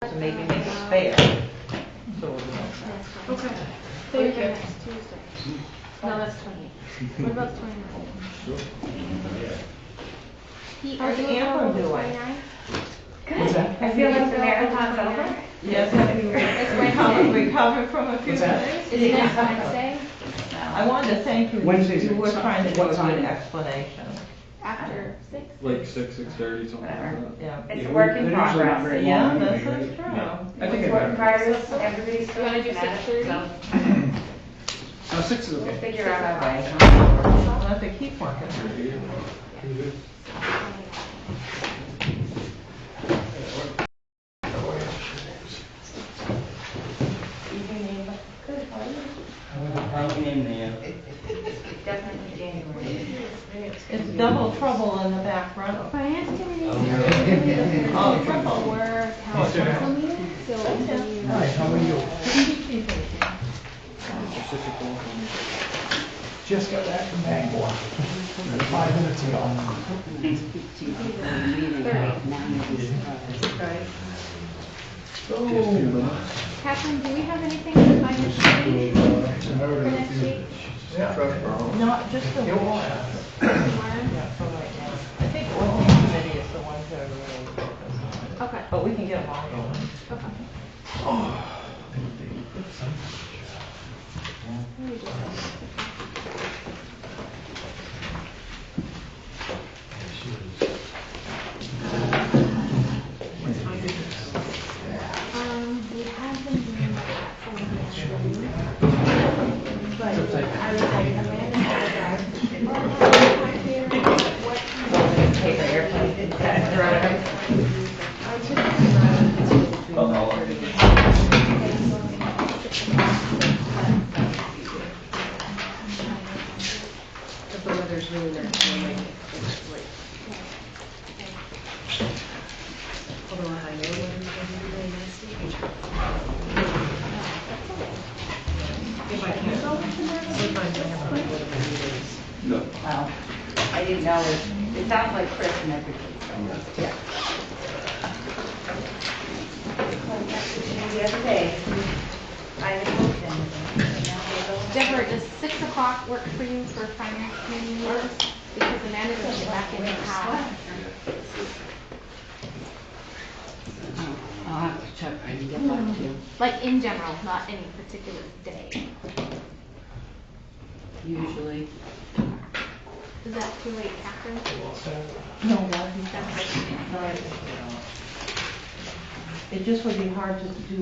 to maybe make it fair. So we'll do that. Okay. Thank you. Next Tuesday. No, that's 28. What about 29? Pete, are How's you Amber available doing? 29? What's that? I feel like the marathon's over. Yes, It's Wednesday. recover from a few What's that? days. It's next Wednesday I wanted to thank you. Wednesdays You at were some- trying to do what a good time? explanation. after 6. Like 6:30, something like that. Yeah. It's a work in They're usually not progress. very Yeah, long that's anyway, true. right? I think It's it's work in better. progress, everybody's You still wanna do looking at it, 6:30? so 6 is we'll okay. figure out our way. I'll have to keep working. Definitely January. It's double trouble in the back row. Finance committee is Oh, the triple. for town council meeting, so we Hi, how are you? Just got back from Bangor. 5 minutes ago. Catherine, do we have anything for finance committee for next week? Not just the warrant. Tomorrow? Yeah, for right now. I think working committee is the ones that are really focused on it. Okay. But we can get them all going. Okay. Let me just- We have been doing that for the afternoon. But I was like, Amanda apologized. Oh, I'm here. What? Take the airplane inside, throw it. If the weather's really nice, we'll make it late. Although I know weather's going to be really nice. If I can. Sometimes I have to go to my meetings. No. Well, I didn't know, it sounds like Chris and everything, so. Yeah. The other day, I had hoped and Deborah, does 6 o'clock work for you for finance committee meetings? Because Amanda doesn't get back in town. I'll have to check and get back to you. Like in general, not any particular day. Usually. Is that too late, Catherine? No, that it just would be hard to do,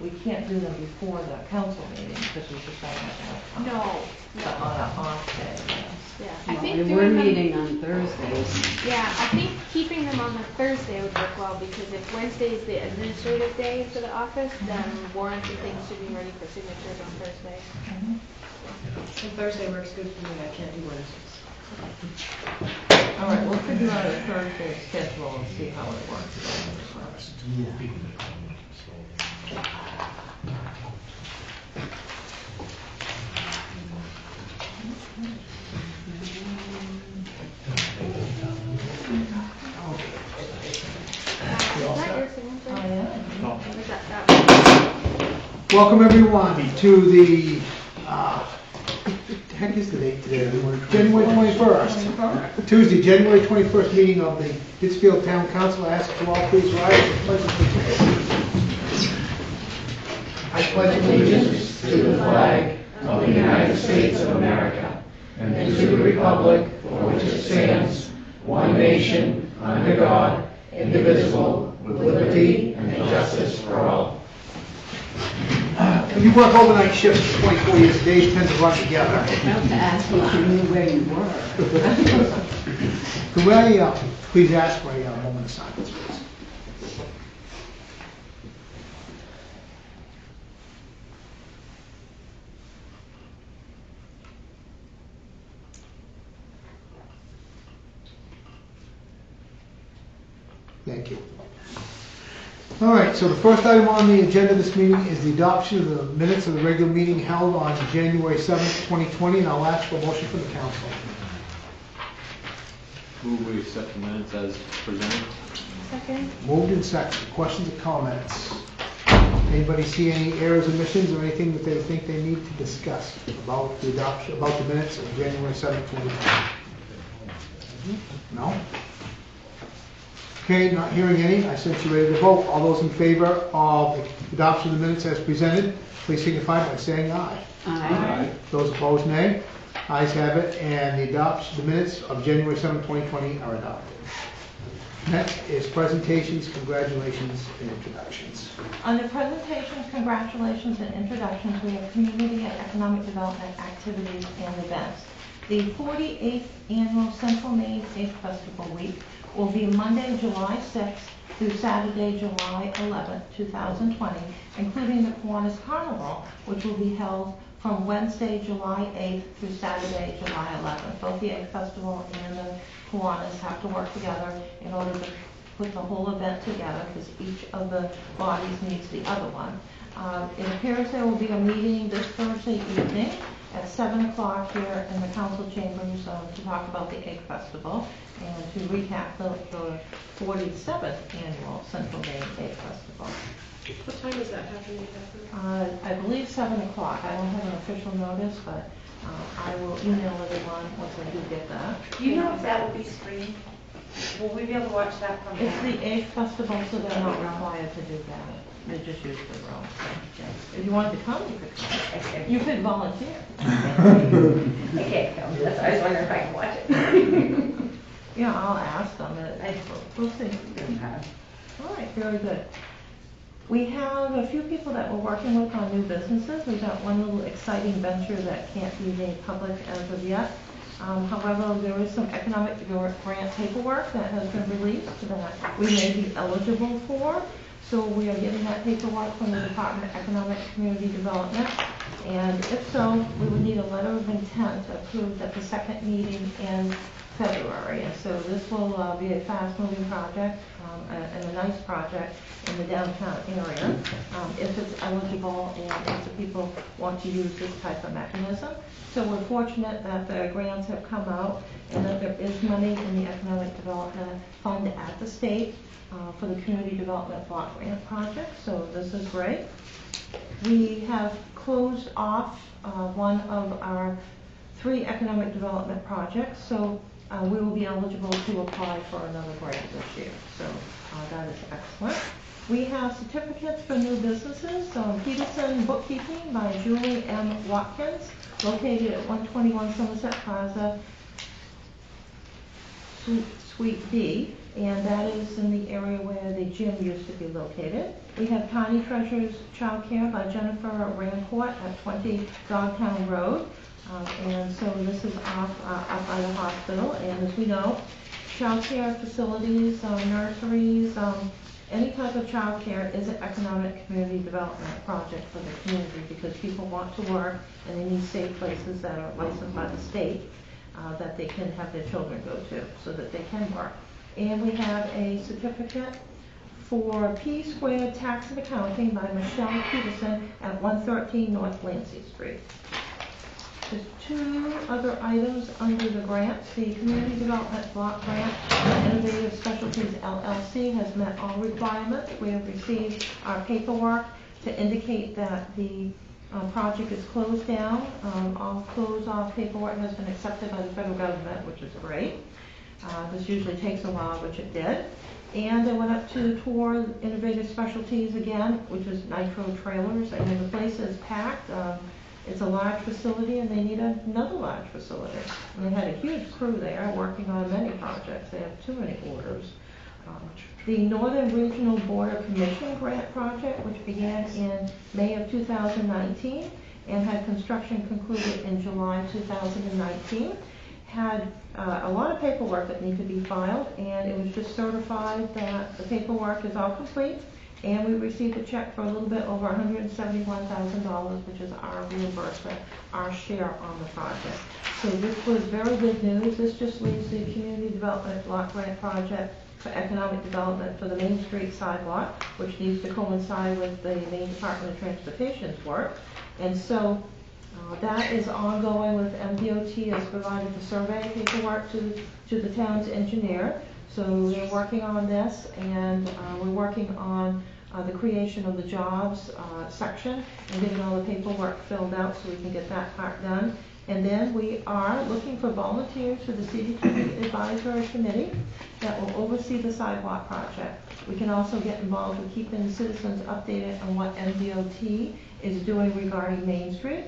we can't do them before the council meeting, because we just don't have enough time. On an off day, Yeah, I think We're doing them, meeting on Thursdays. yeah, I think keeping them on the Thursday would work well, because if Wednesday is the administrative day for the office, then warrants and things should be ready for signatures on Thursday. So Thursday works good for me, I can't do Wednesdays. All right, we'll figure out a Thursday schedule and see how it works. Is that your signature? I am. Or is that? Welcome everyone to the, heck is the date today? January 21st. Tuesday, January 21st meeting of the Pittsfield Town Council. I ask you all please rise and pledge allegiance. I pledge allegiance to the flag of the United States of America and to the republic for which it stands, one nation, under God, indivisible, with liberty and justice for all. If you work overnight shifts for 24 years, days tend to run together. I was about to ask if you knew where you were. Could I please ask for a moment of silence, please? Thank you. All right, so the first item on the agenda this meeting is the adoption of the minutes of the regular meeting held on January 7th, 2020, and I'll ask for a motion from the council. Move we accept the minutes as presented. Second. Moved and seconded. Questions or comments? Anybody see any errors, omissions, or anything that they think they need to discuss about the adoption, about the minutes of January 7th, 2020? No? Okay, not hearing any. I sense you ready to vote. All those in favor of the adoption of the minutes as presented, please signify by saying aye. Aye. Those opposed, nay. Ayes have it, and the minutes of January 7th, 2020 are adopted. Next is presentations, congratulations, and introductions. Under presentations, congratulations, and introductions, we have community and economic development activities and events. The 48th Annual Central Maine Faith Festival Week will be Monday, July 6th through Saturday, July 11th, 2020, including the Kiwanis Carnival, which will be held from Wednesday, July 8th through Saturday, July 11th. Both the Egg Festival and the Kiwanis have to work together in order to put the whole event together, because each of the bodies needs the other one. It appears there will be a meeting this Thursday evening at 7 o'clock here in the council chambers to talk about the Egg Festival and to recap the 47th Annual Central Maine Egg Festival. What time is that happening, Catherine? I believe 7 o'clock. I don't have an official notice, but I will email everyone once I do get that. Do you know if that will be streamed? Will we be able to watch that from It's home? the Egg Festival, so they're not required to do that. They just use the room. So, yes. If you wanted to come, you could come. You could volunteer. Okay, so that's, I was wondering if I could watch it. Yeah, I'll ask them. We'll see. Okay. All right, very good. We have a few people that we're working with on new businesses. We've got one little exciting venture that can't be made public as of yet. However, there is some economic grant paperwork that has been released that we may be eligible for. So we are getting that paperwork from the Department of Economic and Community Development. And if so, we would need a letter of intent approved at the second meeting in February. And so this will be a fast-moving project and a nice project in the downtown area if it's eligible and if the people want to use this type of mechanism. So we're fortunate that the grants have come out and that there is money in the Economic Development Fund at the state for the Community Development Block Grant Project. So this is great. We have closed off one of our 3 economic development projects. So we will be eligible to apply for another grant this year. So that is excellent. We have certificates for new businesses. Peterson Bookkeeping by Julie M. Watkins, located at 121 Somerset Plaza, Suite B, and that is in the area where the gym used to be located. We have Tiny Treasures Childcare by Jennifer Rancourt at 20 Dogtown Road. And so this is up by the hospital. And as we know, child care facilities, nurseries, any type of child care is an economic community development project for the community because people want to work and they need safe places that are licensed by the state that they can have their children go to so that they can work. And we have a certificate for P Squared Tax and Accounting by Michelle Peterson at 113 North Lancey Street. There's 2 other items under the grants. The Community Development Block Grant Innovative Specialties LLC has met all requirements. We have received our paperwork to indicate that the project is closed down. All close-off paperwork has been accepted by the federal government, which is great. This usually takes a while, which it did. And I went up to tour Innovative Specialties again, which is Nitro Trailers. I mean, the place is packed. It's a large facility, and they need another large facility. And they had a huge crew there working on many projects. They have too many orders. The Northern Regional Border Commission Grant Project, which began in May of 2019 and had construction concluded in July 2019, had a lot of paperwork that needed to be filed, and it was just certified that the paperwork is all complete. And we received a check for a little bit over $171,000, which is our reimbursement, our share on the project. So this was very good news. This just leaves the Community Development Block Grant Project for Economic Development for the Main Street sidewalk, which needs to coincide with the Maine Department of Transportation's work. And so that is ongoing with MDOT has provided the survey paperwork to the town's engineer. So they're working on this, and we're working on the creation of the jobs section and getting all the paperwork filled out so we can get that part done. And then we are looking for volunteers for the CDT Advisory Committee that will oversee the sidewalk project. We can also get involved with keeping the citizens updated on what MDOT is doing regarding Main Street.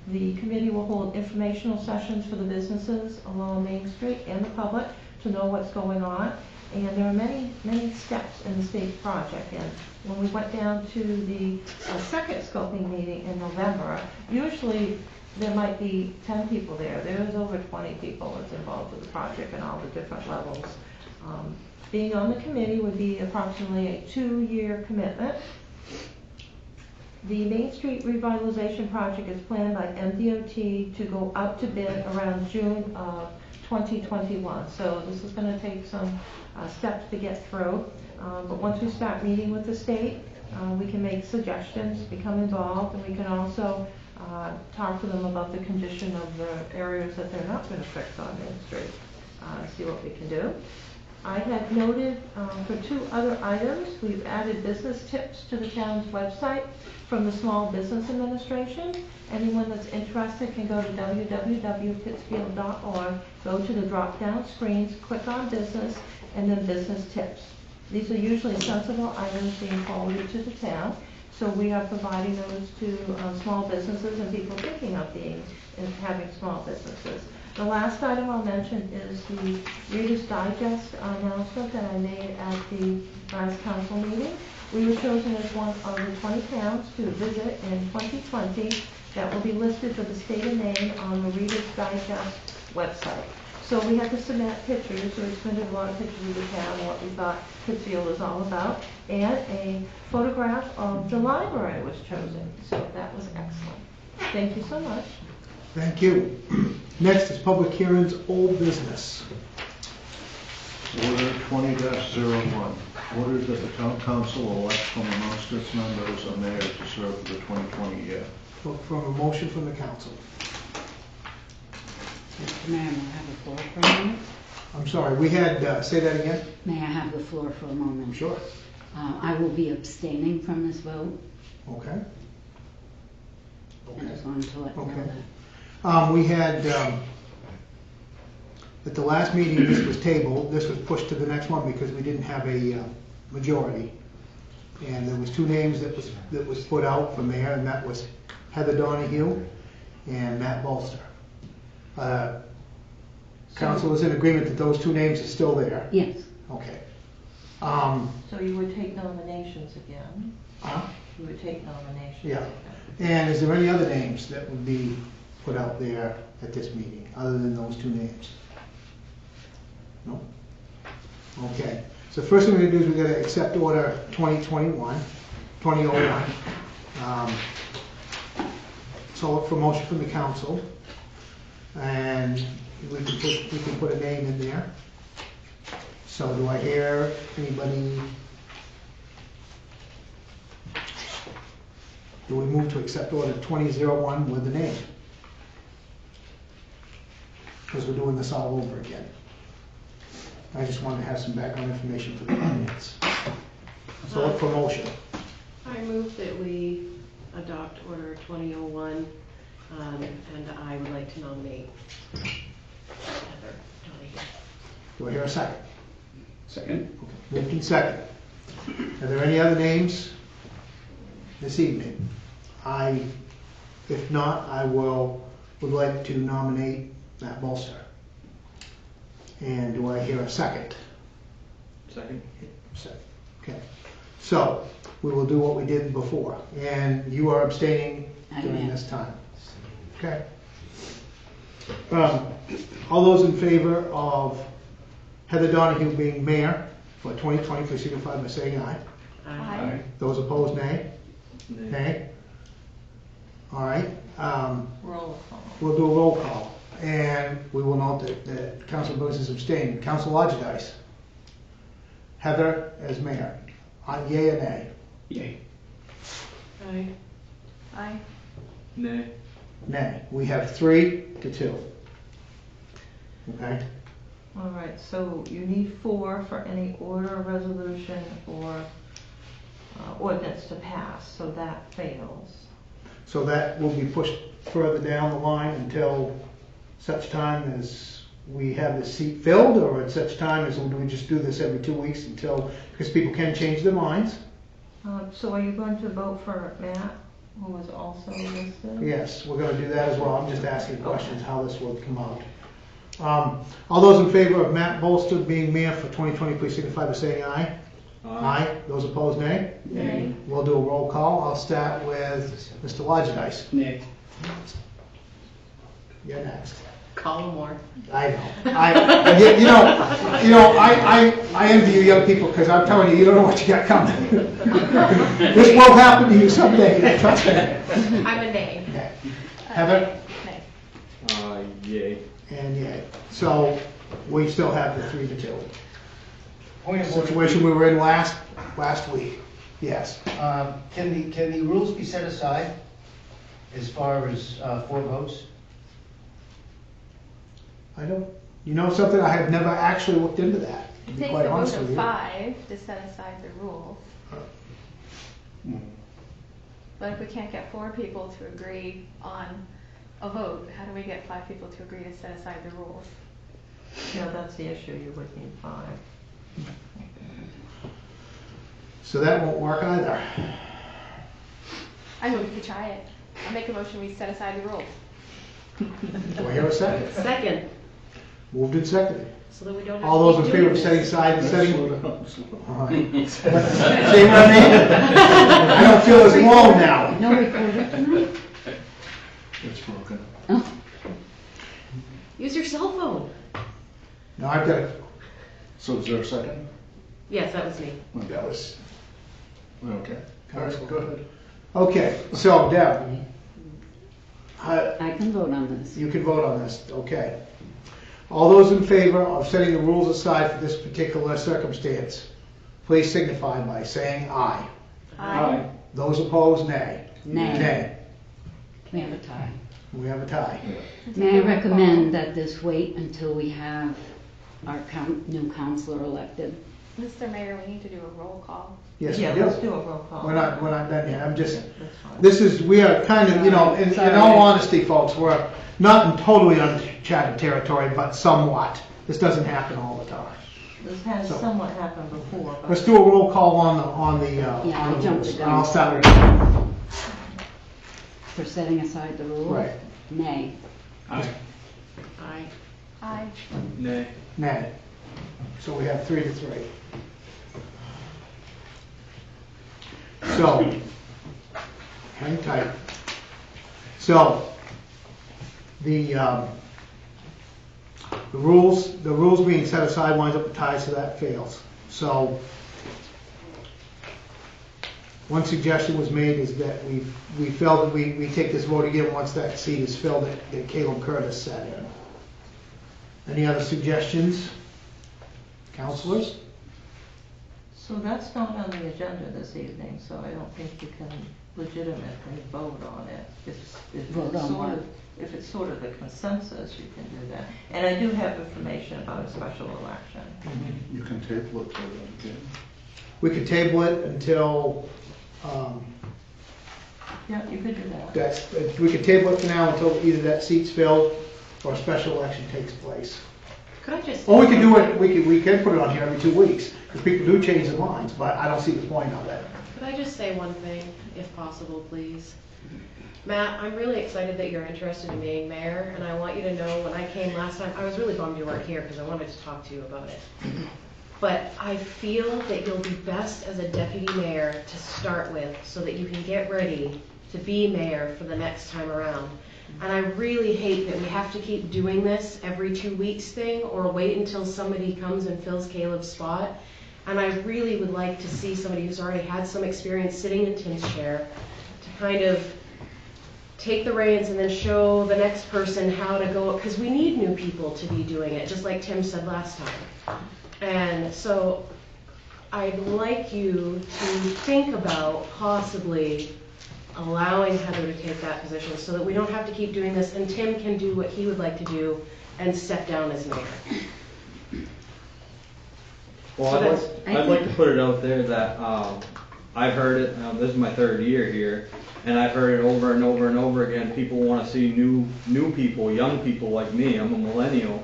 The committee will hold informational sessions for the businesses along Main Street and the public to know what's going on. And there are many steps in the state project. And when we went down to the second scoping meeting in November, usually there might be 10 people there. There was over 20 people that's involved with the project and all the different levels. Being on the committee would be approximately a 2-year commitment. The Main Street Revitalization Project is planned by MDOT to go out to bid around June of 2021. So this is going to take some steps to get through. But once we start meeting with the state, we can make suggestions, become involved, and we can also talk to them about the condition of the areas that they're not going to fix on Main Street, see what we can do. I had noted for 2 other items, we've added business tips to the town's website from the Small Business Administration. Anyone that's interested can go to www.pittsfield.org, go to the drop-down screens, click on business, and then business tips. These are usually sensible items being forwarded to the town, so we are providing those to small businesses and people thinking of having small businesses. The last item I'll mention is the Reader's Digest announcement that I made at the last council meeting. We were chosen as one of the 20 towns to visit in 2020 that will be listed for the state of Maine on the Reader's Digest website. So we had to submit pictures, so we submitted a lot of pictures of the town and what we thought Pittsfield was all about, and a photograph of the library was chosen. So that was excellent. Thank you so much. Thank you. Next is public hearings, old business. Order 20-01. Orders that the town council elect from amongst its members a mayor to serve for the 2020 year. From a motion from the council. Mr. Mayor, may I have the floor for a moment? I'm sorry, we had, say that again? May I have the floor for a moment? Sure. I will be abstaining from this vote. Okay. I just wanted to let you know Okay. that. We had, at the last meeting, this was tabled. This was pushed to the next one because we didn't have a majority. And there was 2 names that was put out for mayor, and that was Heather Donahue and Matt Bolster. Council is in agreement that those 2 names are still there. Yes. Okay. So you would take nominations again? Huh? You would take nominations Yeah. again? And is there any other names that would be put out there at this meeting, other than those 2 names? No? Okay. So first thing we're gonna do is we're gonna accept order 2001. So look for motion from the council. And we can put a name in there. So do I hear anybody? Do we move to accept order 2001 with the name? Because we're doing this all over again. I just wanted to have some background information for the audience. So look for motion. I move that we adopt Order 2001, and I would like to nominate Heather Donahue. Do I hear a second? Second. Okay, moved in second. Are there any other names this evening? If not, I would like to nominate Matt Bolster. And do I hear a second? Second. Second. Okay. So we will do what we did before, and you are abstaining during I am. this time. Okay. All those in favor of Heather Donahue being mayor for 2020, please signify by saying aye. Aye. Those opposed, nay. Nay. Nay. All right. Roll call. We'll do a roll call, and we will note that Council Booth is abstaining. Council Lodgedice. Heather as mayor. Yea or nay? Yay. Aye. Aye. Nay. Nay. We have 3 to 2. Okay? All right, so you need 4 for any order, resolution, or ordinance to pass, so that fails. So that will be pushed further down the line until such time as we have the seat filled, or at such time as we just do this every 2 weeks until, because people can change their minds. So are you going to vote for Matt, who was also listed? Yes, we're gonna do that as well. I'm just asking questions how this will come out. All those in favor of Matt Bolster being mayor for 2020, please signify by saying aye. Aye. Those opposed, nay? Nay. We'll do a roll call. I'll start with Mr. Lodgedice. Nay. You're next. Collmore. I know. I envy you young people, because I'm telling you, you don't know what you got coming. This will happen to you someday, trust me. I'm a nay. Okay. Heather? Nay. Yay. And yay. So we still have the 3-2. Point of order. Situation we were in last week. Yes. Can the rules be set aside as far as 4 votes? I don't, you know something, I have never actually looked into that, to It be takes quite a vote honest with of you. 5 to set aside the rules. But if we can't get 4 people to agree on a vote, how do we get 5 people to agree to set aside the rules? Yeah, that's the issue, you would need 5. So that won't work either. I mean, we could try it. I'll make a motion, we set aside the rules. Do I hear a second? Second, Moved and seconded. so that we don't have to All those in keep favor doing of setting this. aside and setting. Slow down, slow down. All right. See what I mean? I don't feel as alone now. No recorder tonight? It's broken. Use your cell phone. No, I've got it. So is there a second? Yes, that was me. That was, Okay. All right, go ahead. okay, so Deb, I can vote on this. you can vote on this, okay. All those in favor of setting the rules aside for this particular circumstance, please signify by saying aye. Aye. Those opposed, nay. Nay. Nay. We have a tie. We have a tie. May I recommend that this wait until we have our new counselor elected? Mr. Mayor, we need to do a roll call. Yes, we Yeah, do. let's do a roll call. We're not done yet. I'm just, That's fine. this is, we are kind of, in all honesty, folks, we're not in totally uncharted territory, but somewhat. This doesn't happen all the time. This has So- somewhat happened before, but. Let's do a roll call on the. Yeah, on I the jumped rules. the gun. I'll start with For setting aside the rules? Right. Nay. Aye. Aye. Nay. nay. So we have 3-3. So, hang tight. So, the rules being set aside winds up a tie, so that fails. So, one suggestion was made is that we felt that we take this vote again once that seat is filled, that Caleb Curtis sat in. Any other suggestions? Counselors? So that's not on the agenda this evening, so I don't think you can legitimately vote on it. If Vote it's on sort what? of, if it's sort of the consensus, you can do that. And I do have information about a special election. You can table it till then, can We could table it until, Yeah, you could do that. we could table it for now until either that seat's filled or a special election takes place. Could I just? Or we could do it, we can put it on here every 2 weeks, because people do change their minds, but I don't see the point of it. Could I just say one thing, if possible, please? Matt, I'm really excited that you're interested in being mayor, and I want you to know, when I came last time, I was really bummed you weren't here, because I wanted to talk to you about it. But I feel that you'll be best as a deputy mayor to start with, so that you can get ready to be mayor for the next time around. And I really hate that we have to keep doing this every 2 weeks thing, or wait until somebody comes and fills Caleb's spot. And I really would like to see somebody who's already had some experience sitting in Tim's chair to kind of take the reins and then show the next person how to go, because we need new people to be doing it, just like Tim said last time. And so I'd like you to think about possibly allowing Heather to take that position so that we don't have to keep doing this and Tim can do what he would like to do and step down as mayor. Well, So I'd like to put it out there that I've heard it. This is my 3rd year here, and I've heard it over and over and over again. People want to see new people, young people like me. I'm a millennial,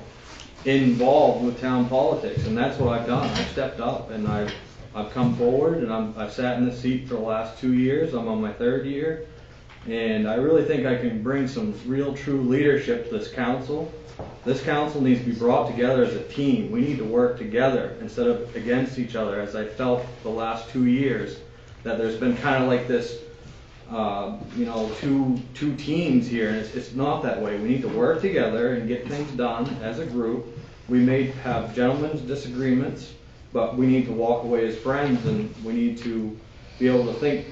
involved with town politics, and that's what I've done. I've stepped up, and I've come forward, and I've sat in this seat for the last 2 years. I'm on my 3rd year, and I really think I can bring some real, true leadership to this council. This council needs to be brought together as a team. We need to work together instead of against each other, as I felt the last 2 years, that there's been kind of like this, two teams here, and it's not that way. We need to work together and get things done as a group. We may have gentlemen's disagreements, but we need to walk away as friends, and we need to be able to think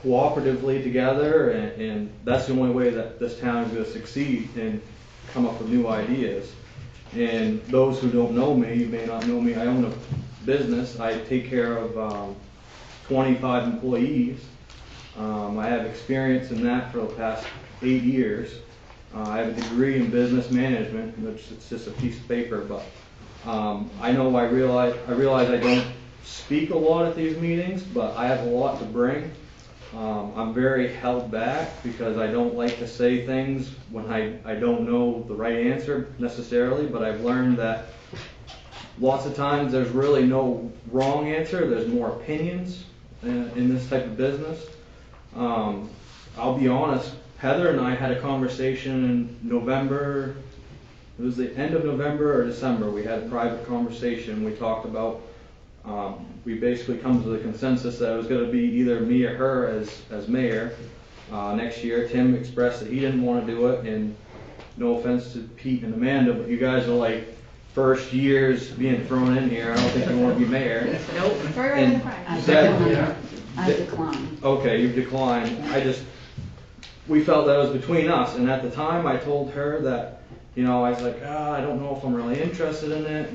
cooperatively together, and that's the only way that this town is going to succeed and come up with new ideas. And those who don't know me, you may not know me, I own a business. I take care of 25 employees. I have experience in that for the past 8 years. I have a degree in business management, which it's just a piece of paper, but I realize I don't speak a lot at these meetings, but I have a lot to bring. I'm very held back because I don't like to say things when I don't know the right answer necessarily, but I've learned that lots of times there's really no wrong answer, there's more opinions in this type of business. I'll be honest, Heather and I had a conversation in November. It was the end of November or December. We had a private conversation. We talked about, we basically come to the consensus that it was going to be either me or her as mayor next year. Tim expressed that he didn't want to do it, and no offense to Pete and Amanda, but you guys are like first years being thrown in here. I don't think you want to be mayor. Nope. Right in the front. I decline. Okay, you've declined. We felt that was between us, and at the time I told her that, I was like, I don't know if I'm really interested in it,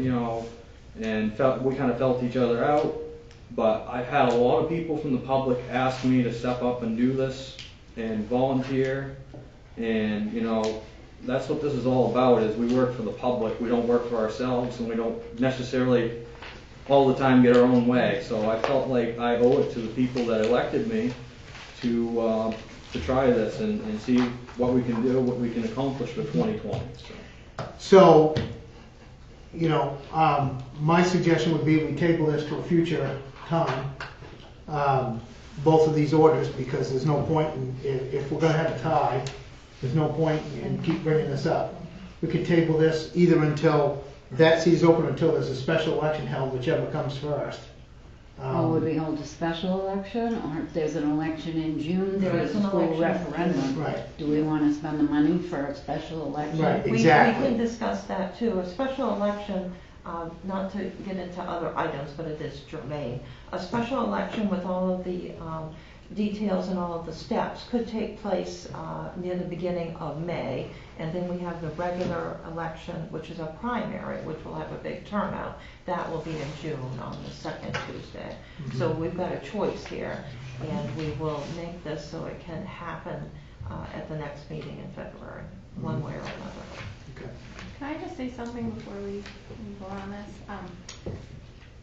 and we kind of felt each other out. But I've had a lot of people from the public ask me to step up and do this and volunteer, and that's what this is all about. Is we work for the public. We don't work for ourselves, and we don't necessarily all the time get our own way. So I felt like I owe it to the people that elected me to try this and see what we can do, what we can accomplish for 2020. So, my suggestion would be we table this to a future time, both of these orders, because there's no point if we're going to have a tie, there's no point in keep bringing this up. We could table this either until that seat is open, until there's a special election held, whichever comes first. Would we hold a special election, or if there's an election in June There for is the an school election. referendum? Right. Do we want to spend the money for a special election? Right. We Exactly. can discuss that too. A special election, not to get into other items, but it is germane. A special election with all of the details and all of the steps could take place near the beginning of May, and then we have the regular election, which is a primary, which will have a big turnout. That will be in June on the second Tuesday. Mm-hmm. So we've got a choice here, and we will make this so it can happen at the next meeting in February, one way or another. Okay. Can I just say something before we go on this?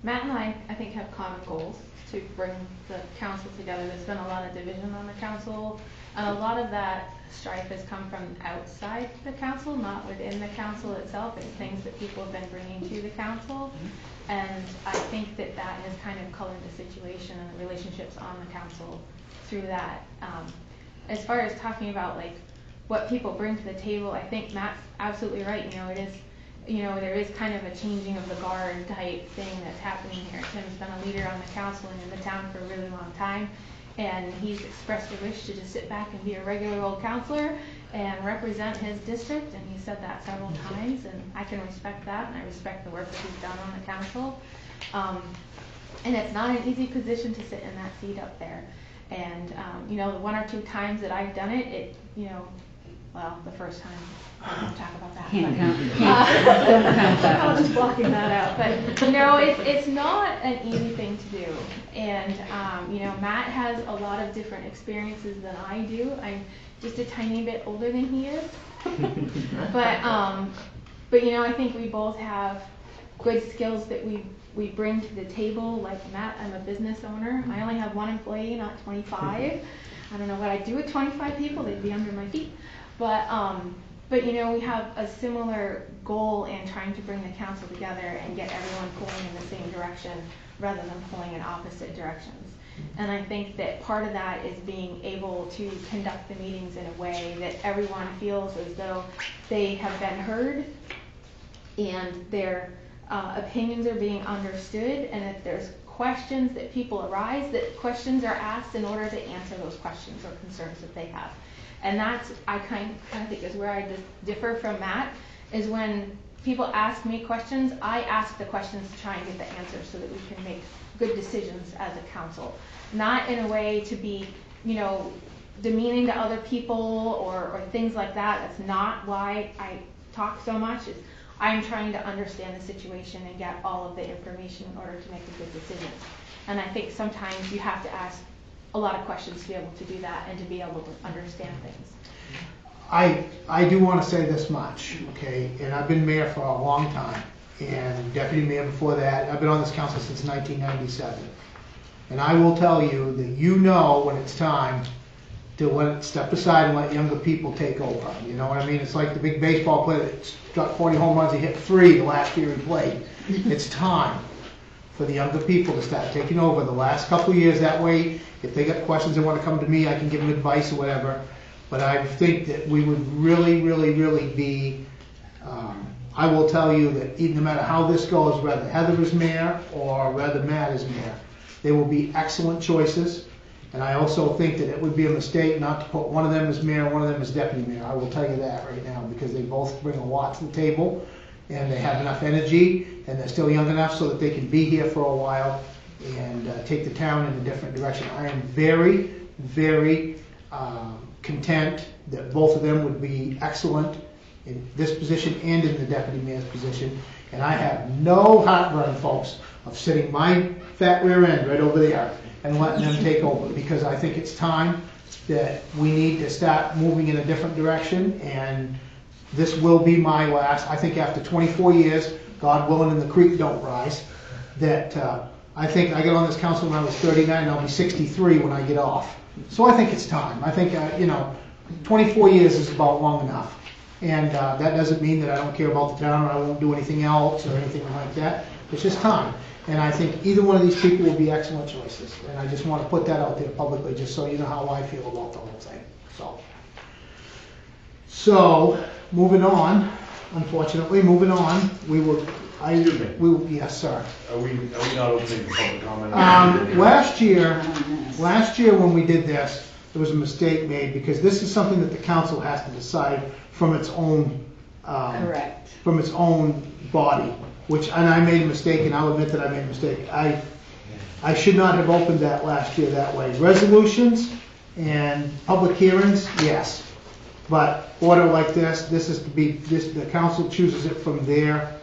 Matt and I think, have common goals to bring the council together. There's been a lot of division on the council, and a lot of that strife has come from outside the council, not within the council itself. It's things that people have been bringing to the council, and I think that has kind of colored the situation and the relationships on the council through that. As far as talking about like what people bring to the table, I think Matt's absolutely right. It is, there is kind of a changing of the guard type thing that's happening here. Tim's been a leader on the council and in the town for a really long time, and he's expressed a wish to just sit back and be a regular old councilor and represent his district, and he said that several times, and I can respect that, and I respect the work that he's done on the council. And it's not an easy position to sit in that seat up there. And the one or two times that I've done it, well, the first time, I won't talk about that. Can't count. Don't count that. I was just blocking that out. But it's not an easy thing to do. And Matt has a lot of different experiences than I do. I'm just a tiny bit older than he is. But I think we both have good skills that we we bring to the table. Like Matt, I'm a business owner. I only have one employee, not 25. I don't know what I'd do with 25 people. They'd be under my feet. But you know, we have a similar goal in trying to bring the council together and get everyone pulling in the same direction rather than pulling in opposite directions. And I think that part of that is being able to conduct the meetings in a way that everyone feels as though they have been heard and their opinions are being understood, and if there's questions that people arise, that questions are asked in order to answer those questions or concerns that they have. And that's, I kind of think is where I differ from Matt, is when people ask me questions, I ask the questions to try and get the answers so that we can make good decisions as a council. Not in a way to be, you know, demeaning to other people or things like that. That's not why I talk so much. I'm trying to understand the situation and get all of the information in order to make a good decision. And I think sometimes you have to ask a lot of questions to be able to do that and to be able to understand things. I do want to say this much, okay, and I've been mayor for a long time, and deputy mayor before that. I've been on this council since 1997. And I will tell you that you know when it's time to step aside and let younger people take over. You know what I mean? It's like the big baseball player that got 40 home runs, he hit 3 the last year he played. It's time for the younger people to start taking over the last couple of years. That way, if they got questions they want to come to me, I can give them advice or whatever. But I think that we would really, really, really be, I will tell you that even no matter how this goes, whether Heather is mayor or whether Matt is mayor, they will be excellent choices. And I also think that it would be a mistake not to put one of them as mayor and one of them as deputy mayor. I will tell you that right now, because they both bring a lot to the table, and they have enough energy, and they're still young enough so that they can be here for a while and take the town in a different direction. I am very, very content that both of them would be excellent in this position and in the deputy mayor's position. And I have no heartburn, folks, of sitting my fat rear end right over there and letting them take over, because I think it's time that we need to start moving in a different direction. And this will be my last, I think after 24 years, God willing and the creek don't rise, that I think I got on this council when I was 39 and I'll be 63 when I get off. So I think it's time. I think, 24 years is about long enough. And that doesn't mean that I don't care about the town or I won't do anything else or anything like that. It's just time. And I think either one of these people will be excellent choices. And I just want to put that out there publicly, just so you know how I feel about the whole thing. So moving on, unfortunately, moving on, yes, sir. Are we not opening the public comment? Last year when we did this, there was a mistake made, because this is something that the council has to decide from its own, Correct. from its own body. And I made a mistake, and I'll admit that I made a mistake. I should not have opened that last year that way. Resolutions and public hearings, yes. But order like this is to be, the council chooses it from their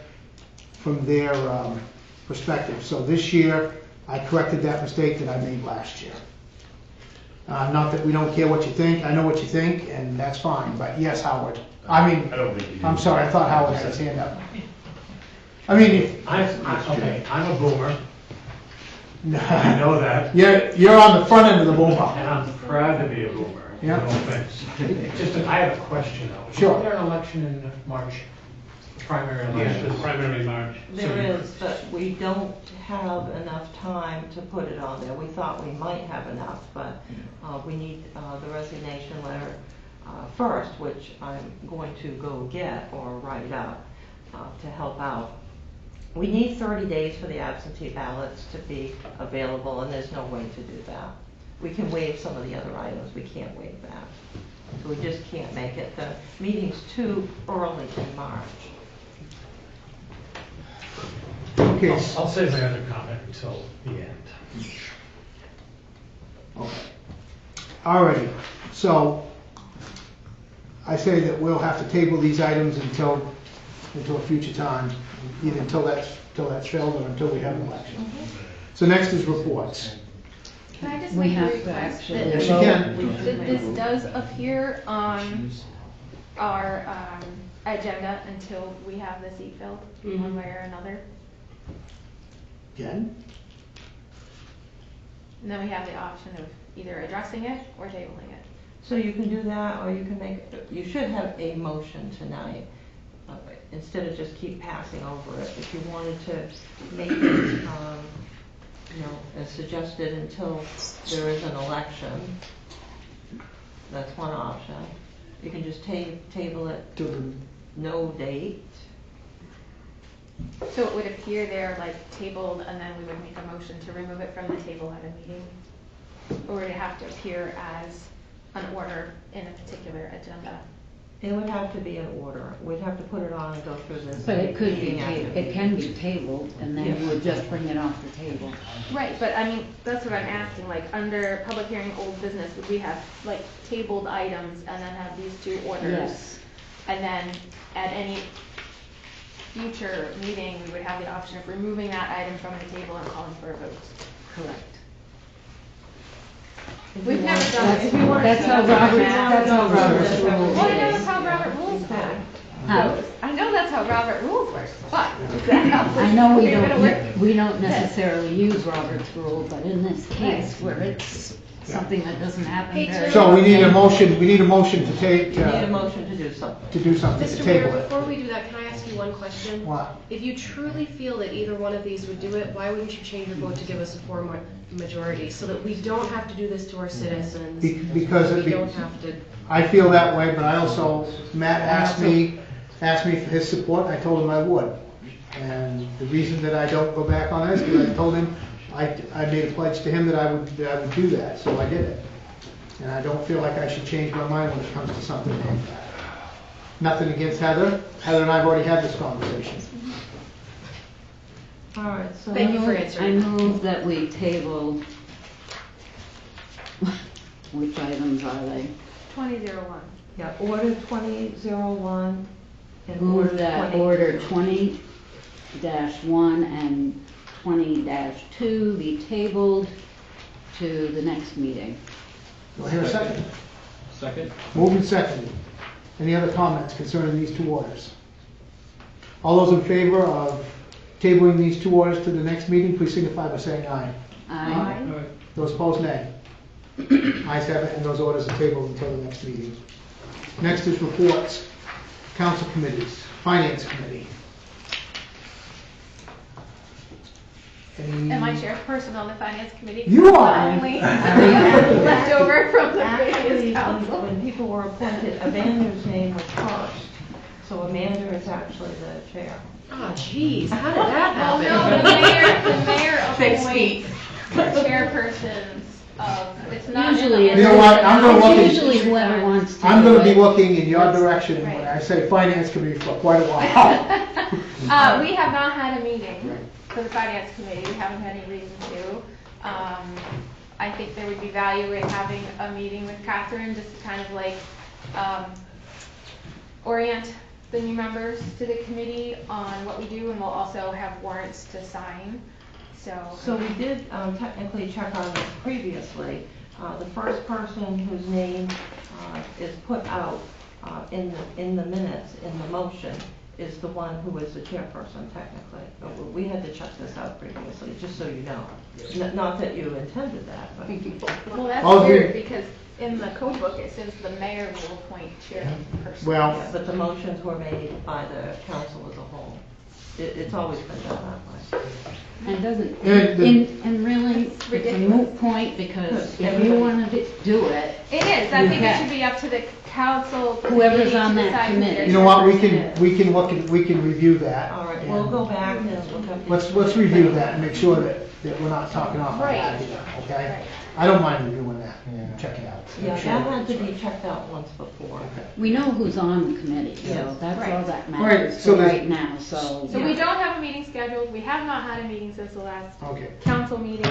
perspective. So this year, I corrected that mistake that I made last year. Not that we don't care what you think. I know what you think, and that's fine. But yes, Howard. I don't think you do. I'm sorry. I thought Howard had his hand up. I mean, I'm a boomer. I know that. You're on the front end of the boomer. And I'm proud to be a boomer. Yeah. No offense. I have a question though. Sure. Is there an election in March? Primary election? Yes, there's primary in March. There is, but we don't have enough time to put it on there. We thought we might have enough, but we need the resignation letter first, which I'm going to go get or write up to help out. We need 30 days for the absentee ballots to be available, and there's no way to do that. We can waive some of the other items. We can't waive that. So we just can't make it. The meeting's too early in March. Okay. I'll save my other comment until the end. Okay. Alrighty. So I say that we'll have to table these items until a future time, either until that's filled or until we have an election. So next is reports. Can I just We make a have to request actually that Yes, you can. that this does appear on our agenda until we have the seat filled, one way or another? Jen? And then we have the option of either addressing it or tabling it. So you can do that, or you can make, you should have a motion tonight, instead of just keep passing over it. If you wanted to make it, as suggested until there is an election, that's one option. You can just table it To the, no date. So it would appear there like tabled, and then we would make a motion to remove it from the table at a meeting? Or would it have to appear as an order in a particular agenda? It would have to be in order. We'd have to put it on and go through this. But it could be, meeting after it meeting. can be tabled, and then you would just bring it off the table. Right, but I mean, that's what I'm asking, like, under public hearing old business, would we have like tabled items and then have these two orders? Yes. And then at any future meeting, we would have the option of removing that item from the table and calling for a vote? Correct. We've never done it. If you want That's to how do it, Robert's, Matt. that's how Robert's rules Well, I know is. that's how Robert rules work. Huh? I know that's how Robert rules works, but is that how I know we're gonna work? we don't necessarily use Robert's rule, but in this case where it's something that doesn't happen Hey, very. so we need a motion to take, You need a motion to do something. to do something, to Mr. Mayor, table it. before we do that, can I ask you one question? What? If you truly feel that either one of these would do it, why wouldn't you change your vote to give us a majority, so that we don't have to do this to our citizens? Because We don't have to. I feel that way, but I also, Matt asked me for his support, and I told him I would. And the reason that I don't go back on this, because I told him, I made a pledge to him that I would do that, so I did it. And I don't feel like I should change my mind when it comes to something like that. Nothing against Heather. Heather and I have already had this conversation. All right, so. Thank you for I answering. move that we table, which items are they? 2001. Yeah, order 2001 and Move order that 20. order 20-1 and 20-2 be tabled to the next meeting. Do I hear a second? Second? Moved and seconded. Any other comments concerning these two orders? All those in favor of tabling these two orders to the next meeting, please signify by saying aye. Aye. Those opposed, nay. Ayes have it, and those orders are tabled until the next meeting. Next is reports. Council committees, Finance Committee. Any- Am I chairperson on the finance committee? You are. Only left over from the Actually, previous council. when people were appointed, Amanda's name was first, so Amanda is actually the chair. Oh, jeez, how did that Well, happen? no, the mayor Fix appoints the chairpersons of, it's not. Usually You know what, I'm gonna look It's at- usually whoever wants to. I'm do gonna be it. looking in your direction when I say Finance Committee for quite a while. We have not had a meeting for the finance committee, we haven't had any reason to. I think there would be value in having a meeting with Catherine, just to kind of like, orient the new members to the committee on what we do, and we'll also have warrants to sign, so. So we did technically check on this previously. The first person whose name is put out in the minutes, in the motion, is the one who is the chairperson technically. But we had to check this out previously, just so you know. Not that you intended that, but. Well, that's All weird, good. because in the code book, it says the mayor will appoint chairperson. Well- Yeah, but the motions were made by the council as a whole. It's always been done that way. And doesn't, And the- and really, It's it's a ridiculous. moot point, because if you Everybody- wanna do it, It is, I You think it have- should be up to the council. Whoever's committee on to that decide who committee. their You know what, we chairperson can, is. we can review that. All right, we'll go back and look up. Let's review that and make sure that we're not talking off our hat Right. here, okay? Right. I don't mind reviewing that, check it out. Yeah, Make sure. that had to be checked out once before. we know who's on the committee, so Yes. that's all Right. that Right, matters so for there's- right now, so. So we don't have a meeting scheduled, we have not had a meeting since the last Okay. council meeting.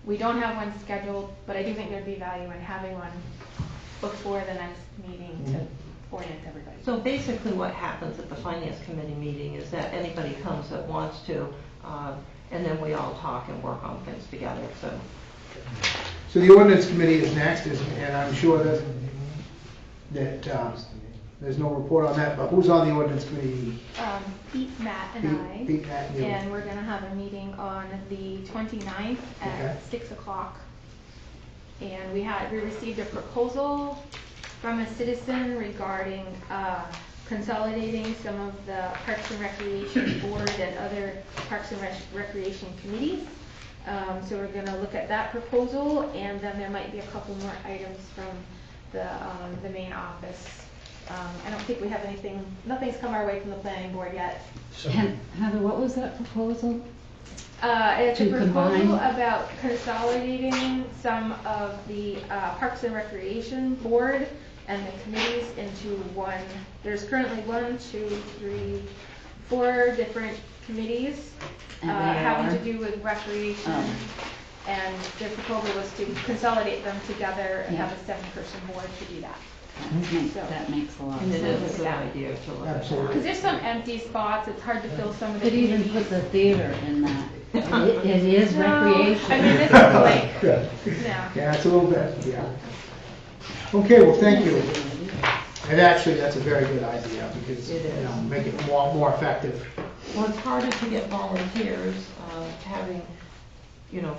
We don't have one scheduled, but I do think there'd be value in having one before the next meeting to orient everybody. So basically what happens at the finance committee meeting is that anybody comes that wants to, and then we all talk and work on things together, so. So the ordinance committee is next, and I'm sure that there's no report on that, but who's on the ordinance committee? Pete, Matt, and I. Pete, Matt, and you. And we're gonna have a meeting on the 29th Okay. at 6 o'clock. And we received a proposal from a citizen regarding consolidating some of the Parks and Recreation Board and other Parks and Recreation committees. So we're gonna look at that proposal, and then there might be a couple more items from the main office. I don't think we have anything, nothing's come our way from the planning board yet. So, Heather, what was that proposal? It's a To proposal combine? about consolidating some of the Parks and Recreation Board and the committees into one. There's currently 4 different committees And they having are? to do with recreation. Oh. And the proposal was to consolidate them together and have Yeah. a 7-person board to do that. That makes a lot of And it is a sense. good idea to look at Absolutely. Because that. there's some empty spots, it's hard to fill some of the Could even committees. put the theater in that. It is No, recreation. I mean, this is like, Good. yeah. Yeah, it's a little bit, yeah. Okay, well, thank you. And actually, that's a very good idea, because, It is. make it more effective. Well, it's harder to get volunteers, having,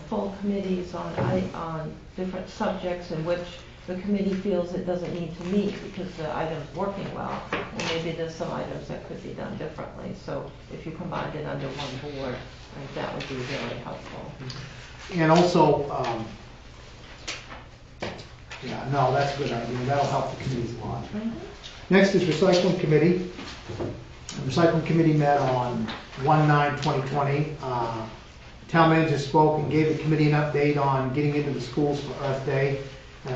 full committees on different subjects in which the committee feels it doesn't need to meet because the item's working well, and maybe there's some items that could be done differently. So if you combined it under one board, I think that would be really helpful. And also, no, that's a good idea, that'll help the committees a lot. Next is recycling committee. The recycling committee met on 1/9/2020. Town manager spoke and gave the committee an update on getting into the schools for Earth Day.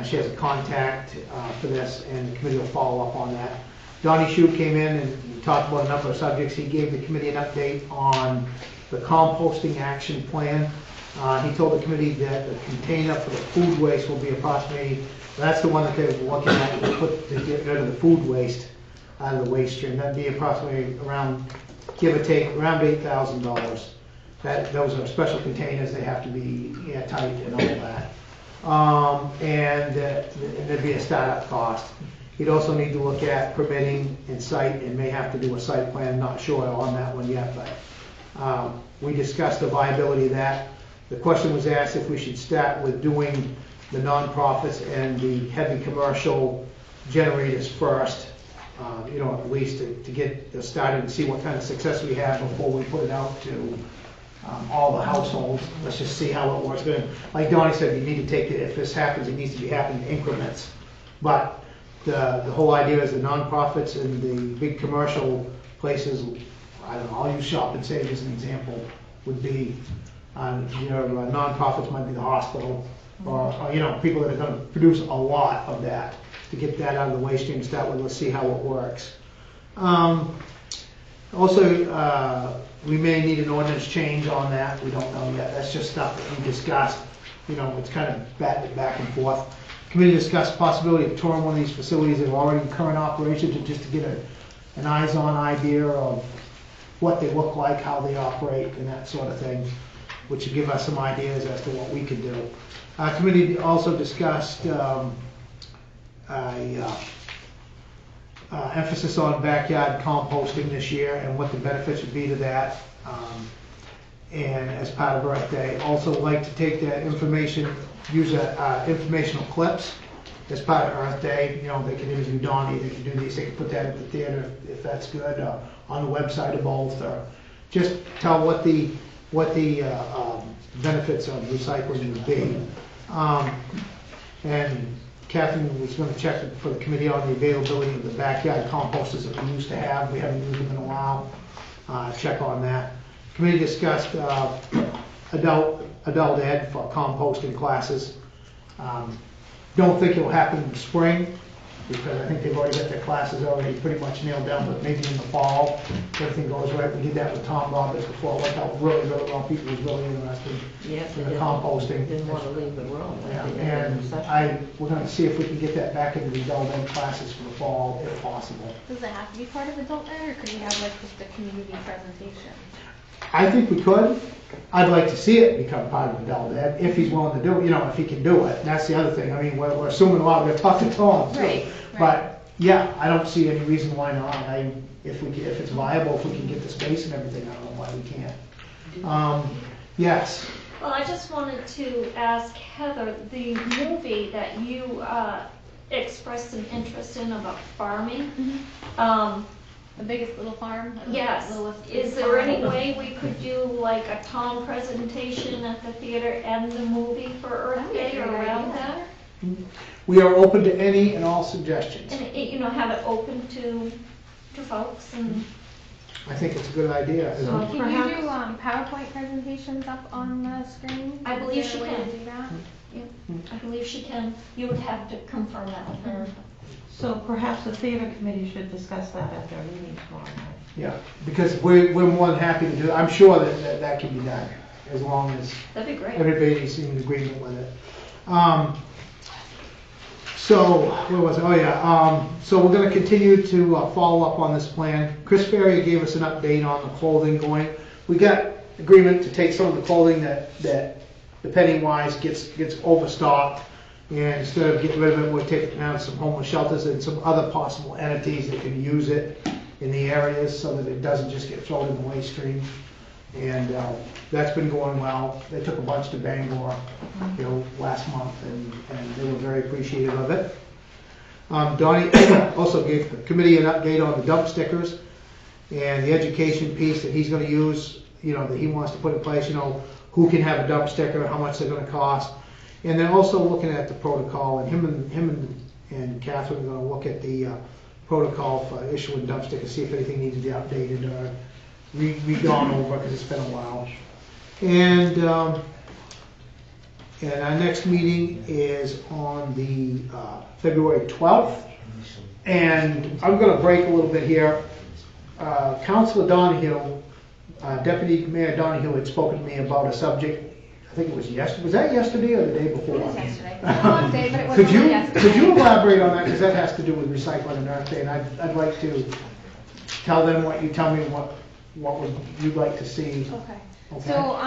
She has a contact for this, and the committee will follow up on that. Donnie Shute came in and talked about a number of subjects. He gave the committee an update on the composting action plan. He told the committee that the container for the food waste will be approximately, that's the one that they were looking at, to get rid of the food waste out of the waste stream. That'd be approximately around, give or take, around $8,000. Those are special containers, they have to be airtight and all that. And there'd be a startup cost. He'd also need to look at permitting and site, and may have to do a site plan, not sure on that one yet, but we discussed the viability of that. The question was asked if we should start with doing the nonprofits and the heavy commercial generators first, at least to get started and see what kind of success we have before we put it out to all the households. Let's just see how it works. Like Donnie said, you need to take it, if this happens, it needs to be happening in increments. But the whole idea is the nonprofits and the big commercial places, I don't know, I'll use Shop and Save as an example, would be, nonprofits might be the hospital, or people that are going to produce a lot of that, to get that out of the waste stream, start with, let's see how it works. Also, we may need an ordinance change on that, we don't know yet, that's just stuff that we discussed, it's kind of back and forth. Committee discussed possibility of touring one of these facilities that are already in current operation, just to get an eyes-on idea of what they look like, how they operate, and that sort of thing, which would give us some ideas as to what we could do. Committee also discussed emphasis on backyard composting this year and what the benefits would be to that. And as part of Earth Day, also like to take that information, use informational clips as part of Earth Day. They can interview Donnie, they can do these, they can put that at the theater if that's good, on the website of both, or just tell what the benefits of recycling would be. And Catherine was going to check for the committee on the availability of the backyard composters that we used to have. We haven't used them in a while. Check on that. Committee discussed adult ed for composting classes. Don't think it'll happen in the spring, because I think they've already got their classes already pretty much nailed down, but maybe in the fall, if everything goes right. We did that with Tom Roberts before. It worked out really, really well. People was really interested Yes, in they the composting. didn't want to leave the room. Yeah, and we're going to see if we can get that back into the adult ed classes for the fall, if possible. Does it have to be part of adult ed, or could we have just a community presentation? I think we could. I'd like to see it become part of adult ed, if he's willing to do it, if he can do it. And that's the other thing. I mean, we're assuming a lot, we're talking to him. Right. But, Yeah, I don't see any reason why not. If it's viable, if we can get the space and everything, I don't know why we can't. Yes, Well, I just wanted to ask Heather, the movie that you expressed some interest in about farming, The biggest little farm? yes, Littlest is there farm. any way we could do like a town presentation at the theater and the movie for Earth That'd be a Day or great around idea. that? we are open to any and all suggestions. And, have it open to folks and, I think it's a good idea. So Can perhaps- you do PowerPoint presentations up on the screen? I believe Is she there a way to can. do that? I believe she can, you would have to confirm that with her. So perhaps the theater committee should discuss that at their meeting tomorrow night. Yeah, because we're more than happy to do it. I'm sure that can be done, as long as That'd be great. everybody's in agreement with it. So, where was it? Oh, yeah. So we're gonna continue to follow up on this plan. Chris Ferry gave us an update on the clothing going. We got agreement to take some of the clothing that the Pennywise gets overstocked, and instead of getting rid of it, we'll take it down to some homeless shelters and some other possible entities that can use it in the areas so that it doesn't just get thrown in the waste stream. And that's been going well. They took a bunch to Bangor, last month, and they were very appreciative of it. Donnie also gave the committee an update on the dump stickers and the education piece that he's going to use, that he wants to put in place, who can have a dump sticker, how much they're going to cost. And then also looking at the protocol, and him and Catherine are going to look at the protocol for issuing dump stickers, see if anything needs to be updated or re-gone over, because it's been a while. And our next meeting is on the February 12th. And I'm going to break a little bit here. Councilor Donahue, Deputy Mayor Donahue had spoken to me about a subject. I think it was yesterday. Was that yesterday or the day before? It was yesterday. It was a long day, but it was only yesterday. Could you elaborate on that? Because that has to do with recycling and Earth Day, and I'd like to tell them what you tell me what you'd like to see. Okay. Okay. So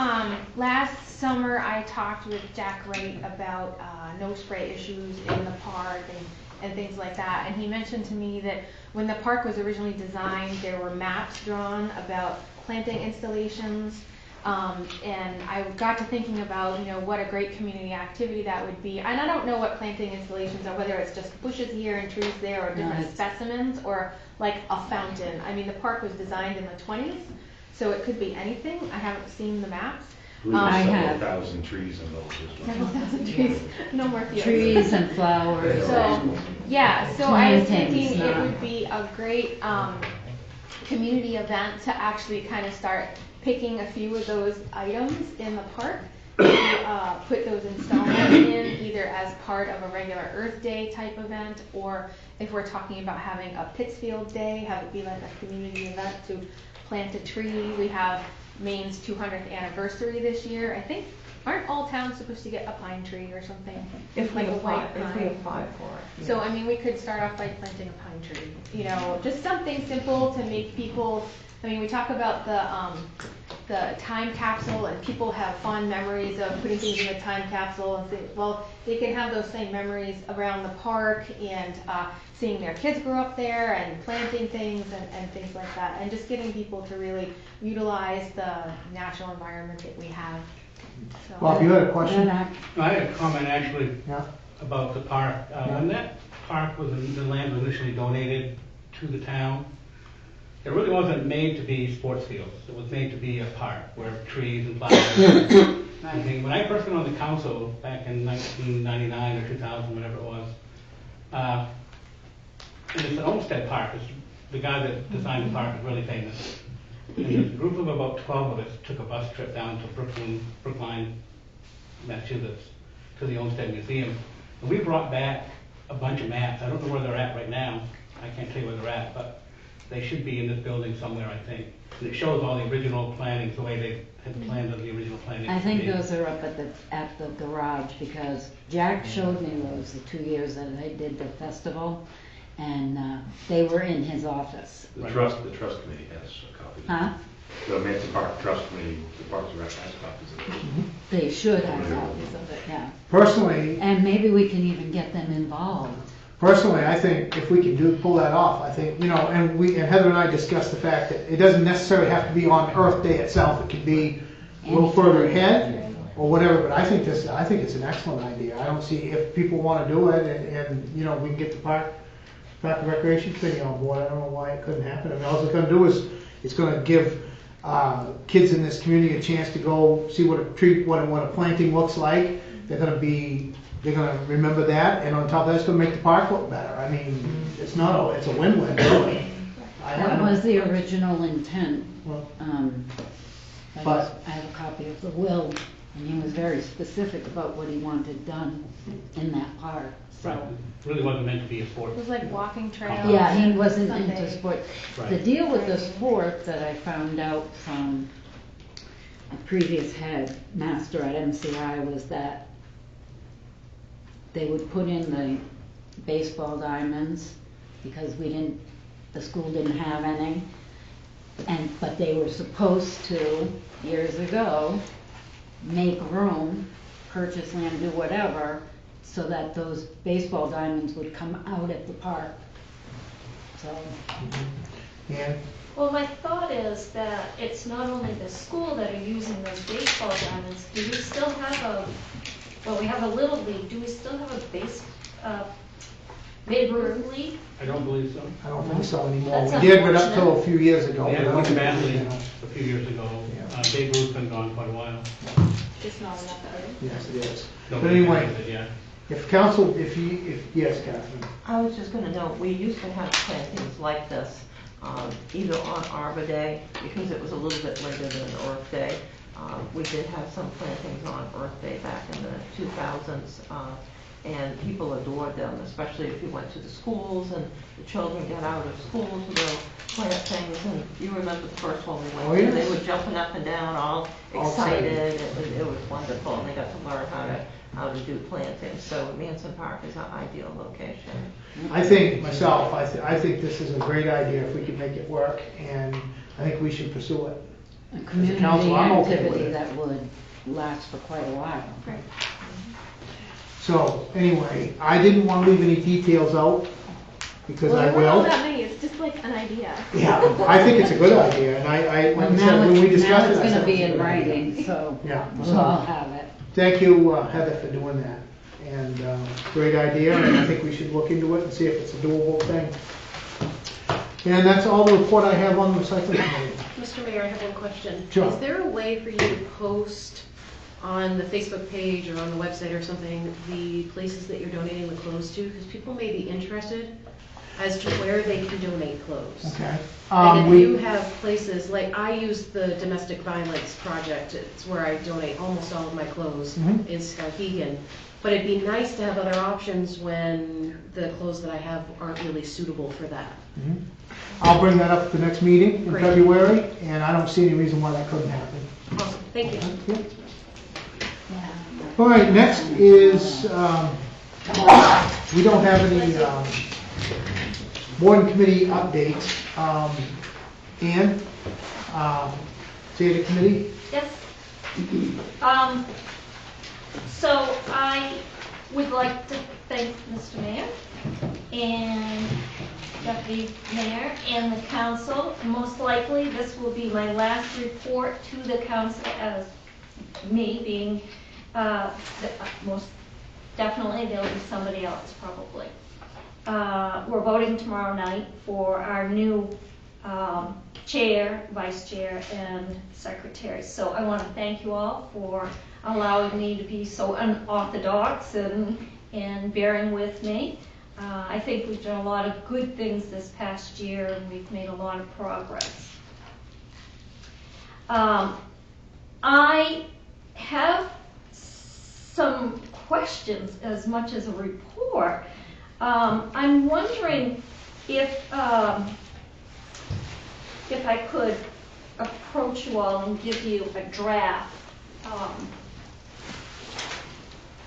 last summer I talked with Jack Wright about no spray issues in the park and things like that, and he mentioned to me that when the park was originally designed, there were maps drawn about planting installations. And I got to thinking about, what a great community activity that would be. And I don't know what planting installations are, whether it's just bushes here and trees there, or different specimens, or like a fountain. I mean, the park was designed in the 20s, so it could be anything. I haven't seen the maps. I have. Several thousand trees in those as well. Several thousand trees, no more fields. Trees and flowers. So, yeah, so I was Plantings, thinking it not- would be a great community event to actually kind of start picking a few of those items in the park, to put those installments in, either as part of a regular Earth Day type event, or if we're talking about having a Pittsfield Day, have it be like a community event to plant a tree. We have Maine's 200th anniversary this year. I think, aren't all towns supposed to get a pine tree or something? If we Like a apply, white if we pine. apply for it. So, I mean, we could start off by planting a pine tree, just something simple to make people, we talk about the time capsule, and people have fond memories of putting things in a time capsule and think, well, they can have those same memories around the park and seeing their kids grow up there and planting things and things like that, and just getting people to really utilize the natural environment that we have. So. Bob, you had a question? I had a comment actually Yeah. about the park. When that park was, the land was initially donated to the town, it really wasn't made to be sports fields. It was made to be a park where trees and flowers. I mean, when I first got on the council back in 1999 or 2000, whatever it was, and it's an Olmsted Park. The guy that designed the park is really famous. And there's a group of about 12 of us took a bus trip down to Brookline, Massachusetts, to the Olmsted Museum. And we brought back a bunch of maps. I don't know where they're at right now. I can't tell you where they're at, but they should be in this building somewhere, I think. And it shows all the original plannings, the way they had the plans of the original plannings. I think those are up at the garage, because Jack showed me those the 2 years that I did the festival, and they were in his office. The trust committee has a copy. Huh? The Manson Park Trust Committee, the Parks and Rec has copies of it. They should have copies of it, yeah. Personally, And maybe we can even get them involved. personally, I think if we can pull that off, I think, you know, and Heather and I discussed the fact that it doesn't necessarily have to be on Earth Day itself. It could be a little further ahead or whatever, but I think it's an excellent idea. I don't see, if people want to do it and, you know, we can get the Park and Recreation Committee on board, I don't know why it couldn't happen. I mean, all it's gonna do is, it's gonna give kids in this community a chance to go see what a planting looks like. They're gonna remember that, and on top of that, it's gonna make the park look better. I mean, it's a win-win, really. That was the original intent. Well, I have a copy of the will, and he was very specific about what he wanted done in that park, so. Right. It really wasn't meant to be a sport. It was like walking trails. Yeah, he wasn't Sunday. into sport. Right. The deal with the sport that I found out from a previous headmaster at MCI was that they would put in the baseball diamonds because the school didn't have any, but they were supposed to, years ago, make room, purchase land, do whatever, so that those baseball diamonds would come out at the park. So. yeah. Well, my thought is that it's not only the school that are using those baseball diamonds. Do we still have we have a Little League. Do we still have a Babe Ruth League? I don't believe so. I don't think so anymore. That's We did, but up till unfortunate. a few years ago. We had but I one don't think bad we league do now. a few years ago. Yeah. Babe Ruth's been gone quite a while. Just not enough of it. Yes, it is. But Nobody anyway, uses it, yeah. if council, yes, Catherine. I was just gonna note, we used to have plantings like this, either on Arbor Day, because it was a little bit later than Earth Day. We did have some plantings on Earth Day back in the 2000s, and people adored them, especially if you went to the schools and the children got out of school to go plant things. And you remember the first one we went Oh, to, yes. they were jumping up and down, all excited. It was wonderful, and they got to learn how to do plantings. So Manson Park is an ideal location. I think, myself, I think this is a great idea if we can make it work, and I think we should pursue it. A As a community council, I'm okay with activity it. that would last for quite a while. Right. So, anyway, I didn't want to leave any details out, because Well, I there weren't all will. that many. It's just like an idea. Yeah, I think it's a good idea, and I, like I Now said, when we it's discussed it, I gonna said be it's a in good idea. writing, so Yeah. we'll all have it. Thank you, Heather, for doing that. And great idea, and I think we should look into it and see if it's a doable thing. And that's all the report I have on the recycling committee. Mr. Mayor, I have one question. Sure. Is there a way for you to post on the Facebook page or on the website or something, the places that you're donating the clothes to? Because people may be interested as to where they can donate clothes. Okay. And if you have places, like I use the Domestic Violence Project, it's where I donate almost all of my clothes Mhm. in Skowhegan. But it'd be nice to have other options when the clothes that I have aren't really suitable for that. Mhm. I'll bring that up at the next meeting in Great. February, and I don't see any reason why that couldn't happen. Awesome, thank you. Yep. All right, next is, we don't have any board and committee updates. Ann, Santa Committee? Yes. So I would like to thank Mr. Mayor and Deputy Mayor and the council. Most likely, this will be my last report to the council as me being, most definitely there'll be somebody else probably. We're voting tomorrow night for our new chair, vice chair, and secretary. So I want to thank you all for allowing me to be so unorthodox and bearing with me. I think we've done a lot of good things this past year, and we've made a lot of progress. I have some questions as much as a report. I'm wondering if I could approach you all and give you a draft.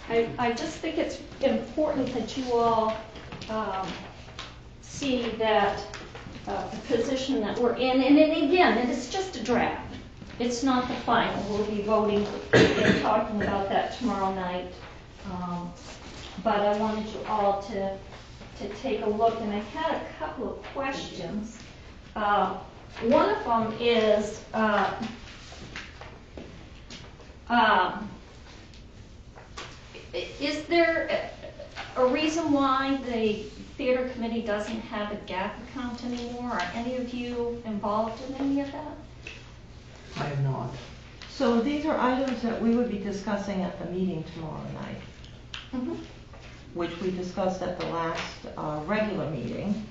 I just think it's important that you all see that the position that we're in, and then again, it's just a draft. It's not the final. We'll be voting and talking about that tomorrow night. But I wanted you all to to take a look, and I had a couple of questions. One of them is, is there a reason why the theater committee doesn't have a gap account anymore? Are any of you involved in any of that? I am not. So these are items that we would be discussing at the meeting tomorrow night, Mm-hmm. which we discussed at the last regular meeting,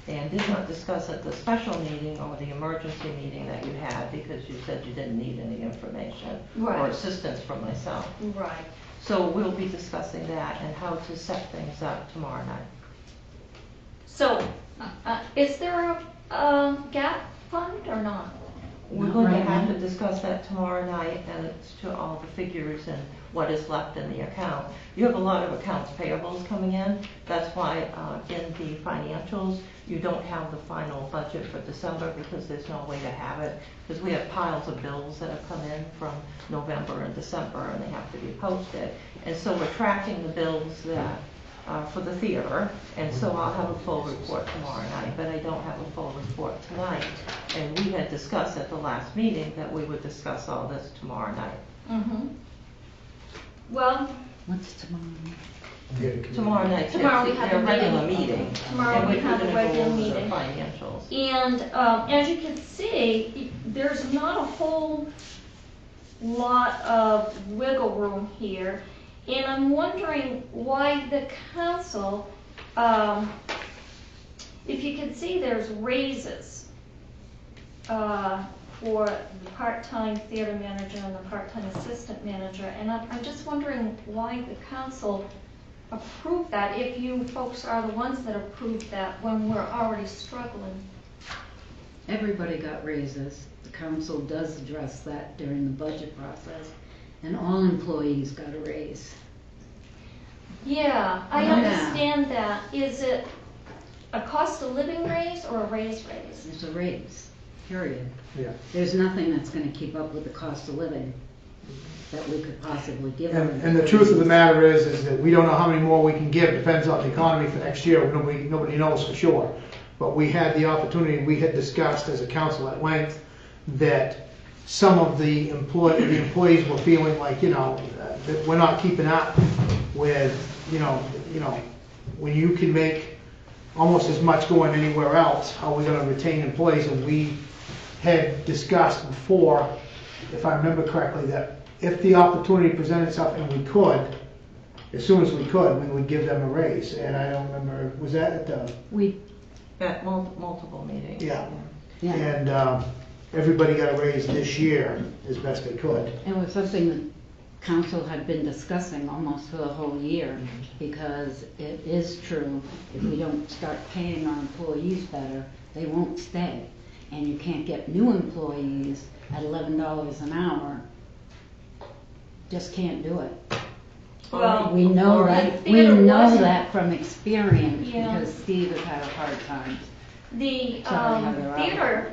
and did not discuss at the special meeting or the emergency meeting that you had, because you said you didn't need any information or Right. assistance from myself. Right. So we'll be discussing that and how to set things up tomorrow night. So, is there a gap fund or not? We're Not going to right have now. to discuss that tomorrow night as to all the figures and what is left in the account. You have a lot of accounts payables coming in. That's why in the financials, you don't have the final budget for December, because there's no way to have it. Because we have piles of bills that have come in from November and December, and they have to be posted. And so we're tracking the bills that for the theater, and so I'll have a full report tomorrow night, but I don't have a full report tonight. And we had discussed at the last meeting that we would discuss all this tomorrow night. Mm-hmm. Well, What's tomorrow? Tomorrow night, Tomorrow we yes, have their a regular meeting. meeting. Tomorrow And we have we're a gonna go regular over the meeting. financials. and as you can see, there's not a whole lot of wiggle room here. And I'm wondering why the council, if you can see, there's raises for the part-time theater manager and the part-time assistant manager. And I'm just wondering why the council approved that, if you folks are the ones that approved that when we're already struggling. Everybody got raises. The council does address that during the budget process, and all employees got a raise. Yeah, I Yeah. understand that. Is it a cost of living raise or a raise? It's a raise, period. Yeah. There's nothing that's gonna keep up with the cost of living that we could possibly give them. And the truth of the matter is that we don't know how many more we can give, depends on the economy for next year, nobody knows for sure. But we had the opportunity, we had discussed as a council at length, that some of the employees were feeling like, that we're not keeping up with, when you can make almost as much going anywhere else, how are we gonna retain employees? And we had discussed before, if I remember correctly, that if the opportunity presented itself and we could, as soon as we could, we would give them a raise. And I don't remember, was that at the, We, At multiple meetings. yeah. yeah, And everybody got a raise this year as best they could. it was something that council had been discussing almost for the whole year, because it is true, if we don't start paying our employees better, they won't stay. And you can't get new employees at $11 an hour. Just can't do it. Well, We know the that, we theater know wasn't- that from experience, Yeah. because Steve has had a hard time. The Sorry, Heather, theater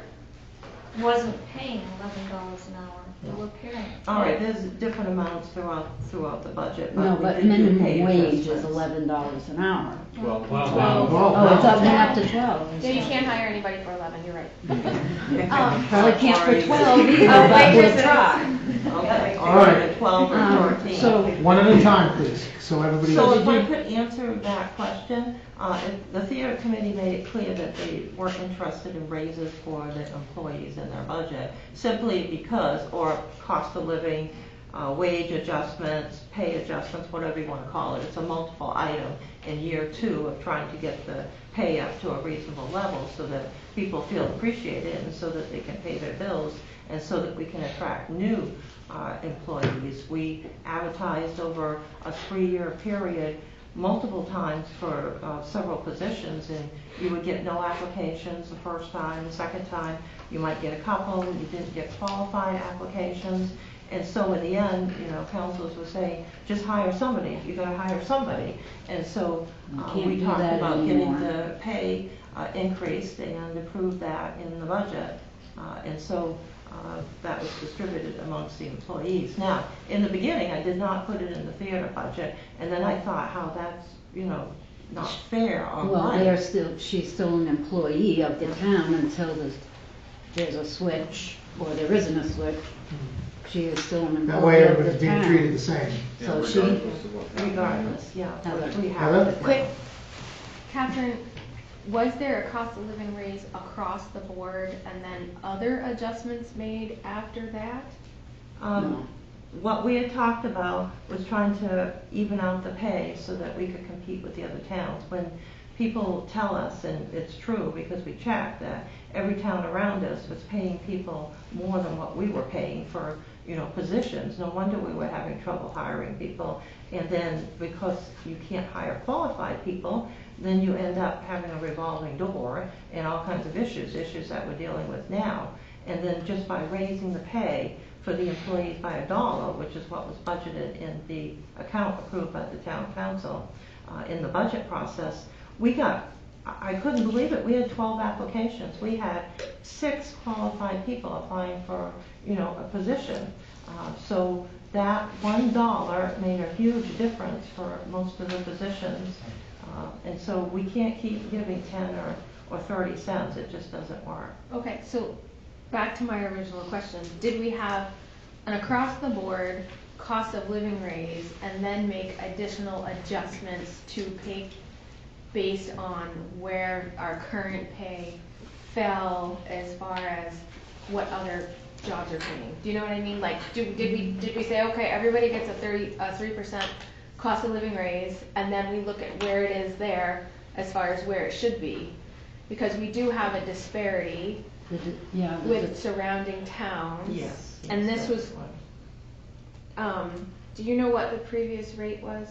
wasn't paying $11 an hour. They were paying. All right, there's different amounts throughout the budget, No, we but did do minimum pay wage is adjustments. $11 an hour. Well, Oh, it's up now to 12. Yeah, you can't hire anybody for 11, you're right. Probably can't for Sorry. 12 either, but we'll try. Okay, All right. at 12 or 14. So, One at a time, please, so everybody. So if I could answer that question, the theater committee made it clear that they weren't interested in raises for the employees in their budget, simply because, or cost of living, wage adjustments, pay adjustments, whatever you want to call it. It's a multiple item in year 2 of trying to get the pay up to a reasonable level so that people feel appreciated and so that they can pay their bills and so that we can attract new employees. We advertised over a 3-year period multiple times for several positions, and you would get no applications the first time. The second time you might get a couple, you didn't get qualified applications. And so in the end, councils were saying, just hire somebody, you gotta hire somebody. And so can't we do talked that about getting anymore. the pay increased and approved that in the budget. And so that was distributed amongst the employees. Now, in the beginning, I did not put it in the theater budget, and then I thought how that's, not fair or Well, right. she's still an employee of the town until there's a switch, or there isn't a switch. She is still an That way employee of the everybody's being treated town. the same. So she, Regardless of what happens. Regardless, yeah, Heather. we have Heather? it. Quick, Catherine, was there a cost of living raise across the board and then other adjustments made after that? Um, what we had talked about was trying to even out the pay so that we could compete with the other towns. When people tell us, and it's true because we checked, that every town around us was paying people more than what we were paying for, positions. No wonder we were having trouble hiring people. And then because you can't hire qualified people, then you end up having a revolving door and all kinds of issues that we're dealing with now. And then just by raising the pay for the employees by $1, which is what was budgeted in the account approved by the town council in the budget process, I couldn't believe it, we had 12 applications. We had 6 qualified people applying for, a position. So that $1 made a huge difference for most of the positions. And so we can't keep giving 10 or 30 cents, it just doesn't work. Okay, so back to my original question. Did we have an across-the-board cost of living raise and then make additional adjustments to pay based on where our current pay fell as far as what other jobs are paying? Do you know what I mean? Like, did we say, okay, everybody gets a 3% cost of living raise, and then we look at where it is there as far as where it should be? Because we do have a disparity with surrounding towns. Yes. And this that's was, one. do you know what the previous rate was,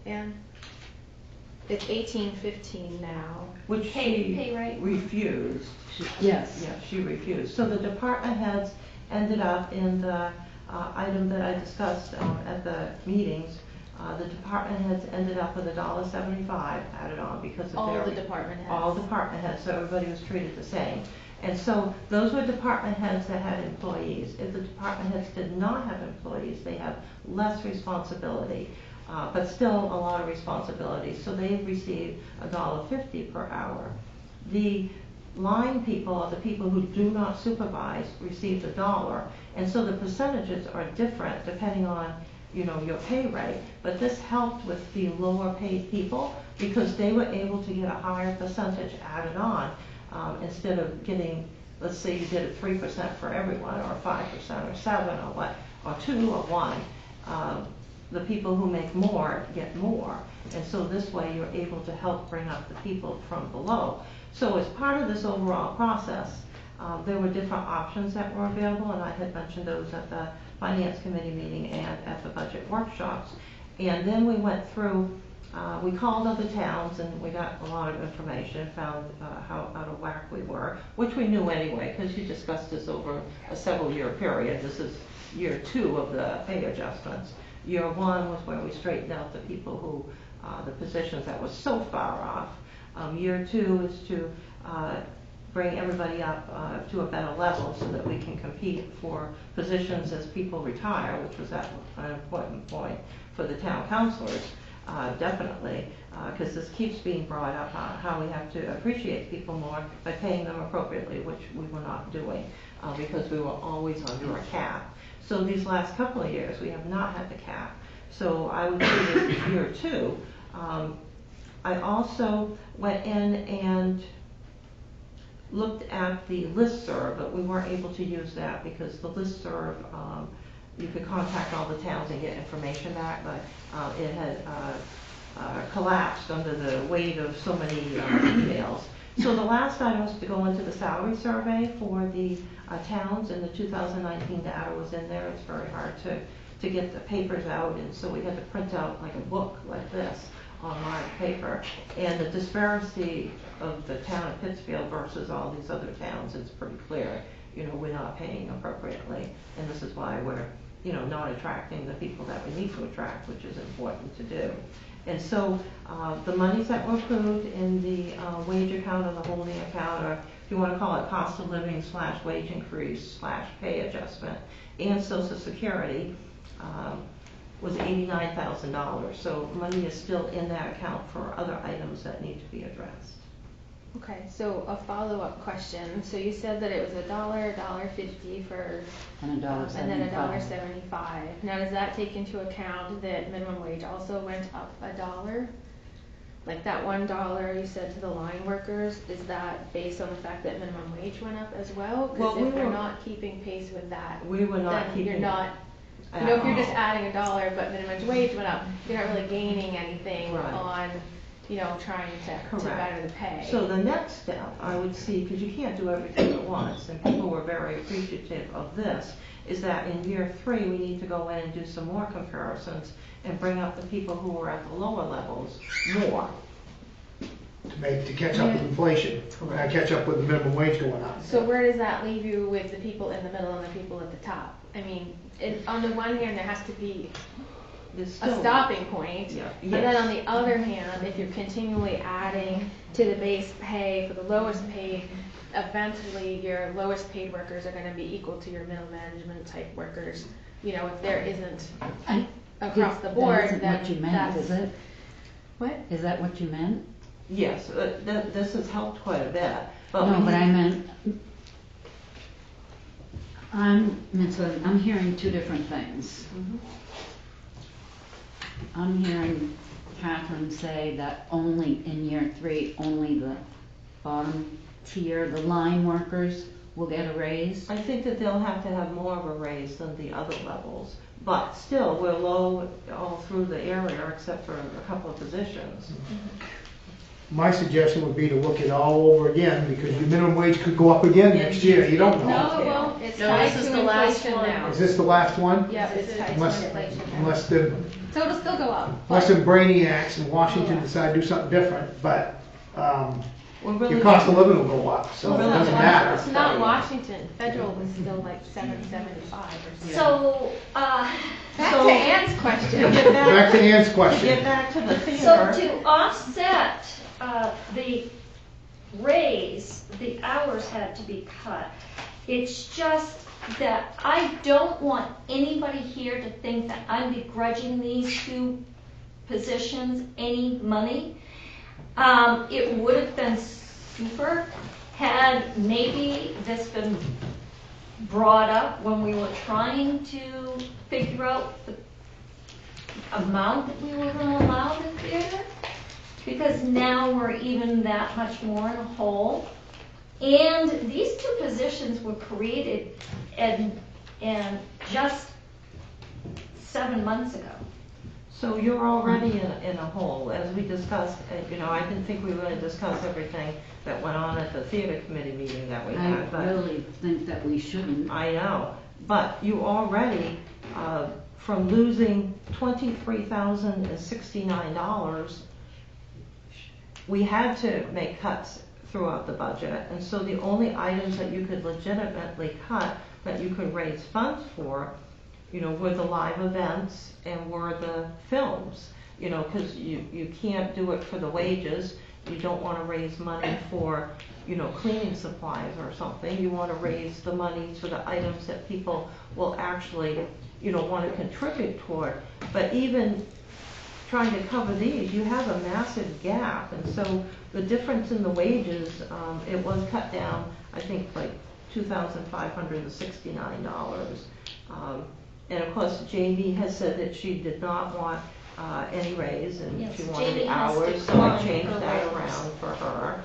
Ann? It's $18.15 now. Which Pay she rate? refused. yes. Yeah, she refused. So the department heads ended up in the item that I discussed at the meetings. The department heads ended up with $1.75 added on because of All the department heads. all department heads, so everybody was treated the same. And so those were department heads that had employees. If the department heads did not have employees, they have less responsibility, but still a lot of responsibility. So they received $1.50 per hour. The line people, or the people who do not supervise, received $1. And so the percentages are different depending on your pay rate, but this helped with the lower paid people because they were able to get a higher percentage added on instead of getting, let's say you did it 3% for everyone, or 5%, or 7, or what, or 2, or 1. The people who make more get more, and so this way you're able to help bring up the people from below. So as part of this overall process, there were different options that were available, and I had mentioned those at the Finance Committee meeting and at the budget workshops. And then we went through, we called other towns and we got a lot of information, found how out of whack we were, which we knew anyway, because you discussed this over a several-year period. This is year 2 of the pay adjustments. Year 1 was where we straightened out the people who, the positions that were so far off. Year 2 is to bring everybody up to a better level so that we can compete for positions as people retire, which was an important point for the town councilors, definitely, because this keeps being brought up, how we have to appreciate people more by paying them appropriately, which we were not doing because we were always under a cap. So these last couple of years, we have not had the cap. So I would say this is year 2. I also went in and looked at the listserv, but we weren't able to use that because the listserv, you could contact all the towns and get information back, but it had collapsed under the weight of so many emails. So the last item was to go into the salary survey for the towns, and the 2019 data was in there. It's very hard to get the papers out, and so we had to print out like a book like this on large paper. And the disparity of the town of Pittsfield versus all these other towns is pretty clear. We're not paying appropriately, and this is why we're, not attracting the people that we need to attract, which is important to do. And so the monies that were approved in the wage account or the holding account, or if you want to call it cost of living / wage increase / pay adjustment, and Social Security, was $89,000. So money is still in that account for other items that need to be addressed. Okay, so a follow-up question. So you said that it was $1.50 for, And $1.75. and then $1.75. Now, does that take into account that minimum wage also went up $1? Like that $1 you said to the line workers, is that based on the fact that minimum wage went up as well? Well, Because we if we're were- not keeping pace with that, We were not then keeping. you're not, you know, if you're just adding $1 but minimum wage went up, you're not really gaining anything Right. on, you know, trying to better the pay. So the next step, I would see, because you can't do everything at once, and people were very appreciative of this, is that in year 3, we need to go in and do some more comparisons and bring up the people who were at the lower levels more. To catch up with inflation, catch up with the minimum wage going up. So where does that leave you with the people in the middle and the people at the top? I mean, on the one hand, there has to be There's a still- stopping point. Yeah. But then Yes. on the other hand, if you're continually adding to the base pay for the lowest paid, eventually your lowest paid workers are gonna be equal to your middle management type workers. You know, if there isn't across the board, That isn't then what you meant, that's. is it? What? Is that what you meant? Yes, this has helped quite a bit. But No, we but I need- meant, I'm hearing two different things. Mhm. I'm hearing Catherine say that only in year 3, only the bottom tier, the line workers will get a raise. I think that they'll have to have more of a raise than the other levels. But still, we're low all through the area except for a couple of positions. My suggestion would be to look it all over again, because your minimum wage could go up again next year, you don't know. No, it won't. It's No, tied this is to the last inflation one. now. Is this the last one? Yeah, it's tied to Unless, inflation now. unless the, So it'll still go up. unless but- some brainiacs in Washington decide to do something different, but, We're really your cost of living will go up, so it Well, doesn't not matter. It's not Washington. Federal was still like 775 or something. So, Back So- to Ann's question. To get Back to Ann's To question. get back to the so theater. to offset the raise, the hours had to be cut. It's just that I don't want anybody here to think that I'm begrudging these 2 positions any money. It would have been super had maybe this been brought up when we were trying to figure out the amount that we were going to allow the theater, because now we're even that much more in a hole. And these 2 positions were created in just 7 months ago. So you're already in a hole, as we discussed. I didn't think we were going to discuss everything that went on at the theater committee meeting that we I had, but really think that we shouldn't. I know. But you already, from losing $23,069, we had to make cuts throughout the budget. And so the only items that you could legitimately cut, that you could raise funds for, were the live events and were the films. Because you can't do it for the wages. You don't want to raise money for, cleaning supplies or something. You want to raise the money for the items that people will actually, want to contribute toward. But even trying to cover these, you have a massive gap. And so the difference in the wages, it was cut down, I think, like $2,569. And of course, Jamie has said that she did not want any raise, and Yes, she wanted Jamie the has hours, so I declined changed her that raise. around for her.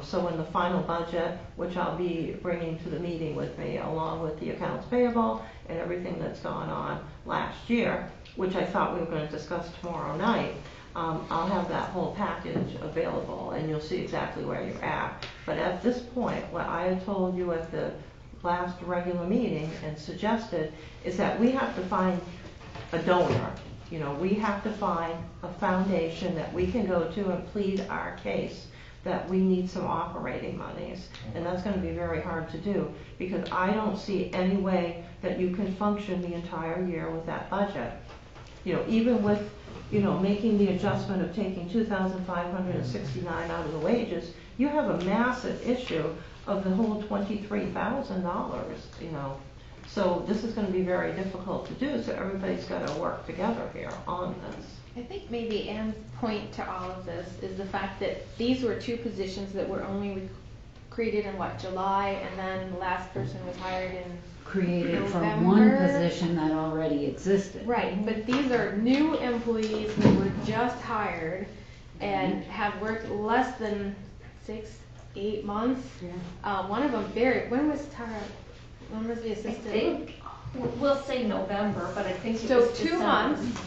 So in the final budget, which I'll be bringing to the meeting with me, along with the accounts payable and everything that's gone on last year, which I thought we were going to discuss tomorrow night, I'll have that whole package available, and you'll see exactly where you're at. But at this point, what I had told you at the last regular meeting and suggested is that we have to find a donor. We have to find a foundation that we can go to and plead our case that we need some operating monies. And that's going to be very hard to do, because I don't see any way that you can function the entire year with that budget. Even with, making the adjustment of taking $2,569 out of the wages, you have a massive issue of the whole $23,000, So this is gonna be very difficult to do, so everybody's gotta work together here on this. I think maybe Anne's point to all of this is the fact that these were two positions that were only created in July, and then the last person was hired in Created from one November. position that already existed. Right, but these are new employees that were just hired and have worked less than 6-8 months. One of them when was the I assistant? think, we'll say November, but I think it So was 2 December. months,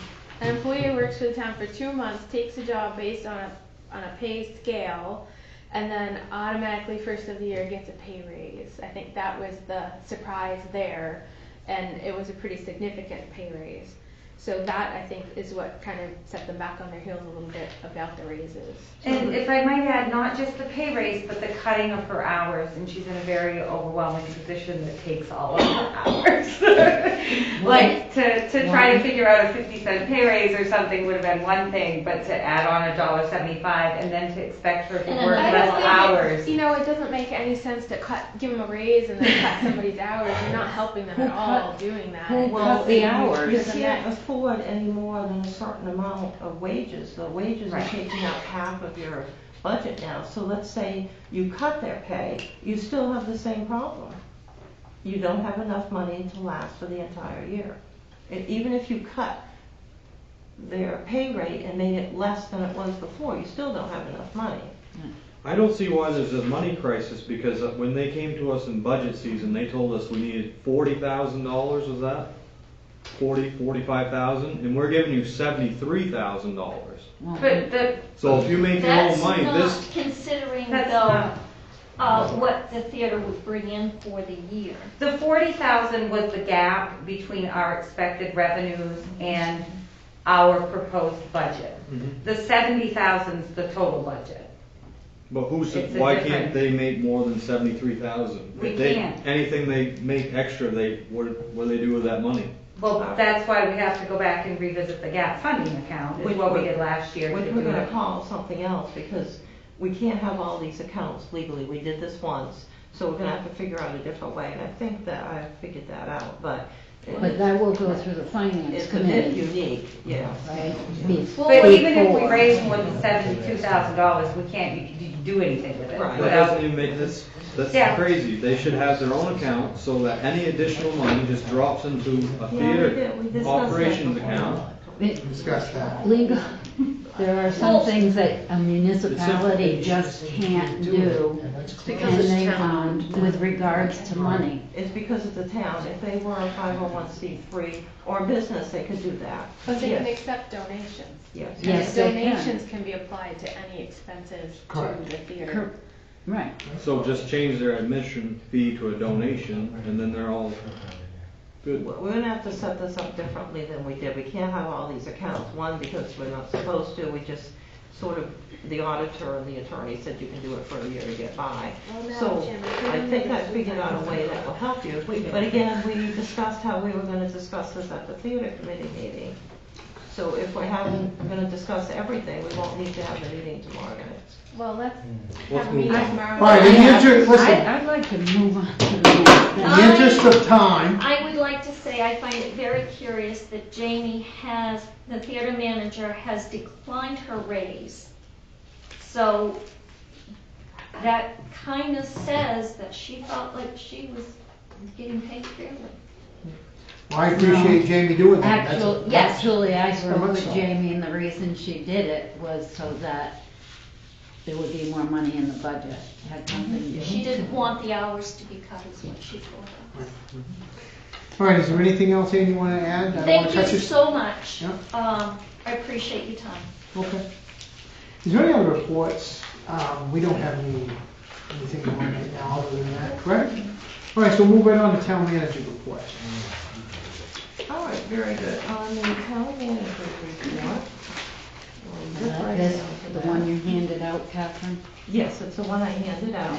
an employee who works for the town for 2 months, takes a job based on a pay scale, and then automatically first of the year gets a pay raise. I think that was the surprise there, and it was a pretty significant pay raise. So that, I think, is what kind of set them back on their heels a little bit about the raises. And if I might add, not just the pay raise, but the cutting of her hours, and she's in a very overwhelming position that takes all of her hours. Like, to try to figure out a 50-cent pay raise or something would have been one thing, but to add on $1.75 and then to expect her to And work I less don't hours. You know, it doesn't make any sense to give them a raise and then cut somebody's hours. You're not helping them at all doing that. Who cut the hours? You can't afford any more than a certain amount of wages. The wages are Right. taking up half of your budget now. So let's say you cut their pay, you still have the same problem. You don't have enough money to last for the entire year. Even if you cut their pay rate and made it less than it was before, you still don't have enough money. I don't see why there's a money crisis, because when they came to us in budget season, they told us we needed $40,000, was that? 45,000, and we're giving you $73,000. But So if you make your own That's money, not this, considering That's though, not- what the theater would bring in for the year. the 40,000 was the gap between our expected revenues and our proposed budget. Mhm. The 70,000 is the total budget. but It's a why different- can't they make more than 73,000? We If they- can't. Anything they make extra, what do they do with that money? Well, that's why we have to go back and revisit the gap funding account, is what we did last year. Which to we're do gonna it. call something else, because we can't have all these accounts legally. We did this once, so we're gonna have to figure out a different way, and I think that I figured that out, but. But that will go through the finance It's a bit committee, unique, yes. right? But even if we Before. raise more than $72,000, we can't do anything with it. Right. That without- doesn't even make this, that's Yeah. crazy. They should have their own account so that any additional money just drops into a Yeah, we theater did. We discussed that operations before. account. Discuss that. Legal, there are some Well- things that a municipality just can't do. Because And it's they, town. with regards to money. It's because of the town. If they were a 501c3 or business, they could do that. But they can Yes, accept donations. yes. Yes, And they can. donations can be applied to any expenses to Correct. the theater. Cor- Right. So just change their admission fee to a donation, and then they're all good. We're gonna have to set this up differently than we did. We can't have all these accounts. One, because we're not supposed to. We just sort of, the auditor and the attorney said you can do it for a year to get by. Well, now, So Jim, I think I figured out a way that will help you. But again, we discussed how we were gonna discuss this at the theater committee meeting. So if we're gonna discuss everything, we won't need to have the meeting tomorrow night. Well, let's Let's have a move meeting on. tomorrow. All right, in the interest, listen, I'd like to move on to the next in thing. the interest of time, I would like to say, I find it very curious that Jamie the theater manager, has declined her raise. So that kind of says that she felt like she was getting paid fairly. well, I appreciate Jamie doing that. That's- Actually, I Very spoke much with so. Jamie, and the reason she did it was so that there would be more money in the budget. Had something to do. She didn't want the hours to be cut, is what she told us. All right, is there anything else Andy you want to add? I don't wanna Thank touch you this- so much. Yeah. I appreciate your time. Okay. Is there any other reports? We don't have anything going right now other than that, correct? All right, so we'll move right on to town manager report. All right, very good. On the town manager's report. zip right This, down to the that. one you handed out, Catherine? Yes, it's the one I handed out.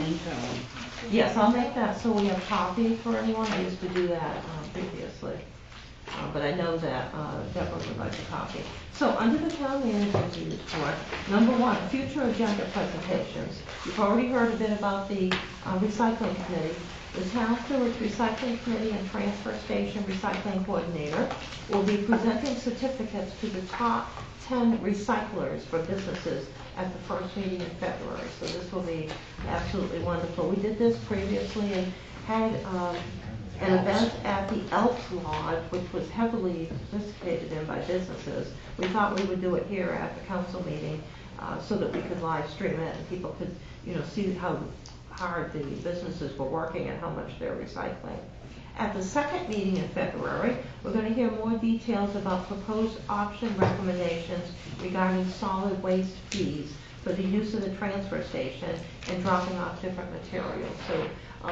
Yes, I'll make that so we have copies for anyone. I used to do that previously. but I know that Deborah would like a copy. So under the town manager's report, number 1, future agenda presentations. You've already heard a bit about the recycling committee. The town Stewart's Recycling Committee and Transfer Station Recycling Coordinator will be presenting certificates to the top 10 recyclers for businesses at the first meeting in February. So this will be absolutely wonderful. We did this previously and had an event at the Elks Lodge, which was heavily participated in by businesses. We thought we would do it here at the council meeting so that we could live stream it and people could, see how hard the businesses were working and how much they're recycling. At the second meeting in February, we're going to hear more details about proposed option recommendations regarding solid waste fees for the use of the transfer station and dropping off different materials. So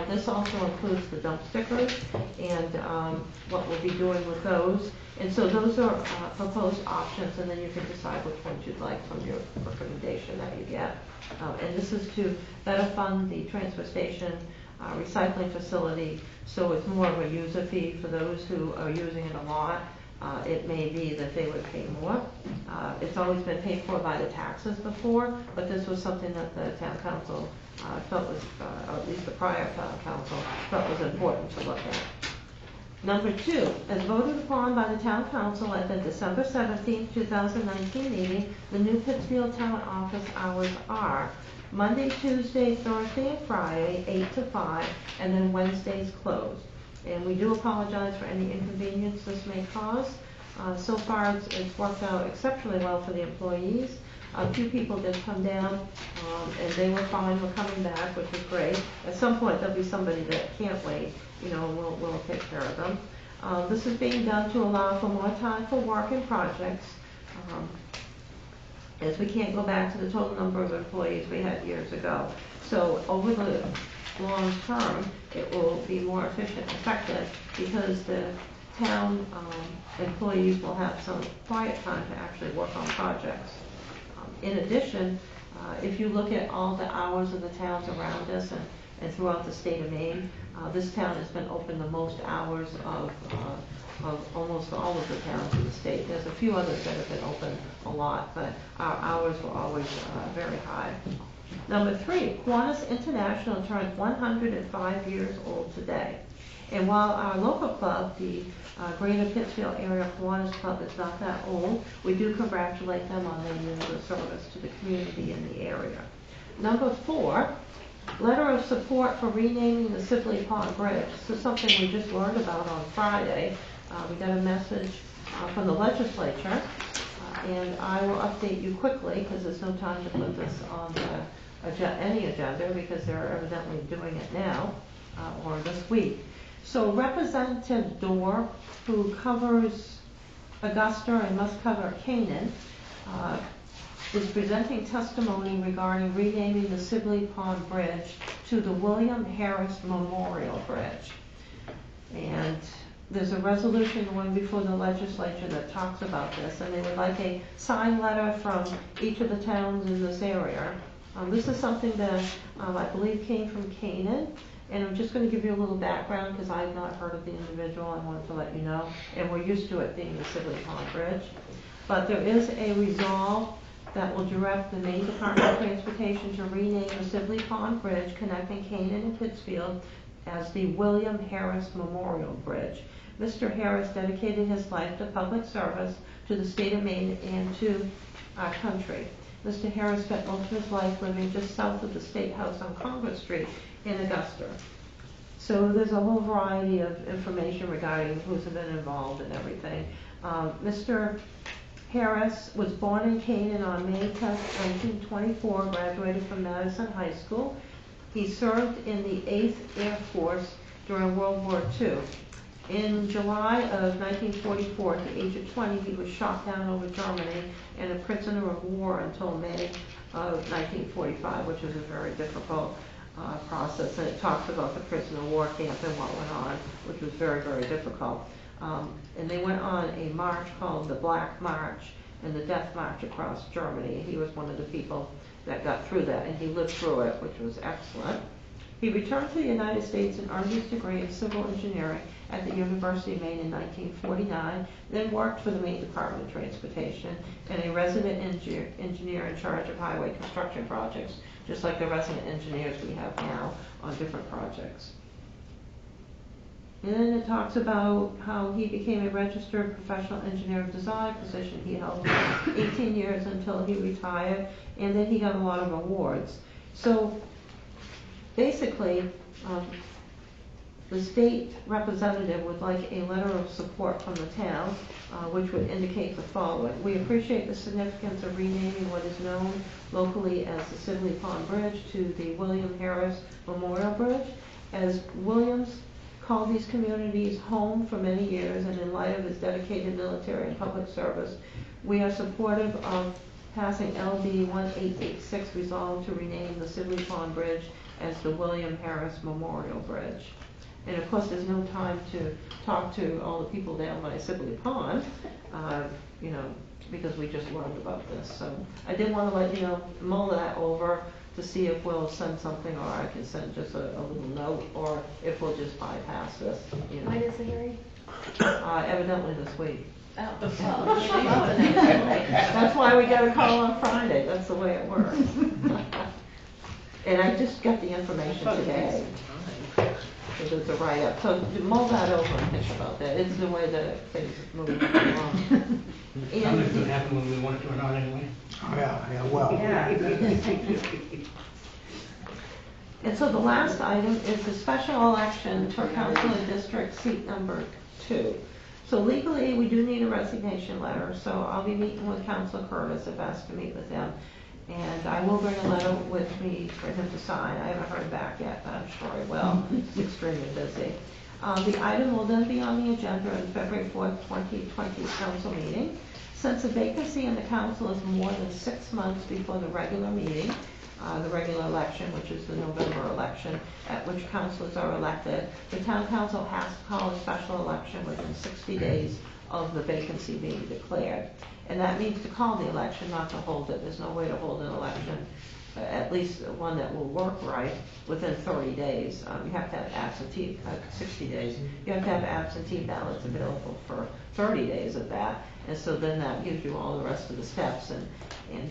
this also includes the dump stickers and what we'll be doing with those. And so those are proposed options, and then you can decide which ones you'd like from your recommendation that you get. And this is to better fund the transfer station recycling facility, so it's more of a user fee for those who are using it a lot. It may be that they would pay more. It's always been paid for by the taxes before, but this was something that the town council felt was, or at least the prior town council, felt was important to look at. Number 2, as voted upon by the town council at the December 17, 2019 meeting, the new Pittsfield town office hours are Monday, Tuesday, Thursday, and Friday, 8 to 5, and then Wednesdays closed. And we do apologize for any inconvenience this may cause. So far, it's worked out exceptionally well for the employees. A few people did come down, and they were fine with coming back, which is great. At some point, there'll be somebody that can't wait, and we'll take care of them. This is being done to allow for more time for work and projects, as we can't go back to the total number of employees we had years ago. So over the long term, it will be more efficient and effective because the town employees will have some quiet time to actually work on projects. In addition, if you look at all the hours of the towns around us and throughout the state of Maine, this town has been open the most hours of almost all of the towns in the state. There's a few others that have been open a lot, but our hours were always very high. Number 3, Kiwanis International turns 105 years old today. And while our local club, the Greater Pittsfield Area Kiwanis Club, is not that old, we do congratulate them on their years of service to the community in the area. Number 4, letter of support for renaming the Sibley Pond Bridge. This is something we just learned about on Friday. We got a message from the legislature, and I will update you quickly because there's no time to put this on any agenda because they're evidently doing it now or this week. So Representative Dorr, who covers Augusta and must cover Canaan, is presenting testimony regarding renaming the Sibley Pond Bridge to the William Harris Memorial Bridge. And there's a resolution going before the legislature that talks about this, and they would like a signed letter from each of the towns in this area. This is something that I believe came from Canaan, and I'm just going to give you a little background because I've not heard of the individual. I wanted to let you know, and we're used to it being the Sibley Pond Bridge. But there is a resolve that will direct the Maine Department of Transportation to rename the Sibley Pond Bridge connecting Canaan and Pittsfield as the William Harris Memorial Bridge. Mr. Harris dedicated his life to public service to the state of Maine and to our country. Mr. Harris spent most of his life living just south of the State House on Congress Street in Augusta. So there's a whole variety of information regarding who's been involved and everything. Mr. Harris was born in Canaan on May 10, 1924, graduated from Madison High School. He served in the 8th Air Force during World War II. In July of 1944, at the age of 20, he was shot down over Germany and a prisoner of war until May of 1945, which was a very difficult process. And it talks about the prisoner of war camp and what went on, which was very, very difficult. And they went on a march called the Black March and the Death March across Germany. He was one of the people that got through that, and he lived through it, which was excellent. He returned to the United States and earned his degree in civil engineering at the University of Maine in 1949, then worked for the Maine Department of Transportation and a resident engineer in charge of highway construction projects, just like the resident engineers we have now on different projects. And then it talks about how he became a registered professional engineer of design, position he held for 18 years until he retired, and then he got a lot of awards. So basically, the state representative would like a letter of support from the town, which would indicate the following. We appreciate the significance of renaming what is known locally as the Sibley Pond Bridge to the William Harris Memorial Bridge. As Williams called these communities home for many years, and in light of his dedicated military and public service, we are supportive of passing LD 1886 resolved to rename the Sibley Pond Bridge as the William Harris Memorial Bridge. And of course, there's no time to talk to all the people down by Sibley Pond, you know, because we just learned about this. So I did want to let you know, mull that over to see if we'll send something, or I can send just a little note, or if we'll just bypass this. You know. When is the hearing? Evidently this week. Oh, well, maybe That's why we got a call on Friday. That's the way it works. And I just got the information today. Because it's a write-up. So mull that over and think about that. It's the way that things move along. Something's gonna happen when we want it to or not anyway. Oh, yeah, well. And so the last item is the special election for council in district seat number 2. So legally, we do need a resignation letter, so I'll be meeting with Councilor Curtis if asked to meet with him. And I will bring a letter with me for him to sign. I haven't heard back yet, but I'm sure I will. It's extremely busy. The item will then be on the agenda in February 4th, 2020 council meeting. Since a vacancy in the council is more than 6 months before the regular meeting, the regular election, which is the November election, at which councilors are elected, the town council has to call a special election within 60 days of the vacancy being declared. And that means to call the election, not to hold it. There's no way to hold an election, at least one that will work right, within 30 days. You have to have absentee, 60 days. You have to have absentee ballots available for 30 days of that. And so then that gives you all the rest of the steps. And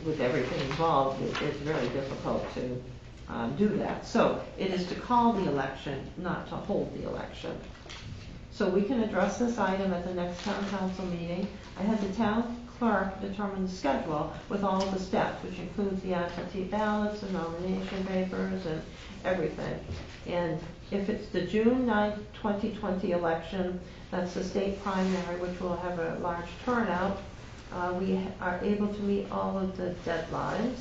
with everything involved, it's very difficult to do that. So it is to call the election, not to hold the election. So we can address this item at the next town council meeting. I had the town clerk determine the schedule with all of the steps, which includes the absentee ballots, the nomination papers, and everything. And if it's the June 9th, 2020 election, that's the state primary, which will have a large turnout, we are able to meet all of the deadlines,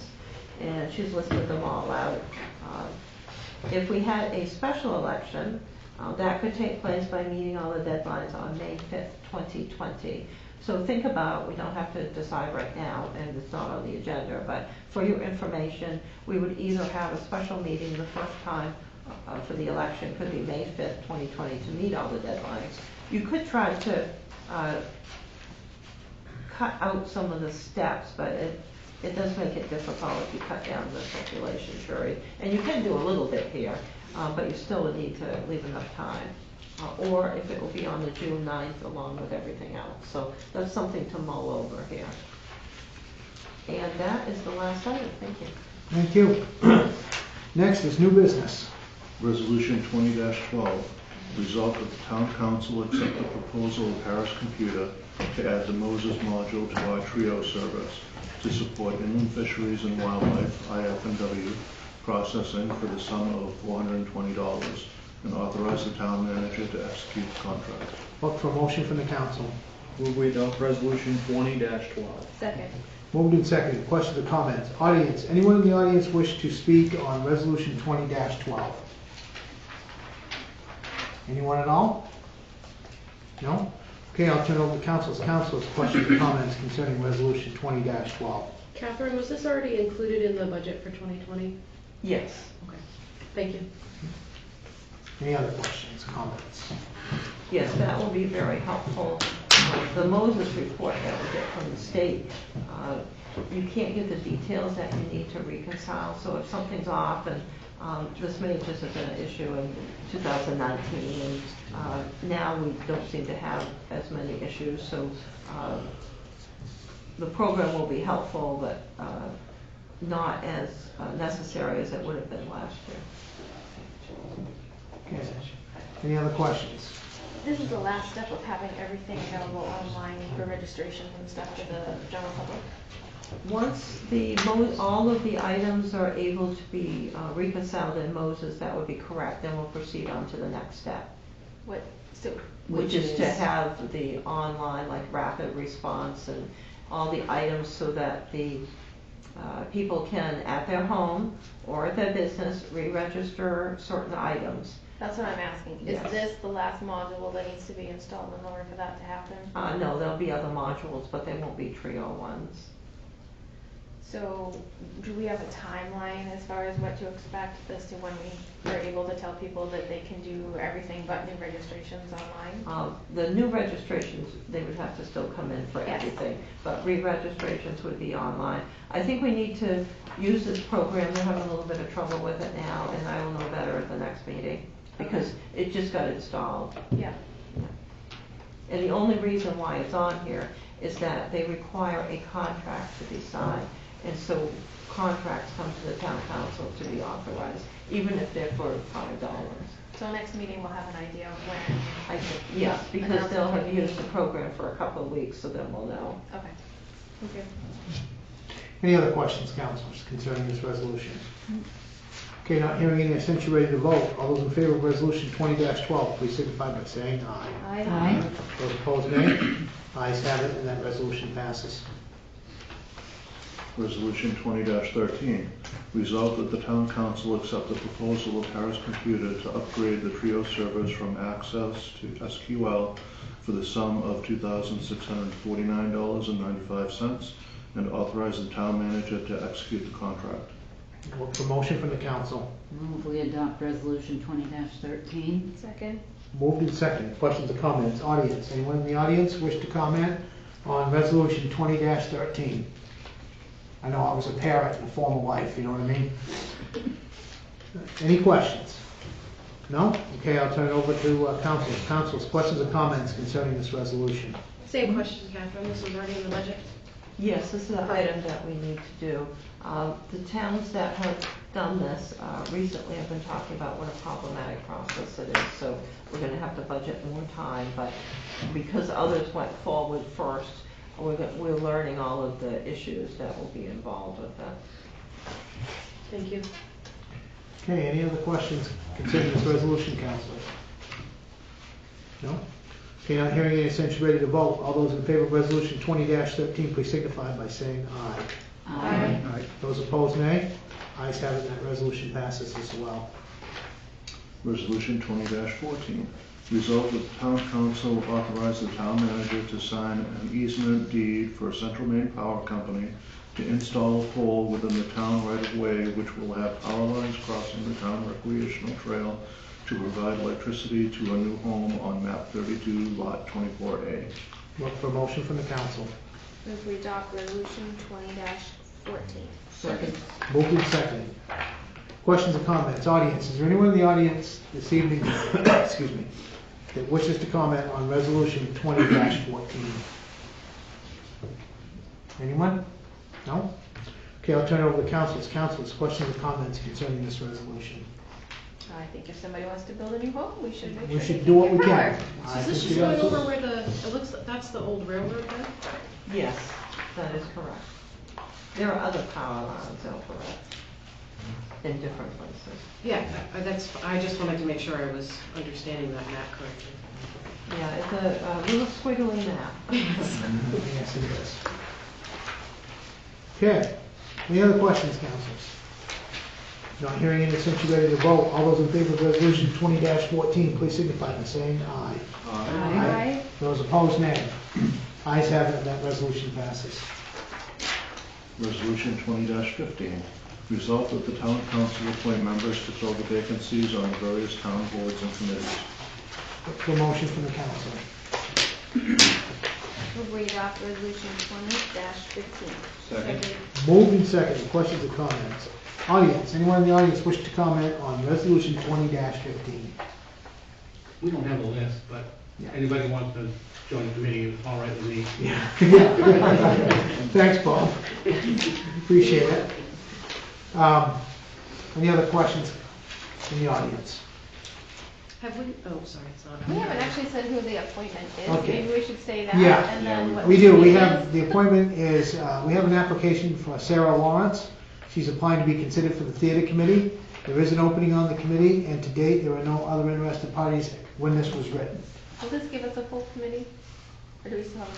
and she's listed them all out. If we had a special election, that could take place by meeting all the deadlines on May 5th, 2020. So think about, we don't have to decide right now, and it's not on the agenda, but for your information, we would either have a special meeting the first time for the election, could be May 5th, 2020, to meet all the deadlines. You could try to cut out some of the steps, but it does make it difficult if you cut down the circulation period. And you can do a little bit here, but you still would need to leave enough time. Or if it will be on the June 9th along with everything else. So that's something to mull over here. And that is the last item. Thank you. Thank you. Next is new business. Resolution 20-12, resolved that the town council accept the proposal of Harris Computer to add the Moses module to our TRIO service to support inland fisheries and wildlife, IF&W, processing for the sum of $420, and authorize the town manager to execute the contract. Look for a motion from the council. Move we adopt resolution 20-12. Second. Moved and seconded. Questions or comments? Audience, anyone in the audience wish to speak on resolution 20-12? Anyone at all? No? Okay, I'll turn it over to council's questions or comments concerning resolution 20-12. Catherine, was this already included in the budget for 2020? Yes. Okay, thank you. Any other questions, comments? Yes, that will be very helpful. The Moses report that we get from the state you can't get the details that you need to reconcile. So if something's off, and this may just have been an issue in 2019, and now we don't seem to have as many issues. So the program will be helpful, but not as necessary as it would have been last year. Okay. Any other questions? This is the last step of having everything available online for registration and stuff to the general public. Once all of the items are able to be reconciled in Moses, that would be correct. Then we'll proceed on to the next step, which is to have the online, like rapid response and all the items, so that the people can, at their home or at their business, re-register certain items. That's what I'm asking. Yes. Is this the last module that needs to be installed in order for that to happen? No, there'll be other modules, but they won't be Trio ones. So, do we have a timeline as far as what to expect as to when we are able to tell people that they can do everything but new registrations online? The new registrations, they would have to still come in for Yes. everything, but re-registrations would be online. I think we need to use this program. They're having a little bit of trouble with it now, and I will know better at the next meeting, because it just got installed. Yeah. And the only reason why it's on here is that they require a contract to be signed. And so contracts come to the town council to be authorized, even if they're for $5. So next meeting we'll have an idea of when. I think, yes, because they'll have used the program for a couple of weeks, so then we'll know. Okay. Thank you. Any other questions, councilors, concerning this resolution? Okay, not hearing any, since you're ready to vote, all those in favor of resolution 20-12, please signify by saying aye. Aye. Those opposed, nay. Ayes have it, and that resolution passes. Resolution 20-13, resolved that the town council accept the proposal of Harris Computer to upgrade the Trio service from Access to SQL for the sum of $2,649.95 and authorize the town manager to execute the contract. Look for motion from the council. Move we adopt resolution 20-13. Second. Moved and seconded. Questions or comments? Audience, anyone in the audience wish to comment on resolution 20-13? I know I was a parent in a former life, you know what I mean? Any questions? No? Okay, I'll turn it over to councilors. Councilors, questions or comments concerning this resolution? Same question, Catherine, this was already in the budget? Yes, this is an item that we need to do. The towns that have done this recently have been talking about what a problematic process it is, so we're going to have to budget more time, but because others went forward first, we're learning all of the issues that will be involved with that. Thank you. Okay, any other questions concerning this resolution, councilors? No? Okay, not hearing any, since you're ready to vote, all those in favor of resolution 20-13, please signify by saying aye. Aye. Aye. Those opposed, nay. Ayes have it, and that resolution passes as well. Resolution 20-14, resolved that the town council authorize the town manager to sign an easement deed for Central Maine Power Company to install a pole within the town right-of-way which will have power lines crossing the town recreational trail to provide electricity to a new home on map 32, lot 24A. Look for a motion from the council. Move we adopt resolution 20-14. Second. Moved and seconded. Questions or comments? Audience, is there anyone in the audience this evening, excuse me, that wishes to comment on resolution 20-14? Anyone? No? Okay, I'll turn it over to councilors. Councilors, questions or comments concerning this resolution? I think if somebody wants to build a new home, we should make sure. We they should can do what get we power. can. So I is this think just we gotta going do over it. where it looks, that's the old railroad bed? Yes, that is correct. There are other power lines out there in different places. Yeah, I just wanted to make sure I was understanding that map correctly. Yeah, it's a little squiggly map. Yes, it is. Okay, any other questions, councilors? Not hearing any, since you're ready to vote, all those in favor of resolution 20-14, please signify by saying aye. Aye. Those opposed, nay. Ayes have it, and that resolution passes. Resolution 20-15, resolved that the town council appoint members to fill the vacancies on the various town boards and committees. Look for a motion from the council. move we adopt resolution 20-15. Second. Moved and seconded, questions or comments? Audience, anyone in the audience wish to comment on resolution 20-15? We don't have a list, but anybody who wants to join the committee, it's all right with me. Yeah. Thanks, Bob. Appreciate it. Any other questions from the audience? Have we, oh, sorry, it's not. We haven't actually said who the appointment is. Okay. Maybe we should say that. Yeah. And then what We the do, we fee have, is. the appointment is, we have an application for Sarah Lawrence. She's applying to be considered for the theater committee. There is an opening on the committee, and to date, there are no other interested parties when this was written. Will this give us a full committee? Or do we still have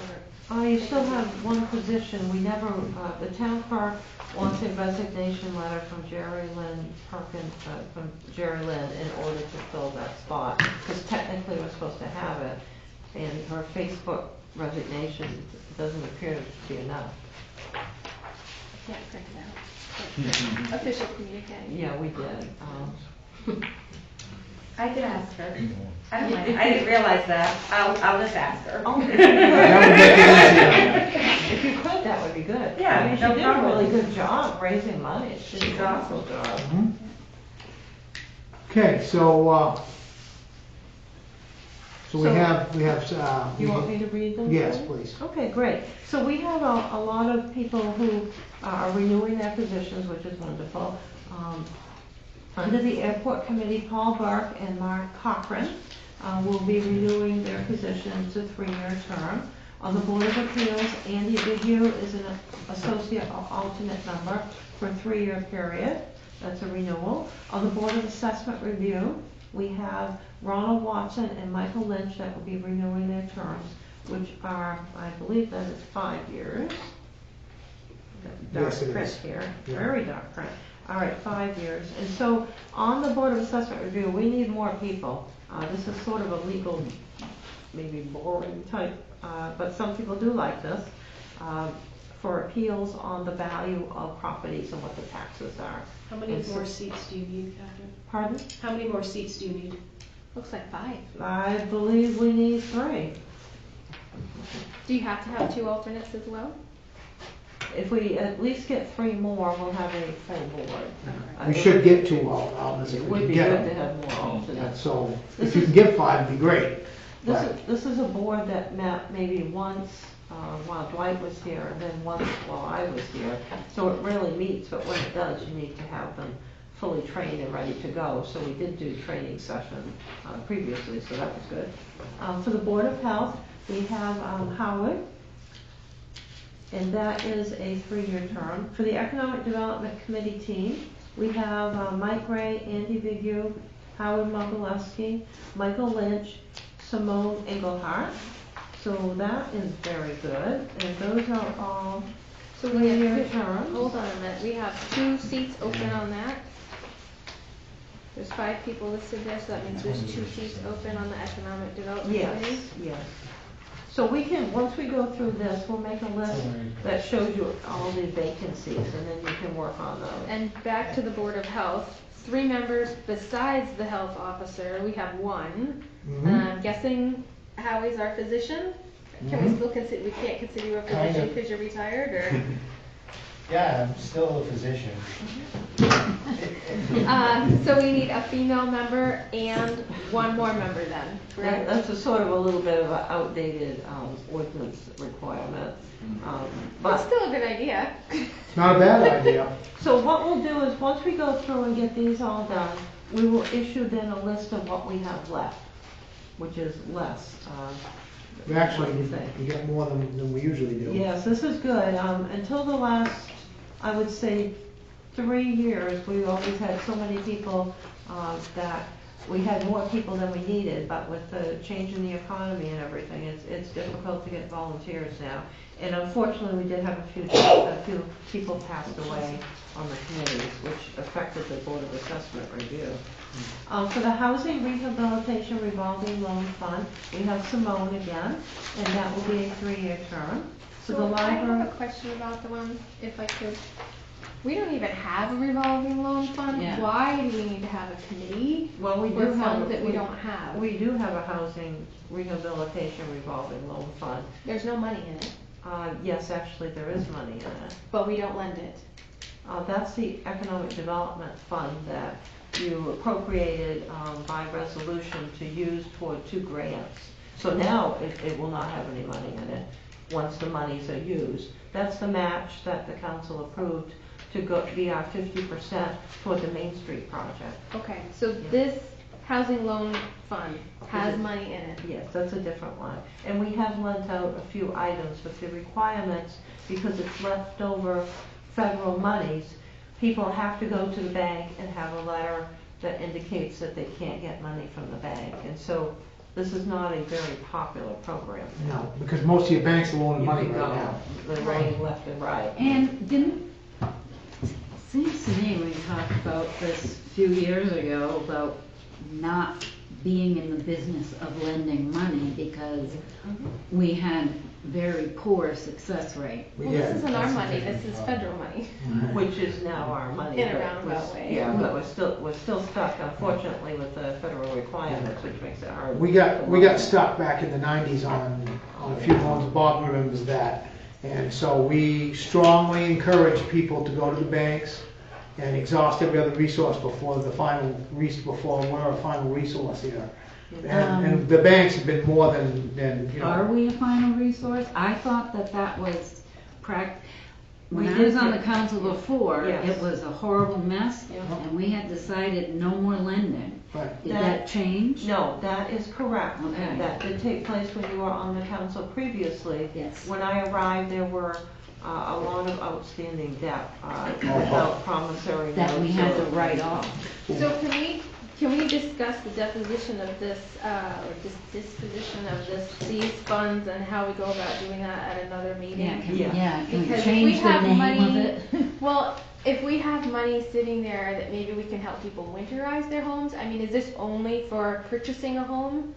another? You still have one position. We never, the town clerk wants a resignation letter from Jerry Lynn Perkins, from Jerry Lynn in order to fill that spot. Because technically we're supposed to have it. And her Facebook resignation doesn't appear to be enough. Yeah, print it out. Official communique. Yeah, we did. I could ask her. I don't mind. I didn't realize that. I'll just ask her. Oh. That would make it easier. If you could, that would be good. Yeah, I mean, she no did a problem. really good job raising money. She did an awesome job. Mhm. Okay, so we have, You want me to read them? Yes, too? please. Okay, great. So we have a lot of people who are renewing their positions, which is wonderful. Under the airport committee, Paul Burke and Mark Cochran will be renewing their positions, a 3-year term. On the Board of Appeals, Andy Bigu is an associate or alternate member for a 3-year period. That's a renewal. On the Board of Assessment Review, we have Ronald Watson and Michael Lynch that will be renewing their terms, which are, I believe that is 5 years. Dark Yes, it print is. here, Yeah. very dark print. All right, 5 years. And so on the Board of Assessment Review, we need more people. This is sort of a legal, maybe boring type, but some people do like this, for appeals on the value of properties and what the taxes are. How many And so- more seats do you need, Catherine? Pardon? How many more seats do you need? Looks like 5. I believe we need 3. Do you have to have 2 alternates as well? If we at least get 3 more, we'll have a full board. We should get 2 alternates if It we would can be get good to them. have more alternates. So if you can get 5, it'd be great. This is a board that met maybe once while Dwight was here, and then once while I was here. So it really meets, but when it does, you need to have them fully trained and ready to go. So we did do training session previously, so that was good. For the Board of Health, we have Howard, and that is a 3-year term. For the Economic Development Committee team, we have Mike Ray, Andy Bigu, Howard Mogilewski, Michael Lynch, Simone Engelhardt. So that is very good, and those are all So we have 3-year 2, terms. hold on a minute, we have 2 seats open on that. There's 5 people listed there, so that means there's 2 seats open on the Economic Development Committee. Yes, yes. So we can, once we go through this, we'll make a list that shows you all the vacancies, and then you can work on those. And back to the Board of Health, 3 members besides the health officer, we have 1. Mhm. I'm guessing Howie's our physician. Can we still consider, we can't consider you a Kind physician of. because you're retired, or? Yeah, I'm still a physician. So we need a female member and 1 more member then, correct? That's a sort of a little bit of an outdated ordinance requirement. But It's still a good idea. Not a bad idea. So what we'll do is, once we go through and get these all done, we will issue then a list of what we have left, which is less. Actually, What do you think? you get more than we usually do. Yes, this is good. Until the last, I would say, 3 years, we always had so many people that we had more people than we needed, but with the change in the economy and everything, it's difficult to get volunteers now. And unfortunately, we did have a few people passed away on the committees, which affected the Board of Assessment Review. For the Housing Rehabilitation Revolving Loan Fund, we have Simone again, and that will be a 3-year term. So the I have library, a question about the one, if I could. We don't even have a revolving loan fund. Yeah. Why do we need to have a committee Well, we do for have. funds that we don't have? We do have a housing rehabilitation revolving loan fund. There's no money in it, Yes, actually, there is money in it. but we don't lend it. That's the economic development fund that you appropriated by resolution to use toward 2 grants. So now it will not have any money in it, once the monies are used. That's the match that the council approved to be our 50% toward the Main Street project. Okay, so this housing loan fund has money in it. Yes, that's a different one. And we have lent out a few items, but the requirements, because it's leftover federal monies, people have to go to the bank and have a letter that indicates that they can't get money from the bank. And so this is not a very popular program. No, because most of your banks are loaning You money can right go, now. they're loaning left and right. And seems to me we talked about this a few years ago about not being in the business of lending money because we had very poor success rate. Well, this isn't our money, this is federal money. Which is now our money. In a but roundabout we're- way. Yeah, but we're still stuck unfortunately with the federal requirements, which makes it hard. We got stuck back in the 90s on a few loans. Bob remembers that. And so we strongly encourage people to go to the banks and exhaust every other resource before we're a final resource here. And the banks have been more than you know. Are we a final resource? I thought that was when We I was did on the get- council before, Yes. it was a horrible mess, Yeah. and we had decided no more lending. Right. Did that change? No, that is correct. Okay. And that did take place when you were on the council previously. Yes. When I arrived, there were a lot of outstanding debt without promissory notes. That we had to or- write off. So can we discuss the deposition of this, or disposition of these funds and how we go about doing that at another meeting? Can we Because if we change the have name money, of it? well, if we have money sitting there that maybe we can help people winterize their homes, I mean, is this only for purchasing a home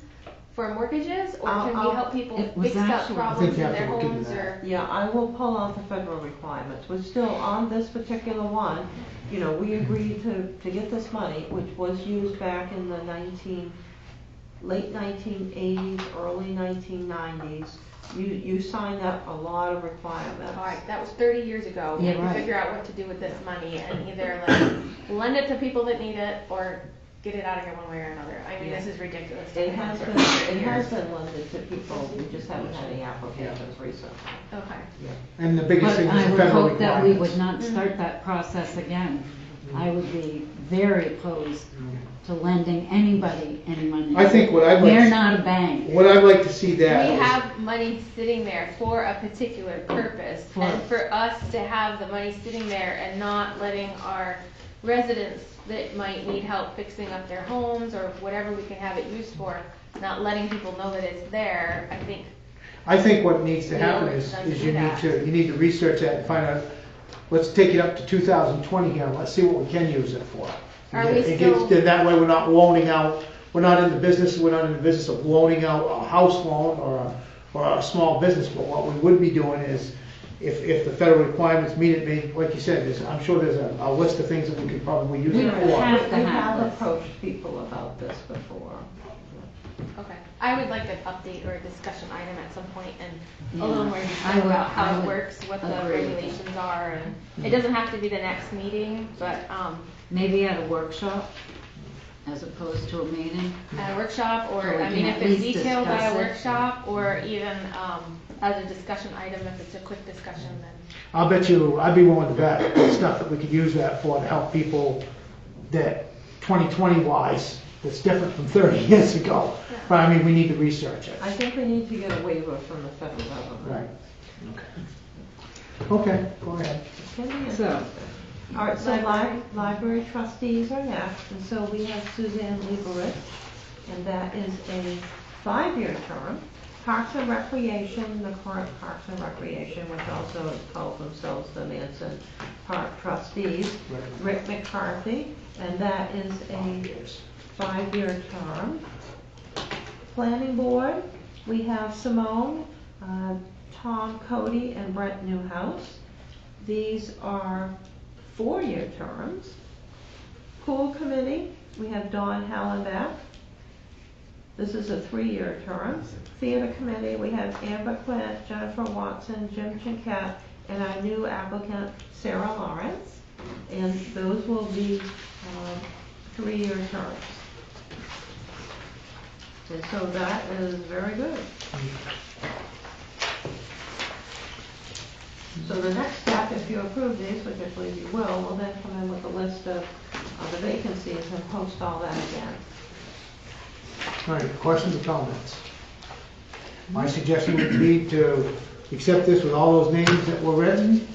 for mortgages? Or can we help people It was fix up actually- problems I in think you have their to look into homes that. or? Yeah, I will pull out the federal requirements. We're still on this particular one. You know, we agreed to get this money, which was used back in the late 1980s, early 1990s. You signed up a lot of requirements. All right, that was 30 years ago. We Yeah, have to right. figure out what to do with this money and either like lend it to people that need it or get it out of here one way or another. I mean, Yeah. this is ridiculous. It has been lended to people. We just haven't had any applications recently. Okay. And the biggest But thing is I the would federal hope that we requirements. would not start that process again. I would be very opposed to lending anybody any money. I think what I'd We're like, not a bank. what I'd like to see that We is- have money sitting there for a particular purpose, and for us to have the money sitting there and not letting our residents that might need help fixing up their homes or whatever we can have it used for, not letting people know that it's there, I think what needs to We happen owe it is to them to you do that. you need to research that and find out, let's take it up to 2020 here, and let's see what we can use it for. Are we It gets- still- Then that way we're not loaning out, we're not in the business of loaning out a house loan or a small business, but what we would be doing is, if the federal requirements meet it, like you said, I'm sure there's a list of things that we could probably use We it would for. have to We have have this. approached people about this before. okay. I would like an update or a discussion item at some point and Yeah, a little more I detail would- about I how it would works, what the agree with that. regulations are, and it doesn't have to be the next meeting, but, Maybe at a workshop as opposed to a meeting. at a workshop, So or, we I can mean, at if it's least detailed at discuss a it. workshop, or even, as a discussion item, if it's a quick discussion, then. I'll bet you, I'd be willing to bet stuff that we could use that for to help people that 2020 wise, that's different from 30 years ago. But I mean, we need to research it. I think we need to get a waiver from the federal government. Right. Okay, go ahead. Can be So- interesting. All right, so library trustees are next, and so we have Suzanne Lieberich, and that is a 5-year term. Parks and Recreation, the current Parks and Recreation, which also calls themselves the Manson Park Trustees, Rick McCarthy, and that is a 5-year term. Planning Board, we have Simone, Tom Cody, and Brent Newhouse. These are 4-year terms. Pool Committee, we have Dawn Hallenbeck. This is a 3-year term. Theater Committee, we have Amber Quint, Jennifer Watson, Jim Chinquette, and our new applicant, Sarah Lawrence. And those will be 3-year terms. And so that is very good. So the next step, if you approve these, which I believe you will then come in with a list of the vacancies and post all that again. All right, questions or comments? My suggestion would be to accept this with all those names that were written,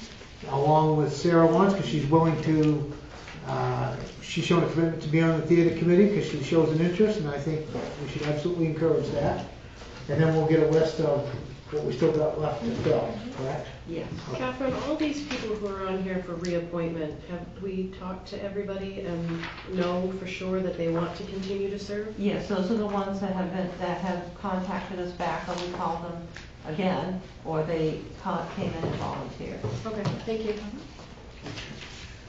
along with Sarah Lawrence, because she's willing to, she's shown a commitment to be on the theater committee because she shows an interest, and I think we should absolutely encourage that. And then we'll get a list of what we still got left to fill, correct? Yes. Catherine, all these people who are on here for reappointment, have we talked to everybody and know for sure that they want to continue to serve? Yes, those are the ones that have contacted us back, or we called them again, or they came in and volunteered. Okay, thank you.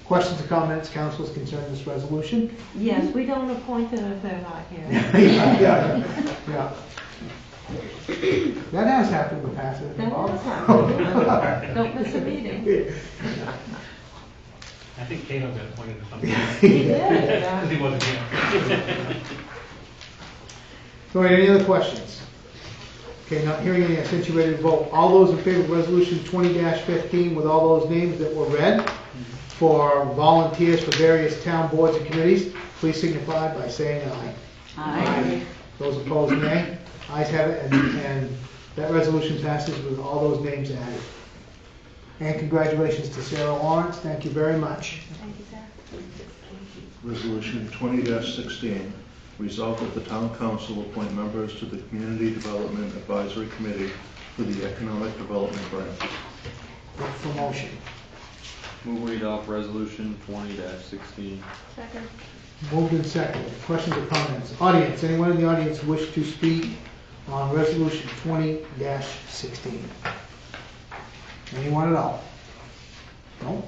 Questions or comments, councilors, concerning this resolution? Yes, we don't appoint them if they're not here. Yeah. That has happened in the past. That has happened. Don't miss a meeting. I think Caleb got appointed to something. He did. Because he wasn't here. All right, any other questions? Okay, not hearing any, I sent you ready to vote. All those in favor of resolution 20-15 with all those names that were read for volunteers for various town boards and committees, please signify by saying aye. Aye. Those opposed, nay. Ayes have it, and that resolution passes with all those names added. And congratulations to Sarah Lawrence. Thank you very much. Thank you, Sarah. Resolution 20-16, resolved that the town council appoint members to the Community Development Advisory Committee for the Economic Development Grant. Look for motion. Move we adopt resolution 20-16. Second. Moved and seconded. Questions or comments? Audience, anyone in the audience wish to speak on resolution 20-16? Anyone at all? No?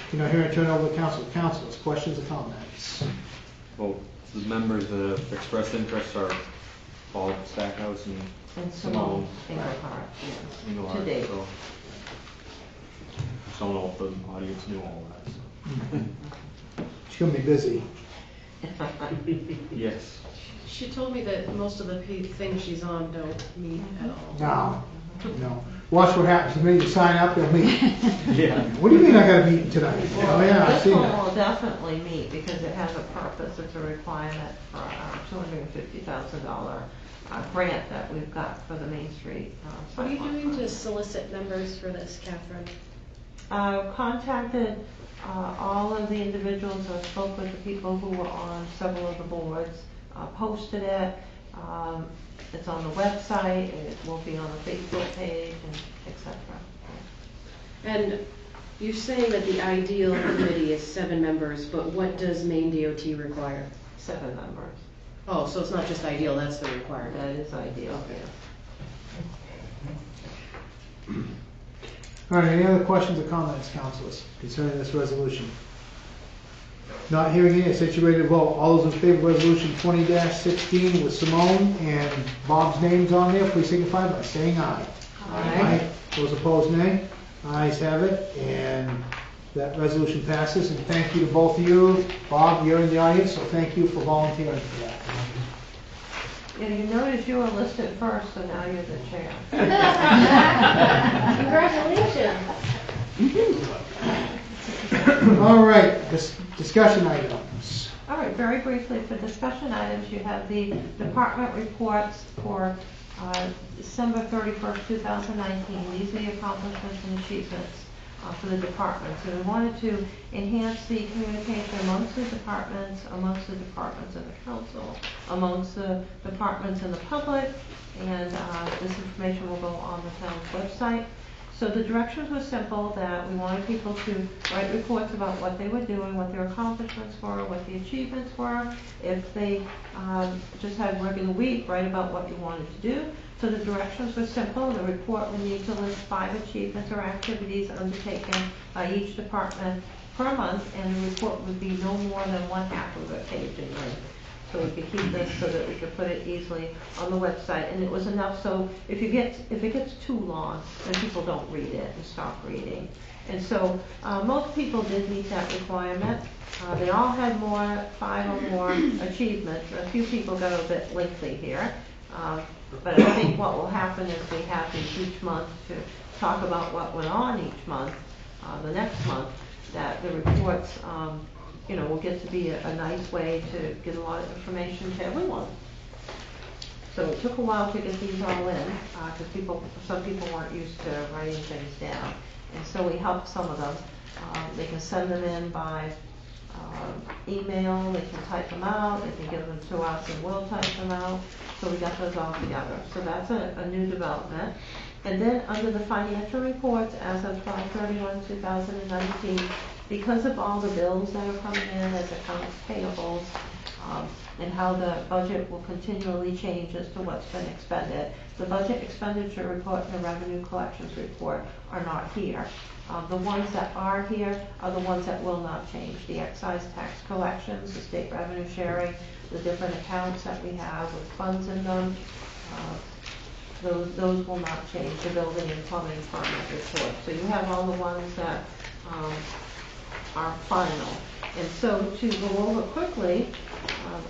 Can I hear a turn over to council? Councilors, questions or comments? Well, the members that have expressed interest are Bob Stackhouse and Simone Engelhardt, yes. Engelhardt, To date. so I don't know if the audience knew all that. So. She's gonna be busy. Yes. She told me that most of the things she's on don't meet at all. No. Watch what happens. The minute you sign up, they'll meet. Yeah. What do you mean I got a meeting tonight? Well, Oh, yeah, I've this seen one that. will definitely meet because it has a purpose. It's a requirement for our $250,000 grant that we've got for the Main Street. What are you sidewalk doing to project. solicit members for this, Catherine? Contacted all of the individuals, I spoke with the people who were on several of the boards, posted it. It's on the website, it will be on the Facebook page, and etc. And you're saying that the ideal committee is 7 members, but what does Maine DOT require? 7 members. Oh, so it's not just ideal, that's the requirement. That is ideal, yes. All right, any other questions or comments, councilors, concerning this resolution? Not hearing any, I set you ready to vote. All those in favor of resolution 20-16 with Simone and Bob's names on there, please signify by saying aye. Aye. Those opposed, nay. Ayes have it, and that resolution passes, and thank you to both of you. Bob, you're in the audience, so thank you for volunteering for that. Yeah, you notice you were listed first, so now you're the chair. Congratulations. All right, discussion items. All right, very briefly, for discussion items, you have the department reports for December 31st, 2019. These are the accomplishments and achievements for the departments. And we wanted to enhance the communication amongst the departments and the council, amongst the departments and the public, and this information will go on the town's website. So the directions were simple, that we wanted people to write reports about what they were doing, what their accomplishments were, what the achievements were. If they just had a regular week, write about what you wanted to do. So the directions were simple. The report would need to list 5 achievements or activities undertaken by each department per month, and the report would be no more than 1/2 of a page in length. So we could keep this so that we could put it easily on the website, and it was enough so if it gets too long, then people don't read it and stop reading. And so most people did meet that requirement. They all had 5 or more achievements. A few people got a bit lengthy here. But I think what will happen is we have these each month to talk about what went on each month, the next month, that the reports, will get to be a nice way to get a lot of information to everyone. So it took a while to get these all in, because some people weren't used to writing things down. And so we helped some of them. They can send them in by email, they can type them out, they can give them to us and we'll type them out. So we got those all together. So that's a new development. And then under the financial reports as of 12/31/2019, because of all the bills that are coming in as accounts payables, and how the budget will continually change as to what's been expended, the budget expenditure report and the revenue collections report are not here. The ones that are here are the ones that will not change. The excise tax collections, the state revenue sharing, the different accounts that we have with funds in them, those will not change. The building and plumbing permit report. So you have all the ones that are final. And so to go over quickly,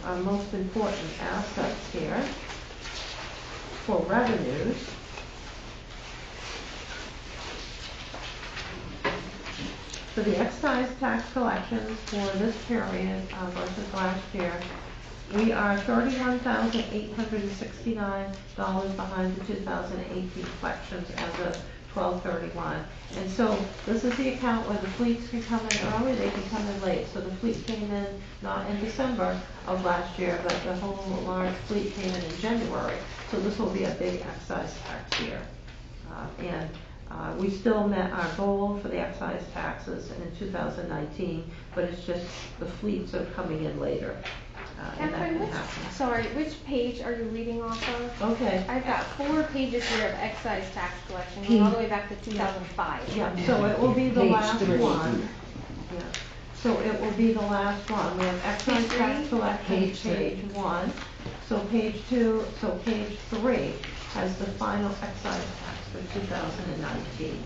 our most important assets here for revenues. For the excise tax collections for this period versus last year, we are $31,869 behind the 2018 collections as of 12/31. And so this is the account where the fleets can come in early, they can come in late. So the fleet came in not in December of last year, but the whole large fleet came in January. So this will be a big excise tax year. We still met our goal for the excise taxes in 2019, but it's just the fleets are coming in later. And that can happen. Which page are you reading off of? Okay. I've got 4 pages here of excise tax collection, going all the way back to 2005. Yeah, so it will be the Page last 3. one. Yeah. So it will be the last one. We have excise tax collection, page 1. So page 2, so page 3 has the final excise tax for 2019.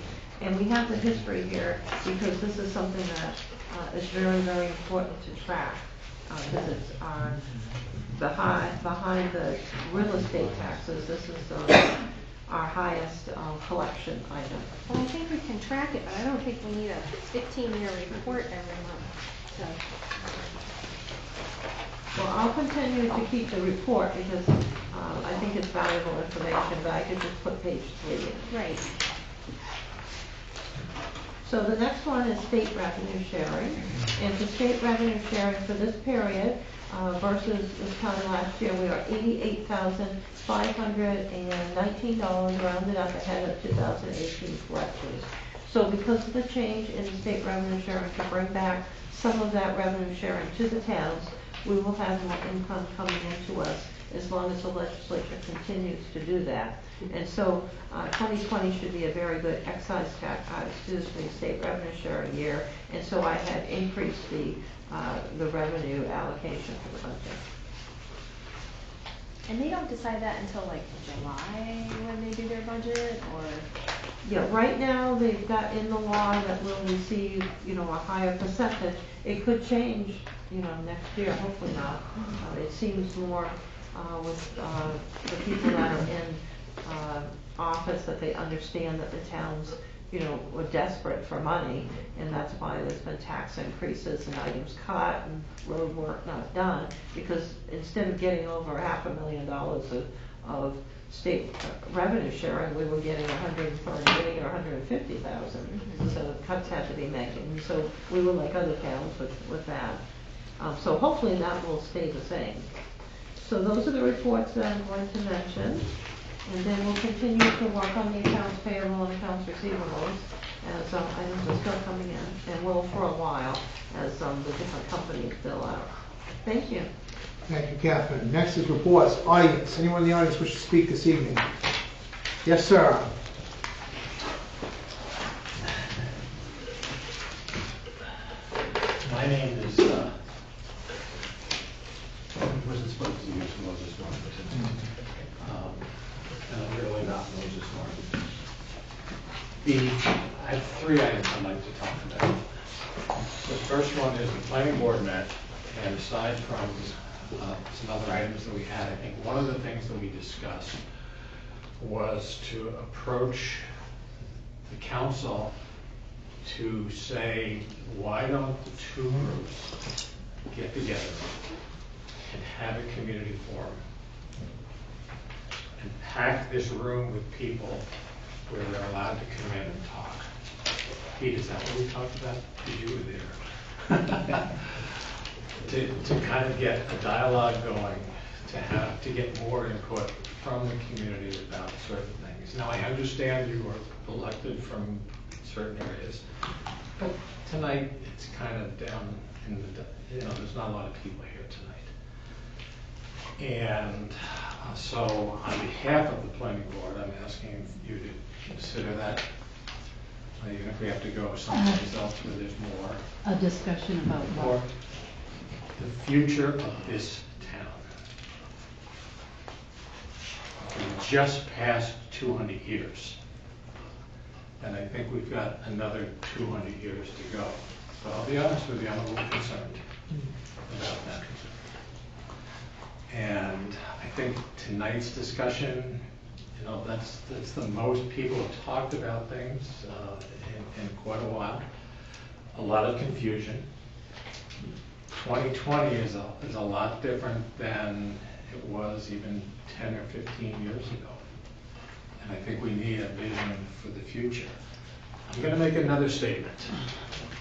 And we have the history here because this is something that is very, very important to track. Because it's behind the real estate taxes, this is our highest collection item. Well, I think we can track it, but I don't think we need a 15-year report every month. So. Well, I'll continue to keep the report because I think it's valuable information, but I could just put page 3 in. Right. So the next one is state revenue sharing. And for state revenue sharing for this period versus this time last year, we are $88,519 rounded up ahead of 2018 collections. So because of the change in the state revenue sharing to bring back some of that revenue sharing to the towns, we will have more income coming into us as long as the legislature continues to do that. And so 2020 should be a very good state revenue sharing year. And so I had increased the revenue allocation for the budget. And they don't decide that until like July when they do their budget, or? Yeah, right now they've got in the law that we'll receive, a higher percentage. It could change, next year, hopefully not. It seems more with the people that are in office that they understand that the towns, were desperate for money, and that's why there's been tax increases and items cut and road work not done, because instead of getting over $500,000 of state revenue sharing, we were getting $130,000 or $150,000. So cuts had to be made, and so we were like other towns with that. So hopefully that will stay the same. So those are the reports that I'm going to mention. And then we'll continue to work on the accounts payable and accounts receivables as items are still coming in, and will for a while as the different companies fill out. Thank you. Thank you, Catherine. Next is reports. Audience. Anyone in the audience wish to speak this evening? Yes, sir. wasn't supposed to use Moses Martin tonight. And I'm really not Moses Martin. I have 3 items I'd like to talk about. The first one is the planning board met, and aside from some other items that we had, I think one of the things that we discussed was to approach the council to say, why don't the 2 groups get together and have a community forum and pack this room with people where they're allowed to come in and talk. Pete, is that what we talked about? Because you were there. to kind of get a dialogue going, to get more input from the community about certain things. Now, I understand you were elected from certain areas, but tonight it's kind of down in the, there's not a lot of people here tonight. And so on behalf of the planning board, I'm asking you to consider that, even if we have to go someplace else where there's more. A discussion about More what? the future of this town. We just passed 200 years. And I think we've got another 200 years to go. But I'll be honest with you, I'm a little concerned about that. And I think tonight's discussion, that's the most people have talked about things in quite a while. A lot of confusion. 2020 is a lot different than it was even 10 or 15 years ago. And I think we need a vision for the future. I'm going to make another statement.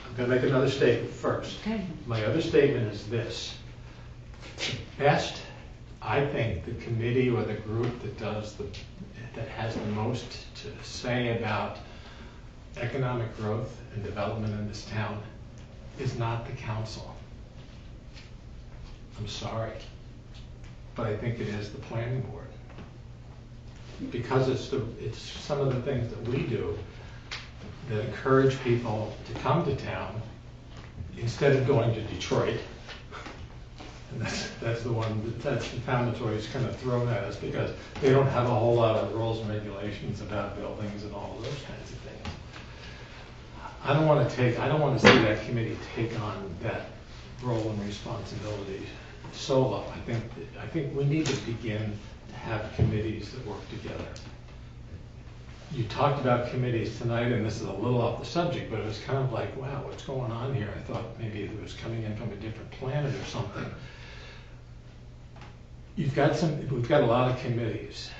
I'm going to make another statement first. Okay. My other statement is this. Best, I think, the committee or the group that has the most to say about economic growth and development in this town is not the council. I'm sorry, but I think it is the planning board. Because it's some of the things that we do that encourage people to come to town instead of going to Detroit. And that's the town that's always kind of thrown at us because they don't have a whole lot of rules and regulations about buildings and all of those kinds of things. I don't want to see that committee take on that role and responsibility solo. I think we need to begin to have committees that work together. You talked about committees tonight, and this is a little off the subject, but it was kind of like, wow, what's going on here? I thought maybe it was coming in from a different planet or something. We've got a lot of committees,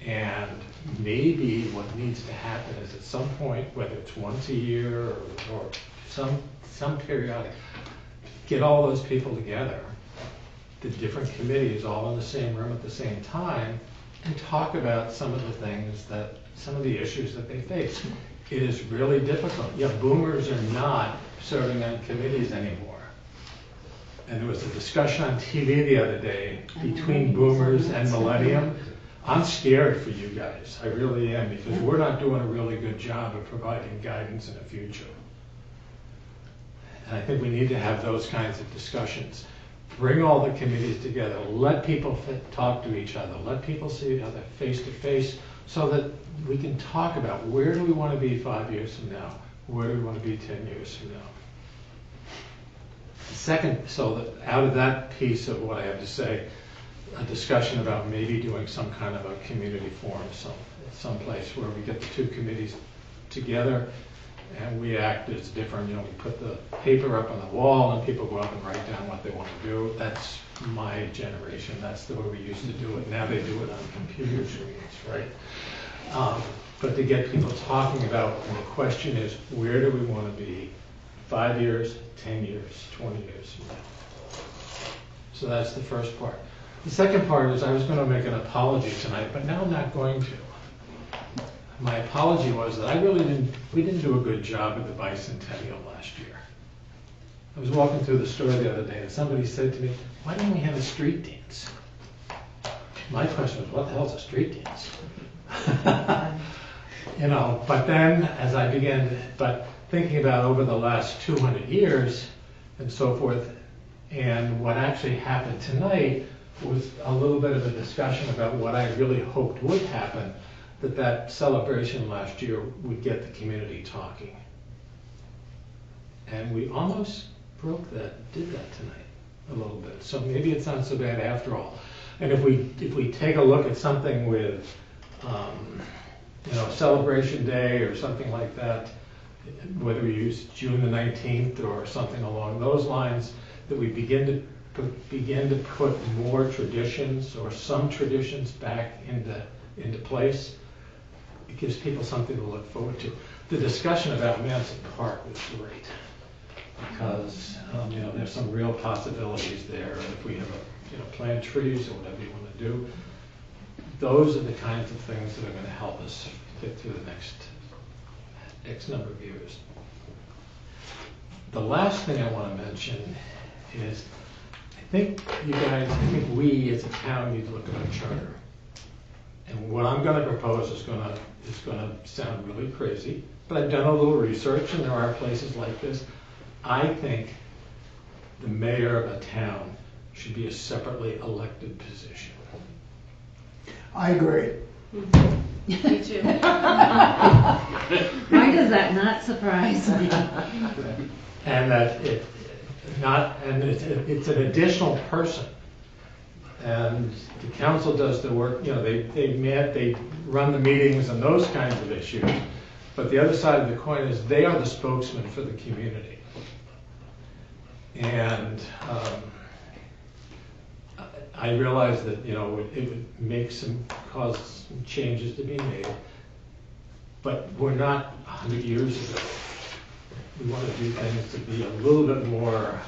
and maybe what needs to happen is at some point, whether it's once a year or some periodic, get all those people together, the different committees all in the same room at the same time, and talk about some of the issues that they face. It is really difficult. Yeah, boomers are not serving on committees anymore. And there was a discussion on TV the other day between boomers and millennium. I'm scared for you guys. I really am, because we're not doing a really good job of providing guidance in the future. And I think we need to have those kinds of discussions. Bring all the committees together. Let people talk to each other. Let people see each other face to face so that we can talk about where do we want to be 5 years from now? Where do we want to be 10 years from now? Second, so that out of that piece of what I have to say, a discussion about maybe doing some kind of a community forum, someplace where we get the 2 committees together and we act as different. We put the paper up on the wall and people go up and write down what they want to do. That's my generation. That's the way we used to do it. Now they do it on computer screens, right? But to get people talking about, and the question is, where do we want to be 5 years, 10 years, 20 years from now? So that's the first part. The second part is I was going to make an apology tonight, but now I'm not going to. My apology was that we didn't do a good job at the bicentennial last year. I was walking through the store the other day and somebody said to me, why don't we have a street dance? My question was, what the hell's a street dance? But then as I began, thinking about over the last 200 years, and so forth. And what actually happened tonight was a little bit of a discussion about what I really hoped would happen, that celebration last year would get the community talking. And we almost did that tonight a little bit. So maybe it's not so bad after all. And if we take a look at something with, Celebration Day or something like that, whether we use June the 19th or something along those lines, that we begin to put more traditions or some traditions back into place, it gives people something to look forward to. The discussion about Manson Park was great because there's some real possibilities there. And if we have plant trees or whatever you want to do, those are the kinds of things that are going to help us get through the next X number of years. The last thing I want to mention is I think we as a town need to look at our charter. And what I'm going to propose is going to sound really crazy, but I've done a little research and there are places like this. I think the mayor of a town should be a separately elected position. I agree. Me too. Why does that not surprise me? And that it's an additional person. And the council does the work, they run the meetings and those kinds of issues. But the other side of the coin is they are the spokesman for the community. And I realize that, it would cause some changes to be made. But we're not 100 years ago. We want to do things to be a little bit more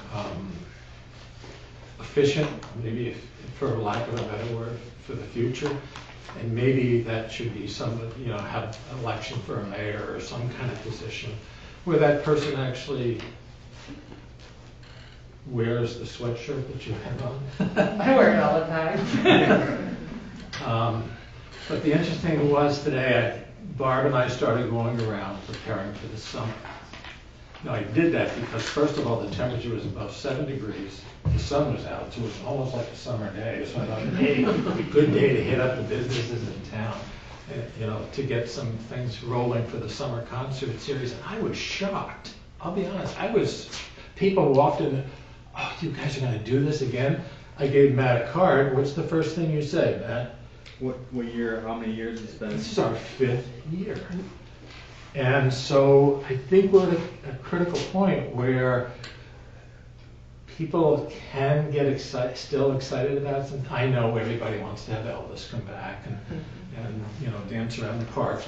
efficient, maybe for lack of a better word, for the future. And maybe that should be have an election for a mayor or some kind of position where that person actually wears the sweatshirt that you have on. I wear it all the time. But the interesting thing was today, Barb and I started going around preparing for the summer. Now I did that because first of all the temperature was above 7 degrees, the sun was out, so it was almost like a summer day. So I thought, hey, good day to hit up the businesses in town, to get some things rolling for the summer concert series. And I was shocked. I'll be honest. People walked in. Oh, you guys are going to do this again? I gave Matt a card. What's the first thing you say, Matt? What year, how many years it's been? This is our 5th year. And so I think we're at a critical point where people can get still excited about something. I know everybody wants to have Elvis come back and dance around the park.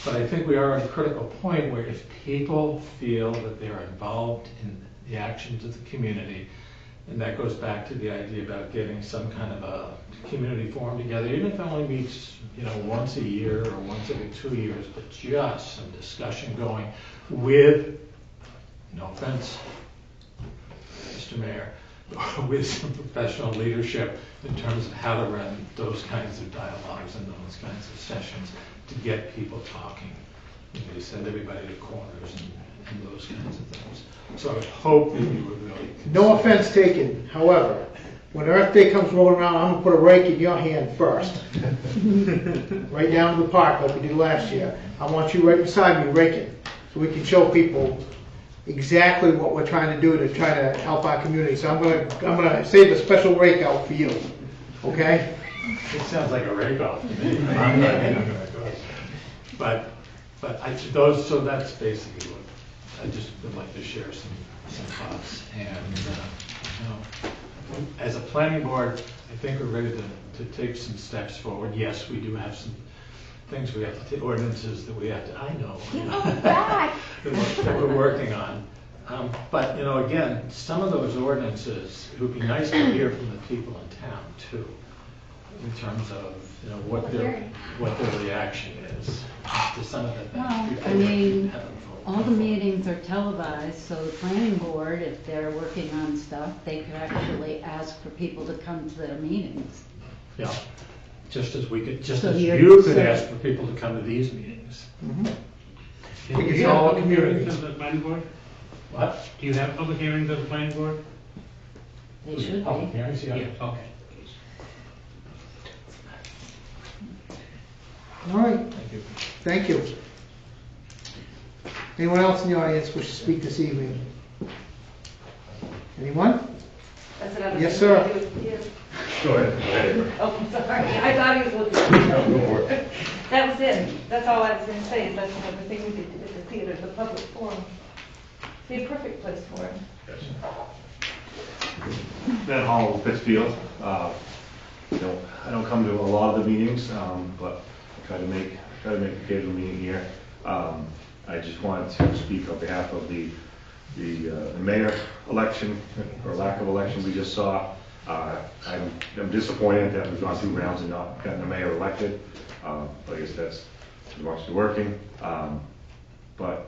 But I think we are at a critical point where if people feel that they're involved in the actions of the community, and that goes back to the idea about getting some kind of a community forum together, even if it only meets once a year or once every 2 years, but just some discussion going with, no offense, Mr. Mayor, with some professional leadership in terms of how to run those kinds of dialogues and those kinds of sessions to get people talking. You send everybody to corners and those kinds of things. So I would hope that you would really No offense taken, however, when Earth Day comes rolling around, I'm gonna put a rake in your hand first. Right down to the park like we did last year. I want you right beside me raking, so we can show people exactly what we're trying to do to try to help our community. So I'm gonna save a special rake out for you, okay? It sounds like a rake-off to me. I'm not going to go. But so that's basically what I just would like to share some thoughts. And as a planning board, I think we're ready to take some steps forward. Yes, we do have some things we have to take, ordinances that we have to, I know. that we're working on. But, again, some of those ordinances, it would be nice to hear from the people in town, too, in terms of, what their reaction is to some of the things. Well, I mean, all the meetings are televised, so the planning board, if they're working on stuff, they could actually ask for people to come to their meetings. Yeah, just as you could ask for people to come to these meetings. We can solve a community. The planning board? What? Do you have public hearings of the planning board? They should Public be. hearings, yeah. Okay. All right, Thank you. thank you. Anyone else in the audience wish to speak this evening? Anyone? That's another Yes, thing sir. to do with you. Go ahead. Oh, I'm sorry, I thought he was looking at me. That was it, that's all I was gonna say, is that's another thing we did at the theater, the public forum. Be a perfect place for it. Matt Hall, Pittsfield. I don't come to a lot of the meetings, but I try to make a occasional meeting here. I just wanted to speak on behalf of the mayor election, or lack of election we just saw. I'm disappointed that we've gone 2 rounds and not gotten the mayor elected. I guess that's democracy working. But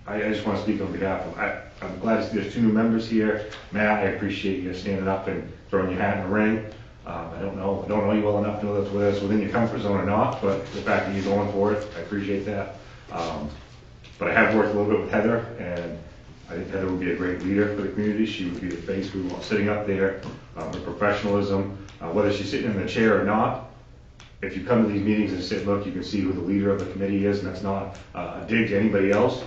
I just want to speak on behalf of, I'm glad to see there's 2 new members here. Matt, I appreciate you standing up and throwing your hat in the ring. I don't know you well enough to know whether it's within your comfort zone or not, but the fact that you're going for it, I appreciate that. But I have worked a little bit with Heather, and I think Heather would be a great leader for the community. She would be the face we want sitting up there, her professionalism, whether she's sitting in the chair or not. If you come to these meetings and sit, look, you can see who the leader of the committee is, and that's not a dig to anybody else,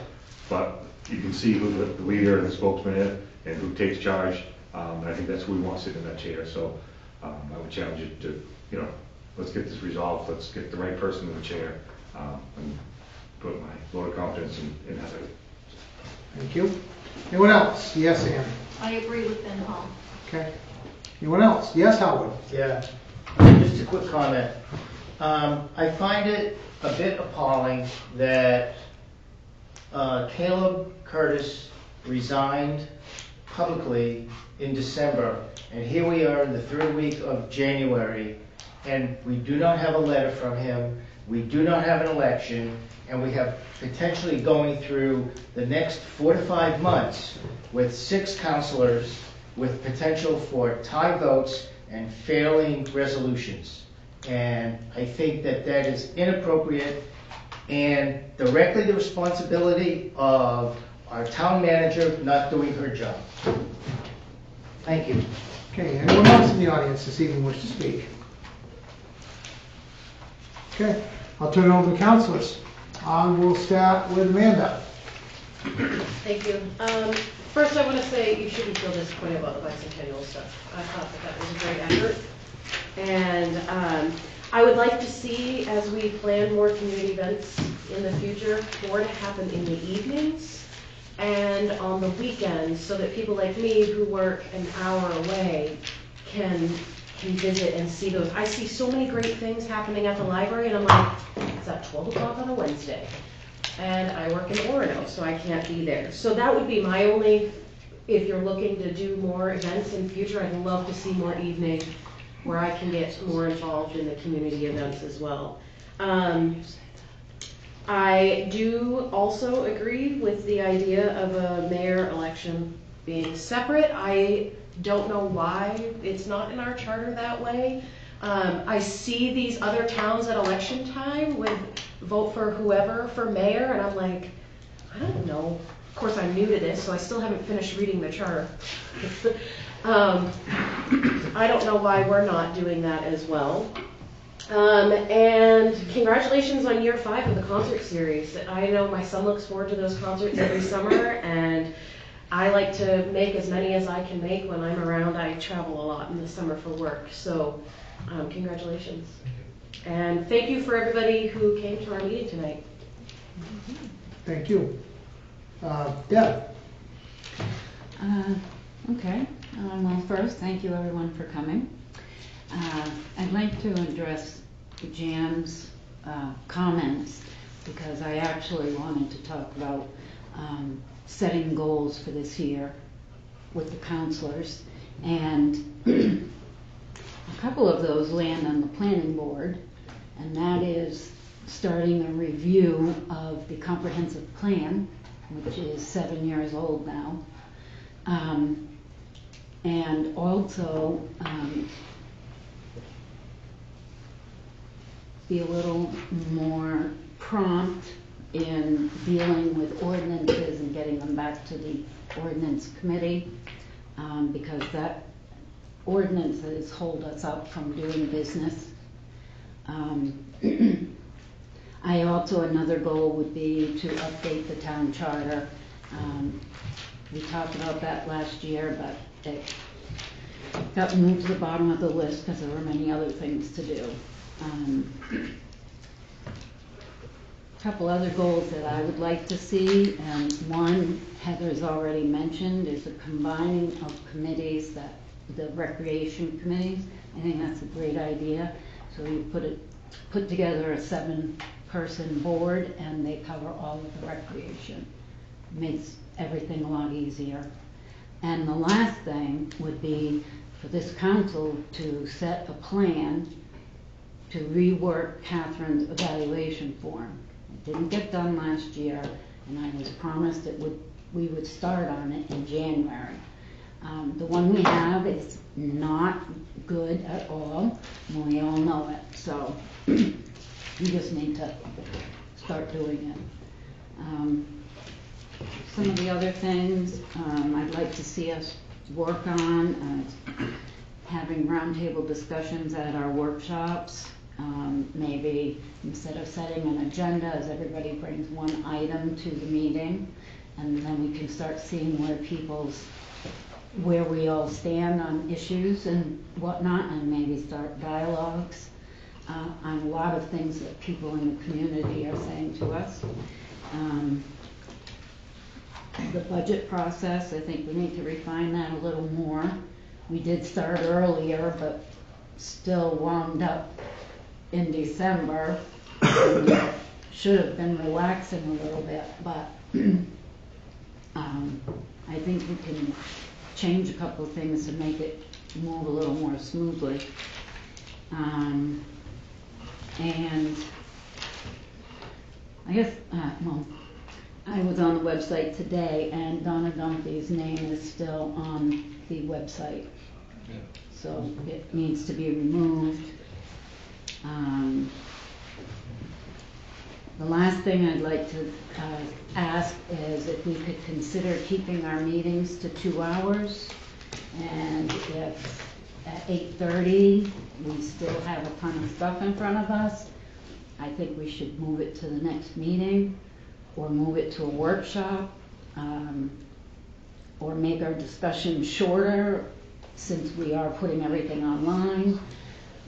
but you can see who the leader and the spokesman is and who takes charge. And I think that's who we want sitting in that chair. So I would challenge you to, let's get this resolved. Let's get the right person in the chair, and put my vote of confidence in Heather. Thank you. Anyone else? Yes, Ann. I agree with Ben Hall. Okay. Anyone else? Yes, Howard. Yeah, just a quick comment. I find it a bit appalling that Caleb Curtis resigned publicly in December, and here we are in the 3rd week of January, and we do not have a letter from him, we do not have an election, and we have potentially going through the next 4 to 5 months with 6 councilors with potential for tie votes and failing resolutions. And I think that that is inappropriate and directly the responsibility of our town manager not doing her job. Thank you. Okay, anyone else in the audience this evening wish to speak? Okay, I'll turn it over to the councilors. We'll start with Amanda. Thank you. First, I want to say you shouldn't feel disappointed about the bicentennial stuff. I thought that was a great effort. And I would like to see, as we plan more community events in the future, more to happen in the evenings and on the weekends, so that people like me who work an hour away can visit and see those. I see so many great things happening at the library, and I'm like, it's at 12 o'clock on a Wednesday. And I work in Orono, so I can't be there. So that would be my only, if you're looking to do more events in future, I'd love to see more evening where I can get more involved in the community events as well. I do also agree with the idea of a mayor election being separate. I don't know why it's not in our charter that way. I see these other towns at election time would vote for whoever for mayor, and I'm like, I don't know. Of course, I'm new to this, so I still haven't finished reading the charter. I don't know why we're not doing that as well. And congratulations on year 5 of the concert series. I know my son looks forward to those concerts every summer, and I like to make as many as I can make when I'm around. I travel a lot in the summer for work, so congratulations. And thank you for everybody who came to our meeting tonight. Thank you. Deb. Okay. Well, first, thank you everyone for coming. I'd like to address Jan's comments, because I actually wanted to talk about setting goals for this year with the counselors, and a couple of those land on the planning board, and that is starting a review of the comprehensive plan, which is 7 years old now, and also be a little more prompt in dealing with ordinances and getting them back to the ordinance committee, because that ordinances hold us up from doing business. I also, another goal would be to update the town charter. We talked about that last year, but it got moved to the bottom of the list because there were many other things to do. A couple other goals that I would like to see, and one Heather's already mentioned, is the combining of committees, that the recreation committees. I think that's a great idea. So you put together a 7-person board, and they cover all of the recreation. Makes everything a lot easier. And the last thing would be for this council to set a plan to rework Catherine's evaluation form. It didn't get done last year, and I was promised we would start on it in January. The one we have is not good at all, and we all know it, so we just need to start doing it. Some of the other things I'd like to see us work on, having roundtable discussions at our workshops. Maybe instead of setting an agenda, as everybody brings one item to the meeting, and then we can start seeing where we all stand on issues and whatnot, and maybe start dialogues on a lot of things that people in the community are saying to us. The budget process, I think we need to refine that a little more. We did start earlier, but still wound up in December. We should have been relaxing a little bit, but I think we can change a couple of things to make it move a little more smoothly. And I guess, I was on the website today, and Donna Dunphy's name is still on the website. Yeah. So it needs to be removed. The last thing I'd like to ask is if we could consider keeping our meetings to 2 hours, and if at 8:30 we still have a ton of stuff in front of us, I think we should move it to the next meeting, or move it to a workshop, or make our discussion shorter since we are putting everything online.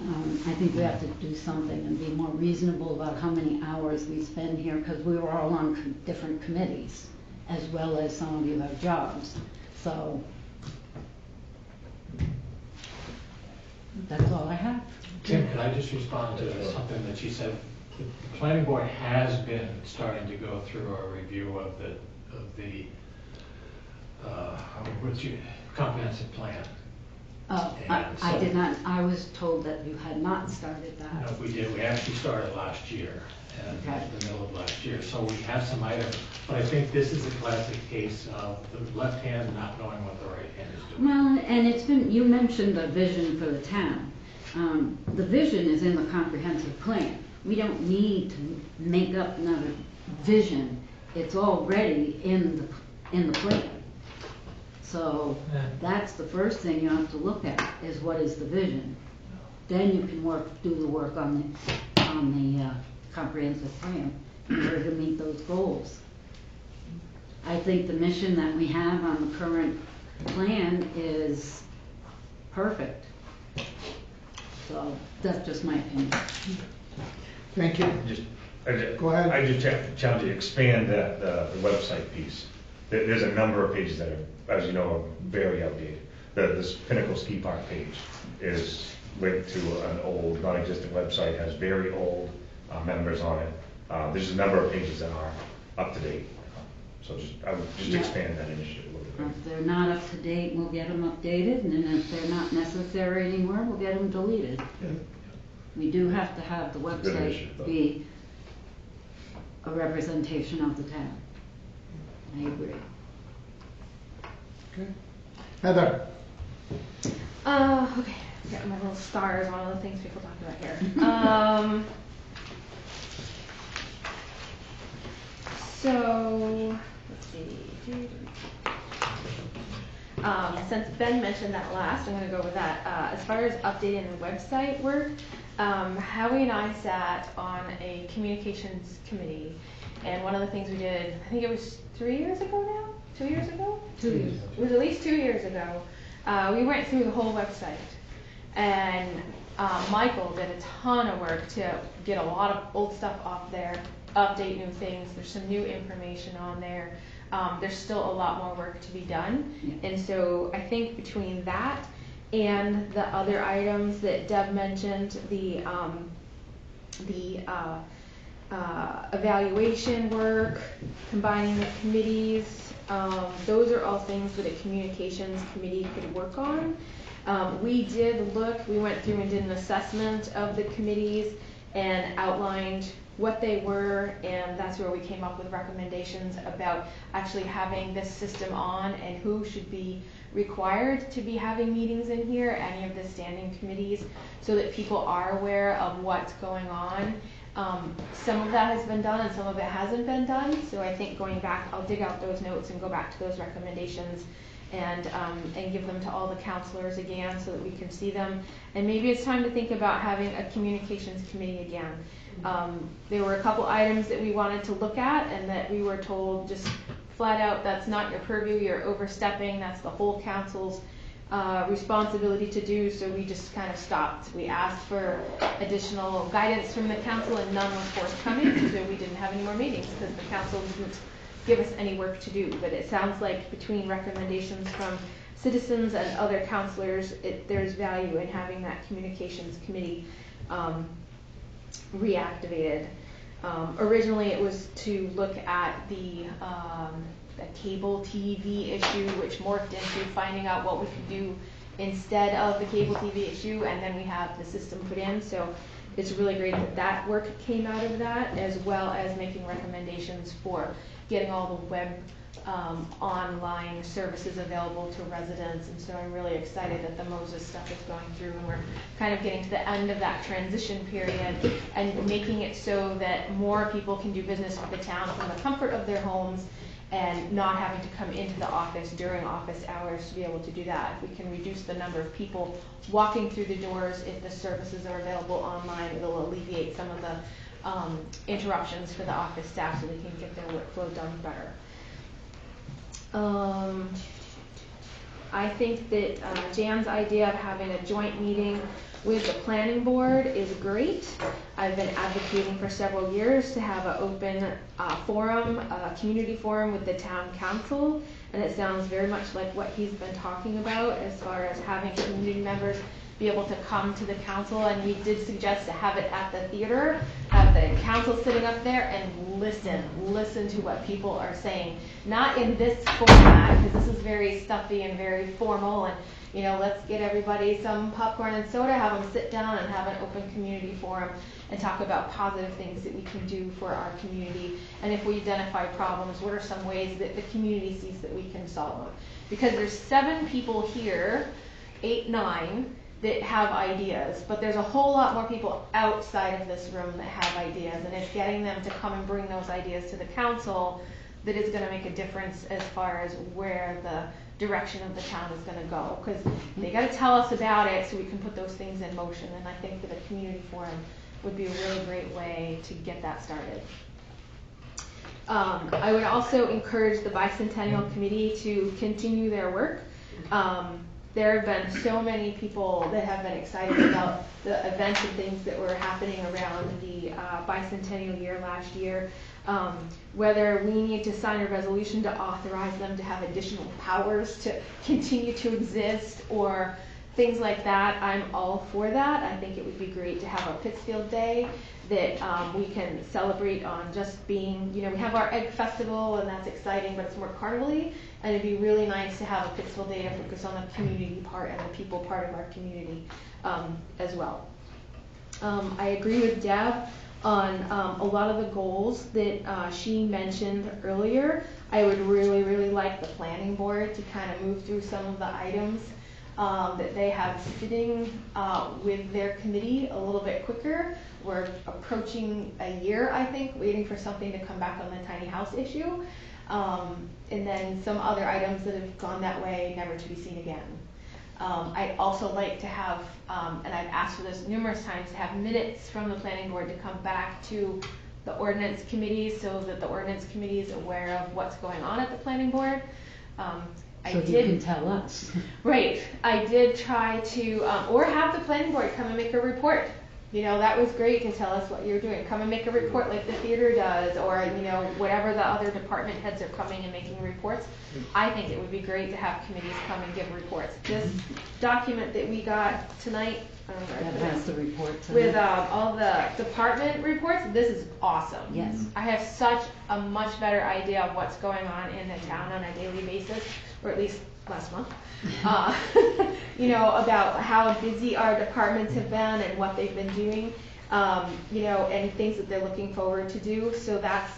I think we have to do something and be more reasonable about how many hours we spend here, because we were all on different committees, as well as some of you have jobs. So that's all I have. Tim, could I just respond to something that she said? The planning board has been starting to go through a review of the comprehensive plan. Oh, I did not, I was told that you had not started that. No, we did. We actually started last year, and Okay. the middle of last year. So we have some items, but I think this is a classic case of the left hand not knowing what the right hand is doing. Well, and it's been, you mentioned the vision for the town. The vision is in the comprehensive plan. We don't need to make up another vision. It's already in the plan. So that's the first thing you have to look at, is what is the vision. Then you can do the work on the comprehensive plan in order to meet those goals. I think the mission that we have on the current plan is perfect. So that's just my opinion. Thank you. Go ahead. I just have to challenge you to expand the website piece. There's a number of pages that are, as you know, are very outdated. This Pinnacle Ski Park page is linked to an old, non-existent website, has very old members on it. There's a number of pages that are up to date. So I would just expand that initiative a little bit. If they're not up to date, we'll get them updated, and then if they're not necessary anymore, we'll get them deleted. Yeah. We do have to have the website be a representation of the town. I agree. Okay. Heather? Okay, got my little stars, one of the things people talk about here. So, let's see. Since Ben mentioned that last, I'm going to go with that. As far as updating the website work, Howie and I sat on a communications committee, and one of the things we did, I think it was 3 years ago now? 2 years ago? 2 years. It was at least 2 years ago. We went through the whole website, and Michael did a ton of work to get a lot of old stuff off there, update new things. There's some new information on there. There's still a lot more work to be done. Yeah. And so I think between that and the other items that Deb mentioned, the evaluation work, combining the committees, those are all things that a communications committee could work on. We went through and did an assessment of the committees and outlined what they were, and that's where we came up with recommendations about actually having this system on and who should be required to be having meetings in here, any of the standing committees, so that people are aware of what's going on. Some of that has been done and some of it hasn't been done, so I think going back, I'll dig out those notes and go back to those recommendations and give them to all the counselors again so that we can see them. And maybe it's time to think about having a communications committee again. There were a couple items that we wanted to look at and that we were told just flat out, that's not your purview, you're overstepping, that's the whole council's responsibility to do, so we just kind of stopped. We asked for additional guidance from the council and none was forthcoming, so we didn't have any more meetings because the council didn't give us any work to do. But it sounds like between recommendations from citizens and other counselors, there's value in having that communications committee reactivated. Originally it was to look at the cable TV issue, which morphed into finding out what we could do instead of the cable TV issue, and then we have the system put in. So it's really great that that work came out of that, as well as making recommendations for getting all the web online services available to residents. And so I'm really excited that the Moses stuff is going through and we're kind of getting to the end of that transition period and making it so that more people can do business with the town from the comfort of their homes and not having to come into the office during office hours to be able to do that. If we can reduce the number of people walking through the doors, if the services are available online, it'll alleviate some of the interruptions for the office staff so they can get their workflow done better. I think that Jan's idea of having a joint meeting with the planning board is great. I've been advocating for several years to have an open forum, a community forum with the town council, and it sounds very much like what he's been talking about as far as having community members be able to come to the council. And we did suggest to have it at the theater, have the council sitting up there and listen to what people are saying. Not in this format, because this is very stuffy and very formal, and you know, let's get everybody some popcorn and soda, have them sit down and have an open community forum and talk about positive things that we can do for our community. And if we identify problems, what are some ways that the community sees that we can solve them? Because there's 7 people here, 8, 9, that have ideas, but there's a whole lot more people outside of this room that have ideas, and it's getting them to come and bring those ideas to the council that is going to make a difference as far as where the direction of the town is going to go, because they got to tell us about it so we can put those things in motion. And I think that a community forum would be a really great way to get that started. I would also encourage the Bicentennial Committee to continue their work. There have been so many people that have been excited about the events and things that were happening around the bicentennial year last year. Whether we need to sign a resolution to authorize them to have additional powers to continue to exist or things like that, I'm all for that. I think it would be great to have a Pittsfield Day that we can celebrate on just being, you know, we have our Egg Festival and that's exciting, but it's more carnival-y, and it'd be really nice to have a Pittsfield Day to focus on the community part and the people part of our community as well. I agree with Deb on a lot of the goals that she mentioned earlier. I would really like the planning board to kind of move through some of the items that they have sitting with their committee a little bit quicker. We're approaching a year, I think, waiting for something to come back on the tiny house issue. And then some other items that have gone that way, never to be seen again. I'd also like to have, and I've asked for this numerous times, to have minutes from the planning board to come back to the ordinance committee so that the ordinance committee is aware of what's going on at the planning board. So you can tell us. Right, I did try to, or have the planning board come and make a report. You know, that was great to tell us what you're doing. Come and make a report like the theater does, or, you know, whatever the other department heads are coming and making reports. I think it would be great to have committees come and give reports. This document that we got tonight, That has the report to with it. all the department reports, this is awesome. Yes. I have such a much better idea of what's going on in the town on a daily basis, or at least last month. You know, about how busy our departments have been and what they've been doing, you know, and things that they're looking forward to do. So that's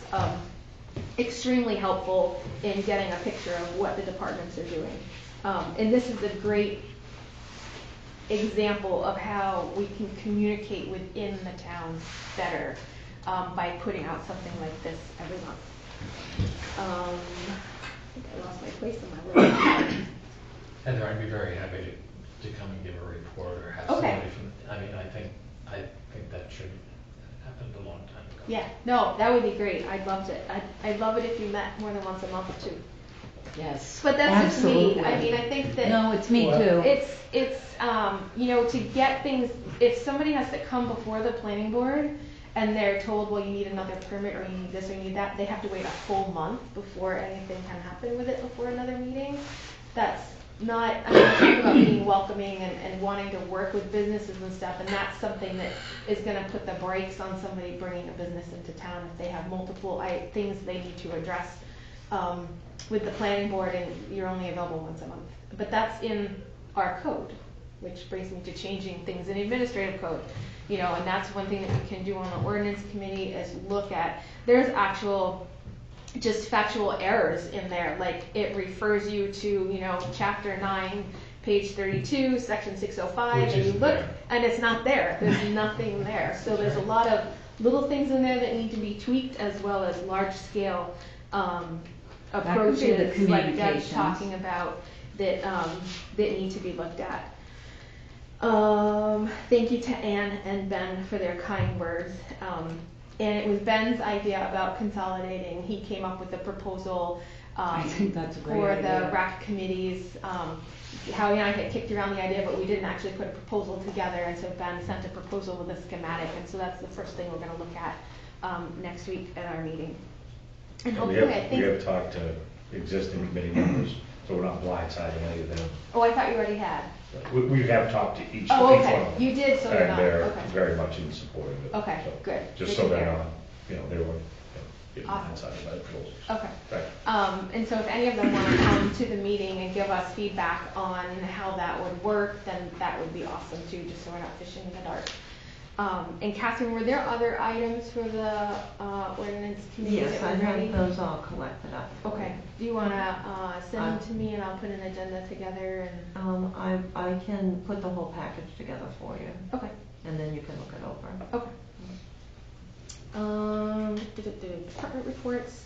extremely helpful in getting a picture of what the departments are doing. And this is a great example of how we can communicate within the town better by putting out something like this every month. I think I lost my place in my list. Heather, I'd be very happy to come and give a report or have Okay. somebody from, I mean, I think that should have happened a long time ago. Yeah, no, that would be great. I'd love it. I'd love it if you met more than once a month too. Yes. But that's just me. Absolutely. I mean, I think that. No, it's me too. It's you know, to get things, if somebody has to come before the planning board and they're told, well, you need another permit or you need this or you need that, they have to wait a full month before anything can happen with it before another meeting. That's not, I'm not talking about being welcoming and wanting to work with businesses and stuff, and that's something that is gonna put the brakes on somebody bringing a business into town if they have multiple things they need to address with the planning board and you're only available once a month. But that's in our code, which brings me to changing things in administrative code. You know, and that's one thing that we can do on the ordinance committee is look at, there's actual just factual errors in there, like it refers you to, you know, chapter 9, page 32, section 605, Which and you isn't look, there. and it's not there. There's nothing there. So there's a lot of little things in there that need to be tweaked, as well as large scale approaches, like Deb's communications. talking about, that that need to be looked at. Thank you to Anne and Ben for their kind words. And it was Ben's idea about consolidating. He came up with the proposal I think that's a great for idea. the RAC committees. Howie and I had kicked around the idea, but we didn't actually put a proposal together, and so Ben sent a proposal with a schematic, and so that's the first thing we're going to look at next week at our meeting. And We hopefully, I have think. talked to existing committee members, so we're not blindsiding any of them. Oh, I thought you already had. We have talked to each Oh, one okay. of them. You did, so they're And not. they're Okay. very much in support of it. Okay, So, good. Just Good so to they're hear. not, they weren't getting Awesome. blindsided by the proposals. Okay. Right. And so if any of them want to come to the meeting and give us feedback on how that would work, then that would be awesome too, just so we're not fishing in the dark. And Catherine, were there other items for the ordinance committee Yes, that I were ready? have those all collected up. Okay, do you want to send them to me and I'll put an agenda together and? I can put the whole package together for you, Okay, and then you can look it over. okay. Department reports.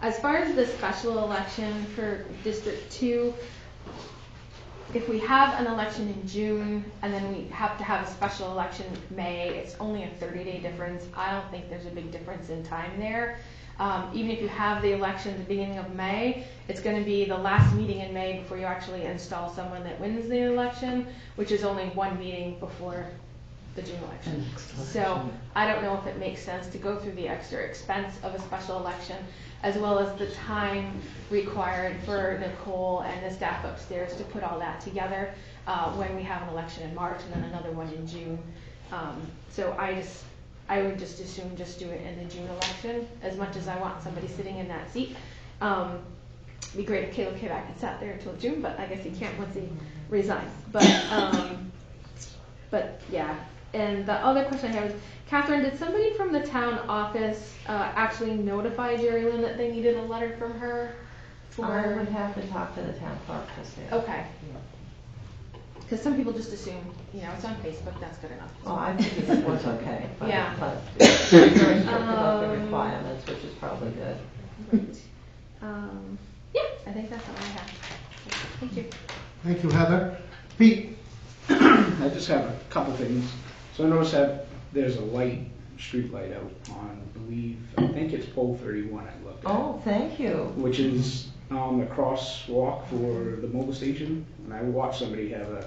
As far as the special election for District 2, if we have an election in June and then we have to have a special election in May, it's only a 30-day difference. I don't think there's a big difference in time there. Even if you have the election at the beginning of May, it's going to be the last meeting in May before you actually install someone that wins the election, which is only one meeting before the June election. So I don't know if it makes sense to go through the extra expense of a special election, as well as the time required for Nicole and the staff upstairs to put all that together when we have an election in March and then another one in June. So I would just assume just do it in the June election, as much as I want somebody sitting in that seat. It'd be great if Caleb came back and sat there until June, but I guess he can't once he resigns. But yeah. And the other question I have is, Catherine, did somebody from the town office actually notify Jerry Lynn that they needed a letter from her I would have to talk to the town clerk to see. Okay. Because some people just assume, it's on Facebook, that's good enough. Well, I think it was okay, but Yeah. it's very strict about the requirements, which is probably good. Great. Yeah, I think that's all I have. Thank you. Thank you, Heather. Pete? I just have a couple things. So I noticed that there's a light, street light out on, I think it's pole 31 I looked at. Oh, thank you. Which is on the crosswalk for the mobile station. And I watched somebody have a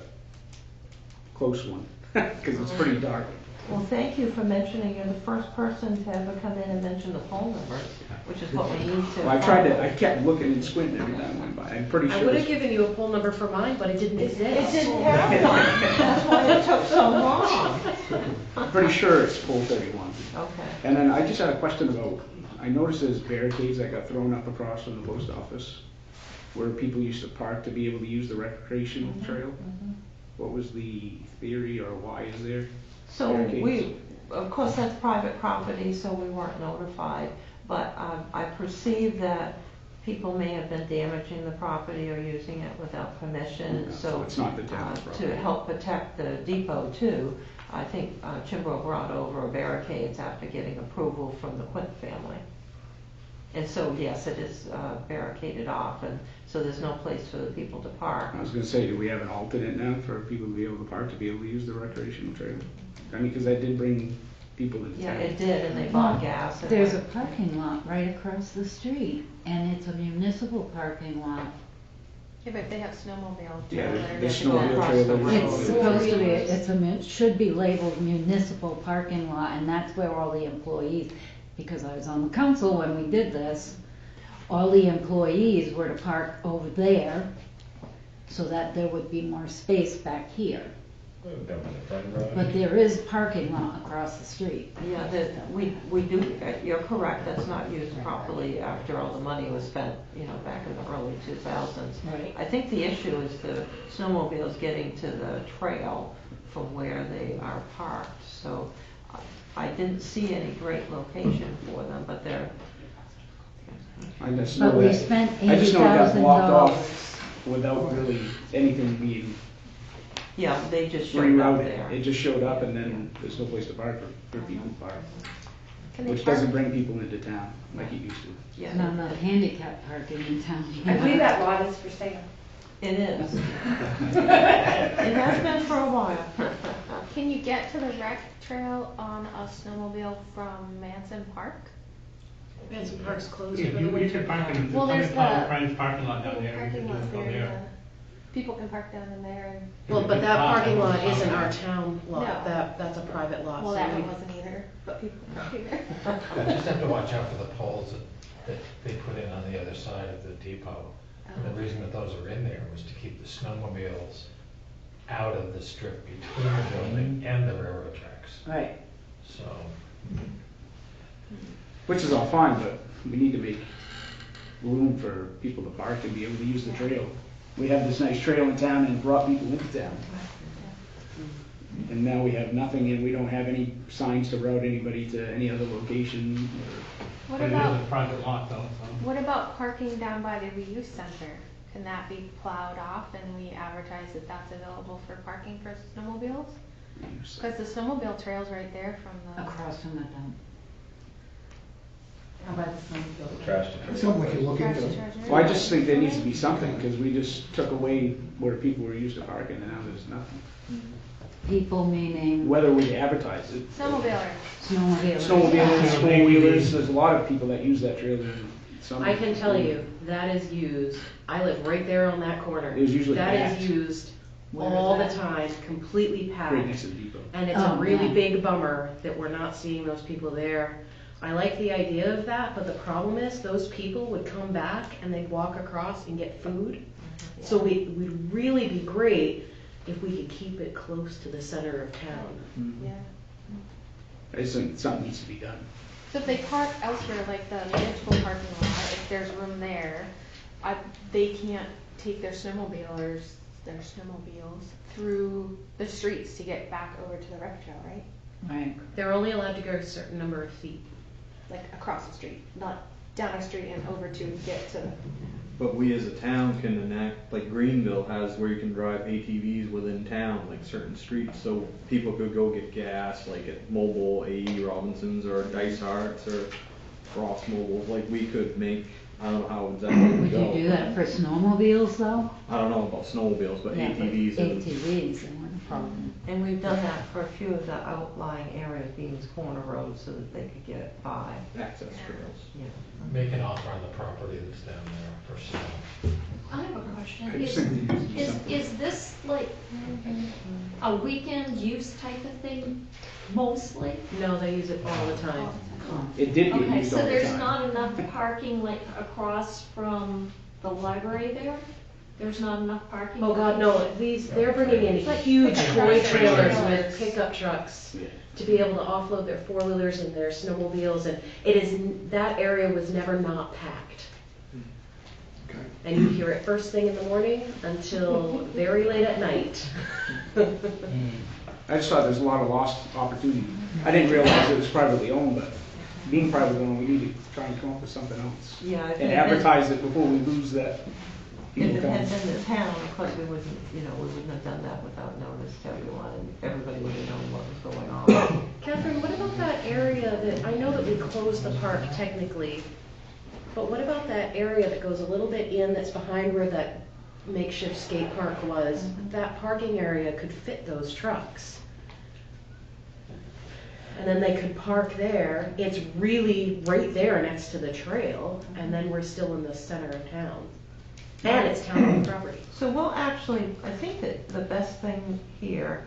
close one, because it's pretty dark. Well, thank you for mentioning, you're the first person to ever come in and mention the phone numbers, which is what we need to. Well, I kept looking and squinting every time I went by. I'm pretty sure. I would have given you a poll number for mine, but it didn't exist. It didn't have one, that's why it took so long. I'm pretty sure it's pole 31. Okay. And then I just had a question about, I noticed there's barricades that got thrown up across from the post office where people used to park to be able to use the recreational trail. What was the theory or why is there So barricades? of course, that's private property, so we weren't notified, but I perceive that people may have been damaging the property or using it without permission, So it's not the town's property. to help protect the depot too, I think Chimbrow brought over barricades after getting approval from the Quint family. And so, yes, it is barricaded off, and so there's no place for the people to park. I was going to say, do we have an alternate now for people to be able to park, to be able to use the recreational trail? I mean, because that did bring people into Yeah, town. it did, and they bought gas. and There's a went- parking lot right across the street, and it's a municipal parking lot. Yeah, but if they have snowmobile Yeah, trailer, the they have to go snowmobile across trailer the was road. It's supposed to be, should be labeled municipal parking lot, and that's where all the employees, because I was on the council when we did this, all the employees were to park over there so that there would be more space back here. But there is parking lot across the street. Yeah, we do, you're correct, that's not used properly after all the money was spent, back in the early 2000s. Right. I think the issue is the snowmobiles getting to the trail from where they are parked, so I didn't see any great location for them, but they're. I just know But we that- spent I just know it got blocked $80,000. off without really anything being Yeah, they just showed up rerouted. there. It just showed up and then there's no place to park for people to park. Can they Which park? doesn't bring people into town like it used to. Yeah, No, no, handicap parking in town. I believe that lot is for sale. it is. It has been for a while. Can you get to the rec trail on a snowmobile from Manson Park? Manson Park's closed Yeah, for the you winter. could park in, Well, there's somebody's the- friend's parking lot down Little there, we parking could do lot it from there, there. people can park down in there and, Well, but that parking lot isn't our our. town lot, No. that's a private lot. well, so that we- one wasn't either, but people can park there. You just have to watch out for the poles that they put in on the other side of the depot. And the reason that those are in there was to keep the snowmobiles out of the strip between the building and the railroad tracks. Right. So, Which is all fine, but we need to make room for people to park and be able to use the trail. We have this nice trail in town and it brought people into town. And now we have nothing and we don't have any signs to route anybody to any other location or. What But it is about, a private lot though, so. what about parking down by the reuse center? Can that be plowed off and we advertise that that's available for parking for snowmobiles? Because the snowmobile trail's right there from the. Across from the dump. How about the snowmobile? trash Something we can look Trash into. detergent. Well, I just think there needs to be something because we just took away where people were used to parking and now there's nothing. People meaning Whether we advertise it. Snowmobiler. snowmobilers. Snowmobilers, four-wheelers, there's a lot of people that use that trail in summer. I can tell you, that is used, I live right there on that corner. It was usually That packed. is used Where is all the that? time, completely Right packed. next to the depot. And it's a Oh, really yeah. big bummer that we're not seeing those people there. I like the idea of that, but the problem is, those people would come back and they'd walk across and get food. So we'd really be great if we could keep it close to the center of town. Yeah. I just think something needs to be done. So if they park elsewhere, like the municipal parking lot, if there's room there, they can't take their snowmobiles through the streets to get back over to the rec trail, right? Right. They're only allowed to go a certain number of feet. Like across the street, not down a street and over to get to But we as a town can enact, like Greenville has where you can drive ATVs within town, like certain streets, so people could go get gas, like at Mobile, AE Robinson's, or Dice Arts, or Frost Mobile, like we could make, I don't know how exactly it would Would go. you do that for snowmobiles though? I don't know about snowmobiles, but Yeah, ATVs and. ATVs, they weren't a problem. And we've done that for a few of the outlying areas, Beans Corner Road, so that they could get by. Access trails. Yeah. Make an offer on the property that's down there for sale. I have a question. I just think we need to do something. Is this like a weekend use type of thing mostly? No, they use it all the time. It did get Okay, used so all the there's time. not enough parking like across from the library there? There's not enough parking? Oh God, no, they're bringing in It's like- huge like a toy tractor trailers trailers. with pickup trucks Yeah. to be able to offload their four-wheelers and their snowmobiles, and that area was never not packed. Okay. And you hear it first thing in the morning until very late at night. I just thought there's a lot of lost opportunity. I didn't realize it was privately owned, but being privately owned, we need to try and come up with something else. Yeah, I think And that- advertise it before we lose that. If people it coming. had been the town, of course, we wouldn't, we wouldn't have done that without notice to everyone, and everybody would have known what was going on. Catherine, what about that area that, I know that we closed the park technically, but what about that area that goes a little bit in that's behind where that makeshift skate park was? That parking area could fit those trucks. And then they could park there. It's really right there next to the trail, and then we're still in the center of town. And it's town-owned property. So we'll actually, I think that the best thing here,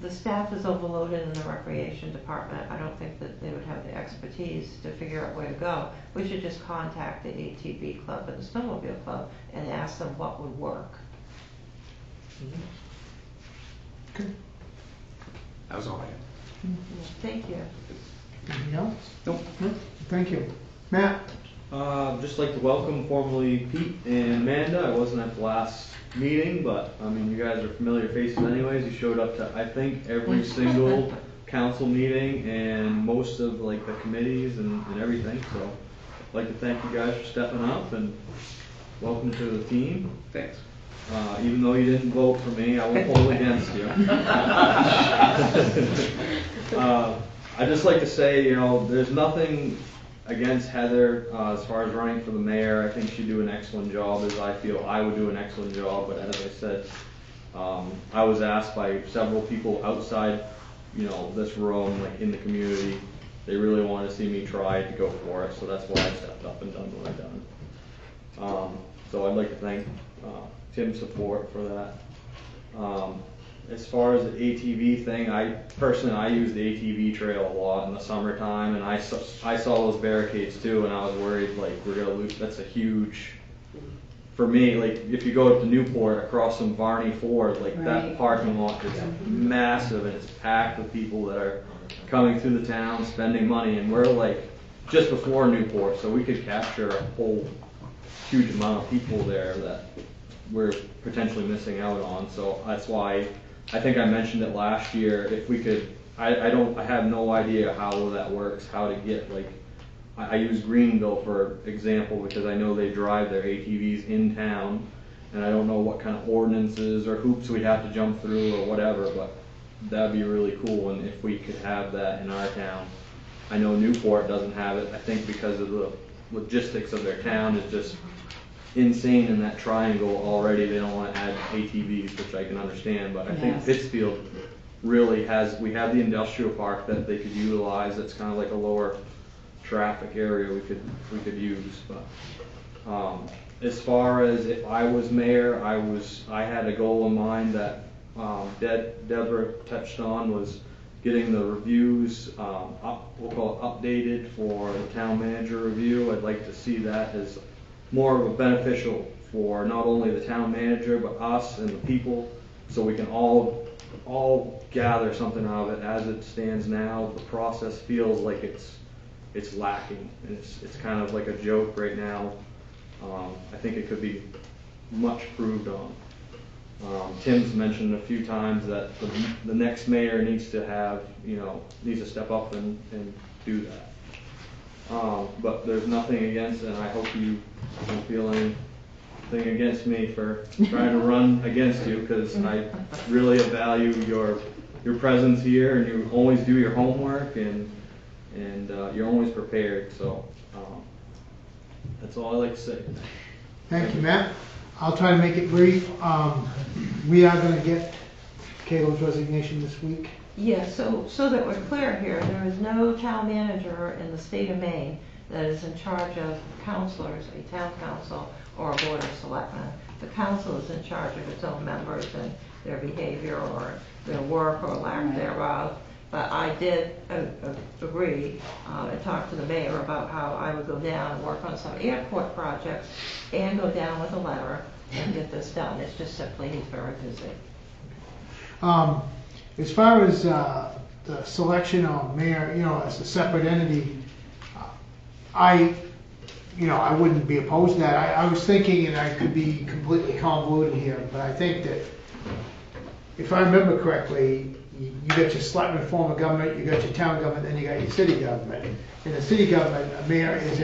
the staff is overloaded in the recreation department. I don't think that they would have the expertise to figure out where to go. We should just contact the ATV club and the snowmobile club and ask them what would work. That was all I had. Thank you. Anything else? Nope. Thank you. Matt? Just like to welcome formally Pete and Amanda. I wasn't at the last meeting, but I mean, you guys are familiar faces anyways. You showed up to, I think, every single council meeting and most of like the committees and everything. So I'd like to thank you guys for stepping up and welcome to the team. Thanks. Even though you didn't vote for me, I won't hold against you. I'd just like to say, there's nothing against Heather as far as running for the mayor. I think she'd do an excellent job, as I feel I would do an excellent job. But as I said, I was asked by several people outside, this room, like in the community. They really wanted to see me try to go for it, so that's why I stepped up and done what I've done. So I'd like to thank Tim's support for that. As far as the ATV thing, I use the ATV trail a lot in the summertime, and I saw those barricades too, and I was worried like we're gonna lose. That's a huge, for me, like if you go up to Newport across from Varney Ford, like that Right. parking lot is massive and it's packed with people that are coming through the town, spending money, and we're like just before Newport, so we could capture a whole huge amount of people there that we're potentially missing out on. So that's why I think I mentioned it last year. If we could, I have no idea how that works, how to get like, I use Greenville for example because I know they drive their ATVs in town, and I don't know what kind of ordinances or hoops we'd have to jump through or whatever, but that'd be really cool. And if we could have that in our town, I know Newport doesn't have it. I think because of the logistics of their town is just insane in that triangle already. They don't want to add ATVs, which I can understand, but I think Yes. Pittsfield really we have the industrial park that they could utilize. That's kind of like a lower traffic area we could use. But as far as if I was mayor, I had a goal in mind that Deborah touched on, was getting the reviews we'll call it updated for the town manager review. I'd like to see that as more of a beneficial for not only the town manager but us and the people, so we can all gather something out of it. As it stands now, the process feels like it's lacking, and it's kind of like a joke right now. I think it could be much improved on. Tim's mentioned a few times that the next mayor needs to step up and do that. But there's nothing against it, and I hope you don't feel anything against me for trying to run against you, because I really value your presence here, and you always do your homework, and you're always prepared, so that's all I like to say. Thank you, Matt. I'll try to make it brief. We are gonna get Caleb's resignation this week. Yes, so that we're clear here, there is no town manager in the state of Maine that is in charge of counselors, a town council, or a board of selectmen. The council is in charge of its own members and their behavior or their work or lack thereof. But I did agree and talk to the mayor about how I would go down and work on some airport projects and go down with a letter and get this done. It's just simply he's very busy. As far as the selection of mayor, as a separate entity, I wouldn't be opposed to that. I was thinking, and I could be completely convoluted here, but I think that if I remember correctly, you got your selectmen form of government, you got your town government, then you got your city government. In the city government, a mayor is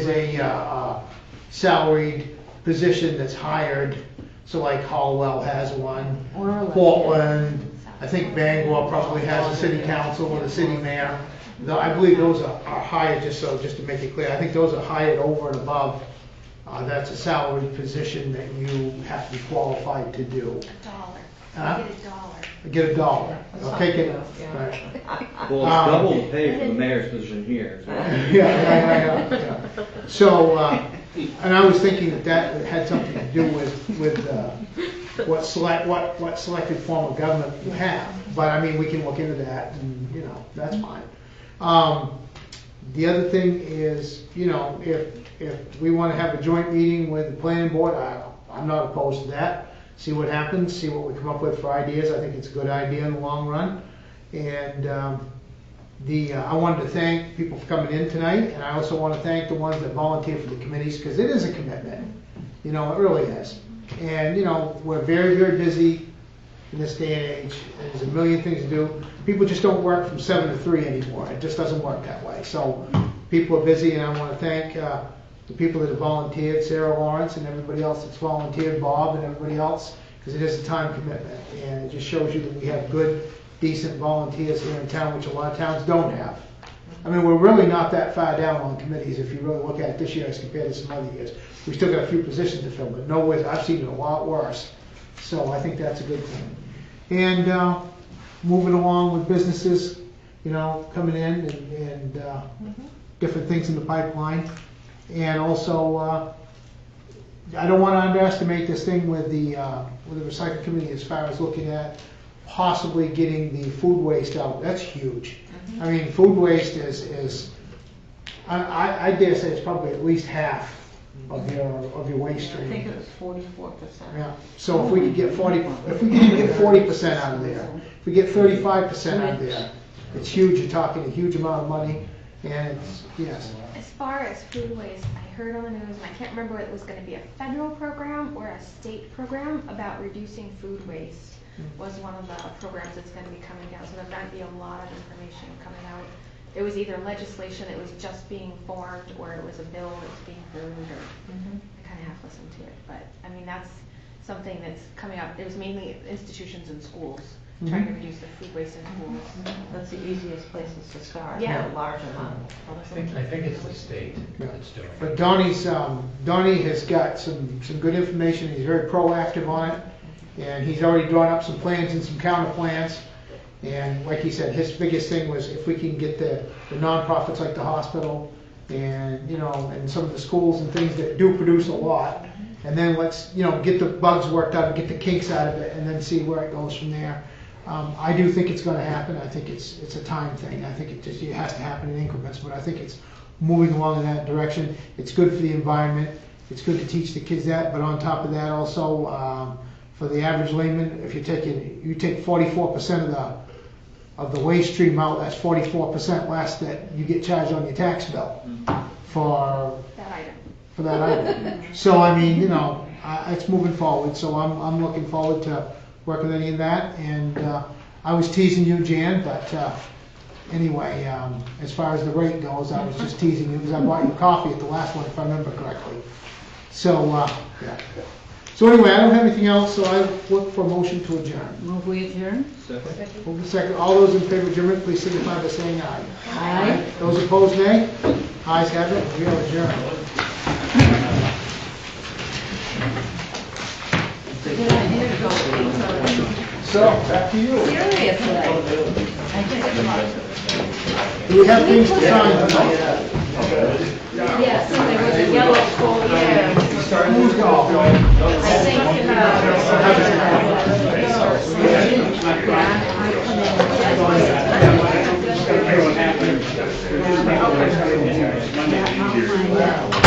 a salaried position that's hired. So like Hallwell has one, Portland, I think Bangor probably has a city council and a city mayor. I believe those are hired, just to make it clear, I think those are hired over and above. That's a salaried position that you have to be qualified to do. Get a dollar. I'll take it. Right. Well, it's double the pay for the mayor's position here. So. Yeah. So, and I was thinking that had something to do with what selected form of government you have. But I mean, we can look into that, and that's fine. The other thing is, if we want to have a joint meeting with the planning board, I'm not opposed to that. See what happens, see what we come up with for ideas. I think it's a good idea in the long run. And I wanted to thank people for coming in tonight, and I also want to thank the ones that volunteer for the committees, because it is a commitment. It really is. And we're very, very busy in this day and age. There's a million things to do. People just don't work from 7 to 3 anymore. It just doesn't work that way. So people are busy, and I want to thank the people that have volunteered, Sarah Lawrence and everybody else that's volunteered, Bob and everybody else, because it is a time commitment. And it just shows you that we have good, decent volunteers here in town, which a lot of towns don't have. I mean, we're really not that far down on committees if you really look at it this year as compared to some other years. We still got a few positions to fill, but no ways, I've seen it a lot worse. So I think that's a good thing. And moving along with businesses, coming in and different things in the pipeline. And also, I don't want to underestimate this thing with the recycling committee as far as looking at possibly getting the food waste out. That's huge. I mean, food waste is I dare say it's probably at least half of your waste stream. I think it was 44%. Yeah. So if we could get 40% out of there, if we get 35% out of there, it's huge. You're talking a huge amount of money, and it's yes. As far as food waste, I heard on the news, and I can't remember whether it was going to be a federal program or a state program about reducing food waste. Was one of the programs that's going to be coming down. So there might be a lot of information coming out. It was either legislation that was just being formed, or it was a bill that was being heard, or I kind of have to listen to it. But I mean, that's something that's coming up. It was mainly institutions and schools trying to reduce the food waste in schools. That's the easiest places to start. Yeah. A large amount. I think it's the state that's doing it. But Donnie has got some good information. He's very proactive on it, and he's already drawn up some plans and some counter plans. And like he said, his biggest thing was if we can get the nonprofits like the hospital and and some of the schools and things that do produce a lot, and then let's get the bugs worked out and get the kinks out of it, and then see where it goes from there. I do think it's going to happen. I think it's a time thing. I think it has to happen in increments, but I think it's moving along in that direction. It's good for the environment. It's good to teach the kids that, but on top of that also, for the average layman, if you take 44% of the waste stream out, that's 44% less that you get charged on your tax bill for that item. So I mean, it's moving forward. So I'm looking forward to working with any of that. And I was teasing you, Jan, but anyway, as far as the rate goes, I was just teasing you because I bought you coffee at the last one, if I remember correctly. So, yeah. So anyway, I don't have anything else, so I look for a motion to adjourn. Move we adjourn? Second. Move to second. All those in favor of adjournment, please signify by saying aye. Aye. Those opposed, nay. Ayes have it. We are adjourned. So, back to you. Do we have things to sign tonight? Yes, there was a yellow folder. Who's going? I'll find out.